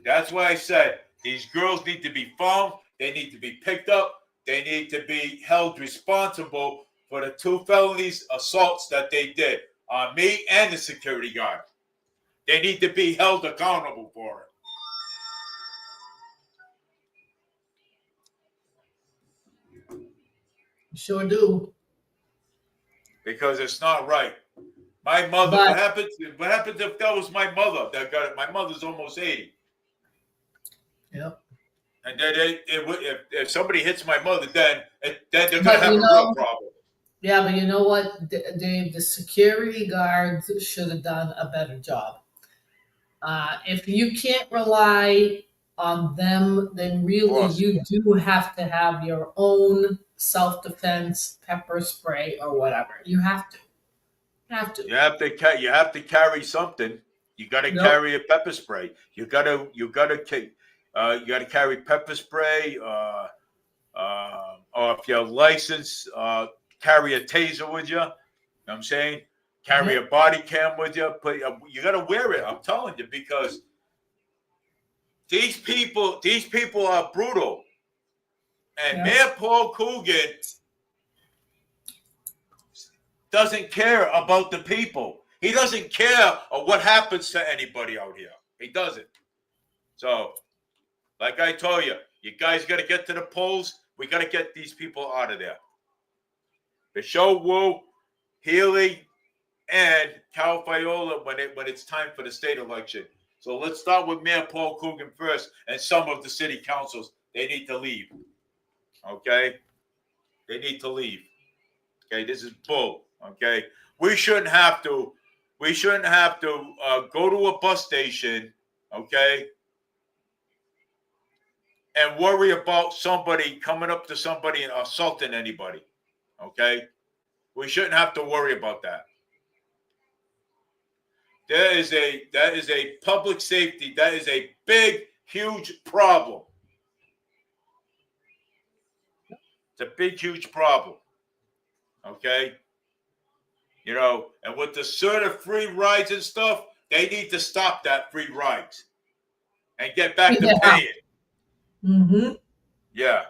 That's why I said these girls need to be found. They need to be picked up. They need to be held responsible for the 2 felonies assaults that they did on me and the security guard. They need to be held accountable for it. Sure do. Because it's not right. My mother, what happens if that was my mother that got it? My mother's almost 80. Yep. And then if somebody hits my mother, then they're going to have a real problem. Yeah, but you know what, Dave? The security guards should have done a better job. If you can't rely on them, then really you do have to have your own self-defense, pepper spray, or whatever. You have to. You have to carry something. You got to carry a pepper spray. You got to carry pepper spray. Or if you're licensed, carry a taser with you. You know what I'm saying? Carry a body cam with you. But you got to wear it. I'm telling you, because these people are brutal. And Mayor Paul Coogan doesn't care about the people. He doesn't care what happens to anybody out here. He doesn't. So, like I told you, you guys got to get to the polls. We got to get these people out of there. Michelle Wu, Healy, and Cal Fiola when it's time for the state election. So let's start with Mayor Paul Coogan first, and some of the city councils. They need to leave. Okay? They need to leave. Okay, this is bull. Okay, we shouldn't have to go to a bus station. Okay, and worry about somebody coming up to somebody and assaulting anybody. Okay, we shouldn't have to worry about that. That is a public safety. That is a big, huge problem. It's a big, huge problem. Okay. You know, and with the sort of free rides and stuff, they need to stop that free rides and get back to Yeah. paying. Mm-hmm. Yeah.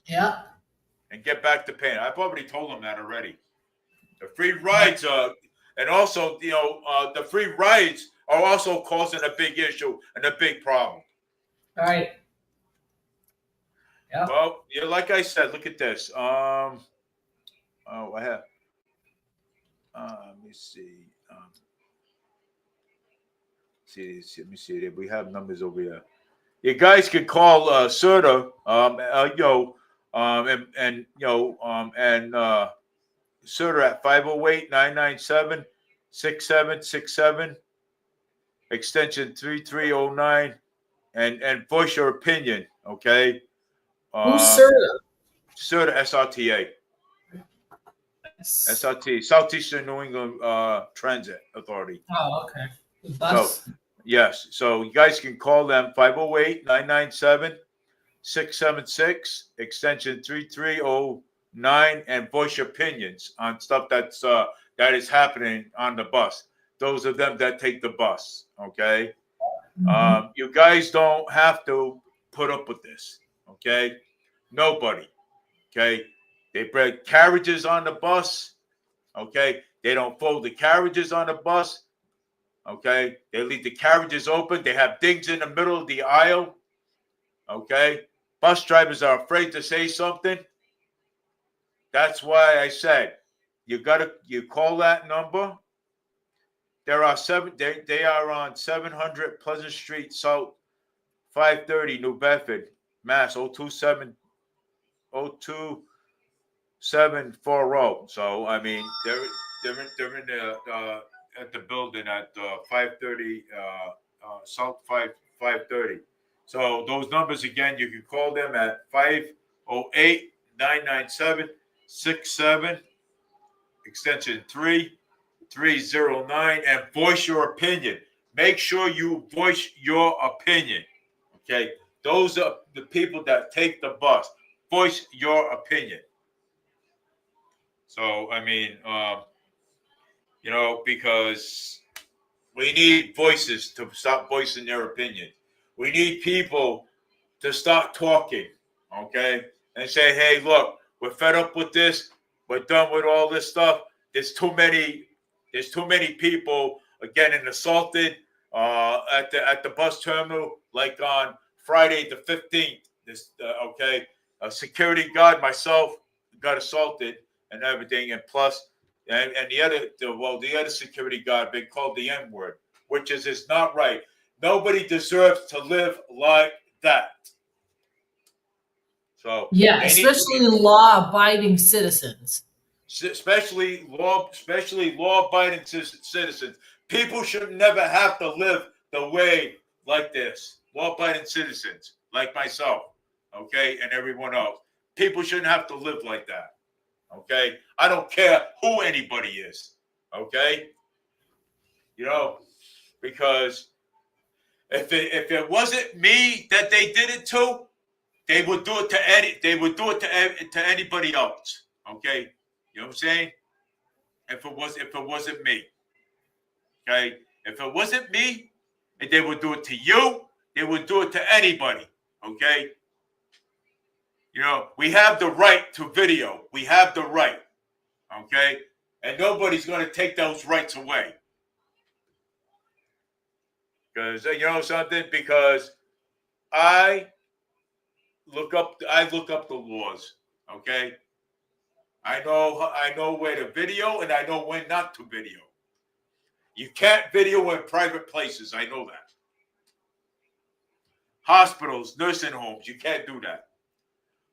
Yeah. And get back to paying. I've already told them that already. The free rides and also, you know, the free rides are also causing a big issue and a big problem. All right. Yeah. Well, yeah, like I said, look at this. Oh, I have. Let me see. Let me see. We have numbers over here. You guys can call Serta, you know, and you know, and Serta at 508-997-6767, extension 3309, and voice your opinion. Okay. Who's Um, Serta? Serta SRTA. SRT, Southeastern New England Transit Authority. Oh, okay. The So, bus. yes. So you guys can call them 508-997-676, extension 3309, and voice your opinions on stuff that is happening on the bus. Those of them that take the bus. Okay. Mm-hmm. You guys don't have to put up with this. Okay. Nobody. Okay. They bring carriages on the bus. Okay. They don't fold the carriages on the bus. Okay. They leave the carriages open. They have things in the middle of the aisle. Okay. Bus drivers are afraid to say something. That's why I said you call that number. There are they are on 700 Pleasant Street South, 530 New Bedford, Mass. 02740. So I mean they're in the at the building at 530 South 530. So those numbers again, you can call them at 508-997-67, extension 3309, and voice your opinion. Make sure you voice your opinion. Okay, those are the people that take the bus. Voice your opinion. So I mean, you know, because we need voices to stop voicing their opinion. We need people to start talking, okay, and say, "Hey, look, we're fed up with this. We're done with all this stuff. There's too many. There's too many people getting assaulted at the bus terminal, like on Friday the 15th. This okay, a security guard, myself, got assaulted and everything, and plus, and the other security guard been called the N word, which is not right. Nobody deserves to live like that. So Yeah, they need to especially be, law-abiding citizens. especially law-abiding citizens. People should never have to live the way like this. Law-abiding citizens like myself, okay, and everyone else. People shouldn't have to live like that. Okay, I don't care who anybody is. Okay, you know, because if it wasn't me that they did it to, they would do it to They would do it to anybody else. Okay, you know what I'm saying? If it wasn't me, okay. If it wasn't me, and they would do it to you, they would do it to anybody. Okay. You know, we have the right to video. We have the right. Okay, and nobody's going to take those rights away. Because you know something. Because I I look up the laws. Okay. I know where to video and I know when not to video. You can't video in private places. I know that. Hospitals, nursing homes, you can't do that.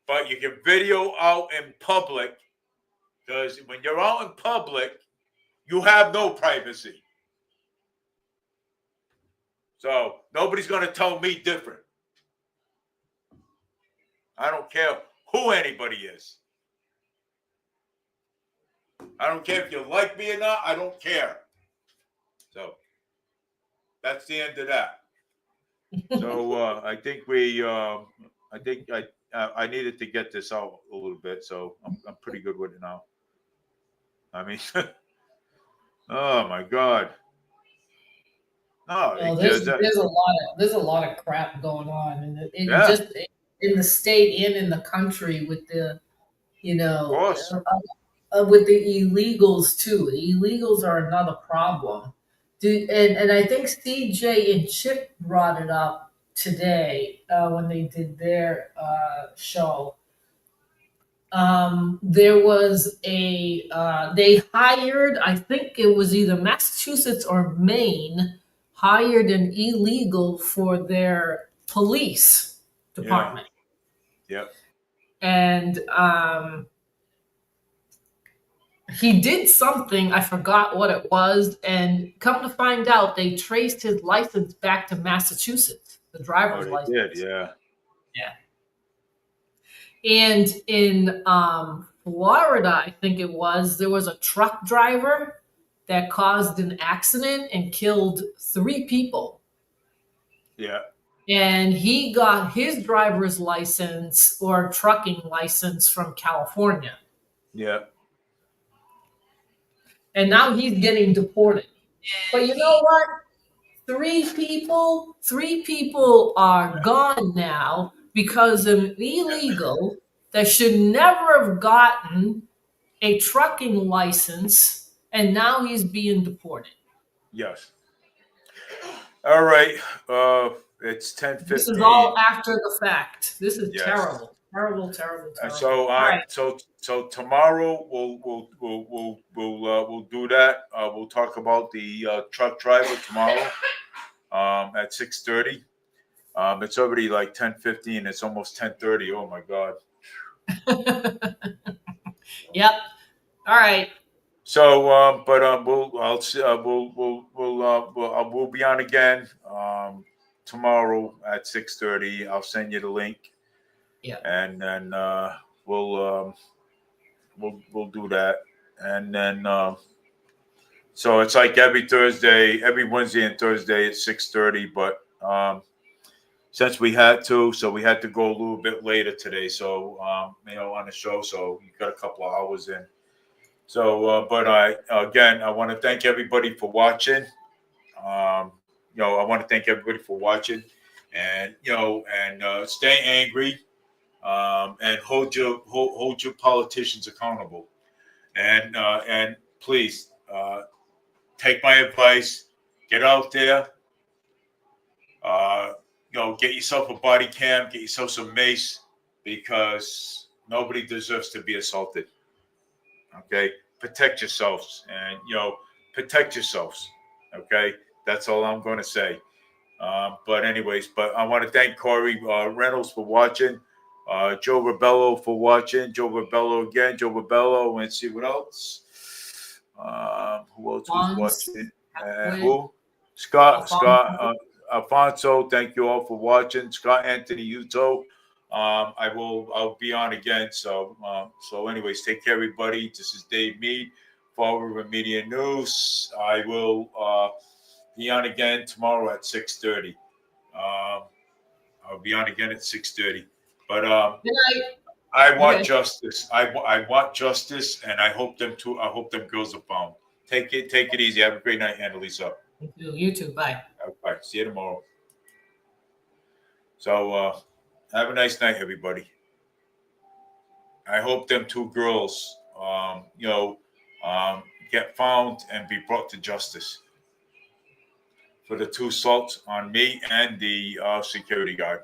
But you can video out in public because when you're out in public, you have no privacy. So nobody's going to tell me different. I don't care who anybody is. I don't care if you like me or not. I don't care. So that's the end of that. So I think I needed to get this out a little bit, so I'm pretty good with it now. I mean, oh my God. No, Oh, there's a lot of crap going on, and it yeah, just in the state and in the country with the you of know course. with the illegals too. The illegals are another problem. And I think CJ and Chip brought it up today when they did their show. There was they hired, I think it was either Massachusetts or Maine, hired an illegal for their police Yeah, department. yeah. And he did something, I forgot what it was, and come to find out, they traced his license back to Massachusetts, the Oh, driver's they did. license. Yeah, Yeah. And in Florida, I think it was, there was a truck driver that caused an accident and killed 3 people. yeah, And he got his driver's license or trucking license from California. yeah, And now he's getting deported. But you know what? 3 people are gone now because of an illegal that should never have gotten a trucking license, and now he's being deported. yes. All right. It's This is all 10:15. after the fact. This is Yes. terrible, terrible, terrible, terrible. So All right. so tomorrow we'll do that. We'll talk about the truck driver tomorrow at 6:30. It's already like 10:15. It's almost 10:30. Oh my God. Yep. All right. So but we'll be on again tomorrow at 6:30. I'll send you the link, Yep. and then we'll we'll do that, and then. So it's like every Thursday, every Wednesday and Thursday at 6:30. But since we had to, so we had to go a little bit later today. So on the show, so you got a couple of hours in. So, but I want to thank everybody for watching. Um, I want to thank everybody for watching, and stay angry, and hold your politicians accountable, and please. Take my advice, get out there, uh, get yourself a body cam, get yourself some mace, because nobody deserves to be assaulted. Okay, protect yourselves, and protect yourselves. Okay, that's all I'm going to say. But anyways, but I want to thank Corey Reynolds for watching, Joe Rebello for watching, Joe Rebello again, Joe Rebello, and see what else. Who else was Once, watching? halfway, Who? Scott, Alfonso. Alfonso. Thank you all for watching. Scott Anthony Uto. I'll be on again. So anyways, take care, everybody. This is Dave Mead, Fall River Media News. I will be on again tomorrow at 6:30. I'll be on again at 6:30. But Good night. I want Okay. justice. I want justice, and I hope them too. I hope them girls are found. Take it easy. Have a great night, Annalisa. You too. Bye. All right, see you tomorrow. So have a nice night, everybody. I hope them 2 girls, get found and be brought to justice for the 2 assaults on me and the security guard.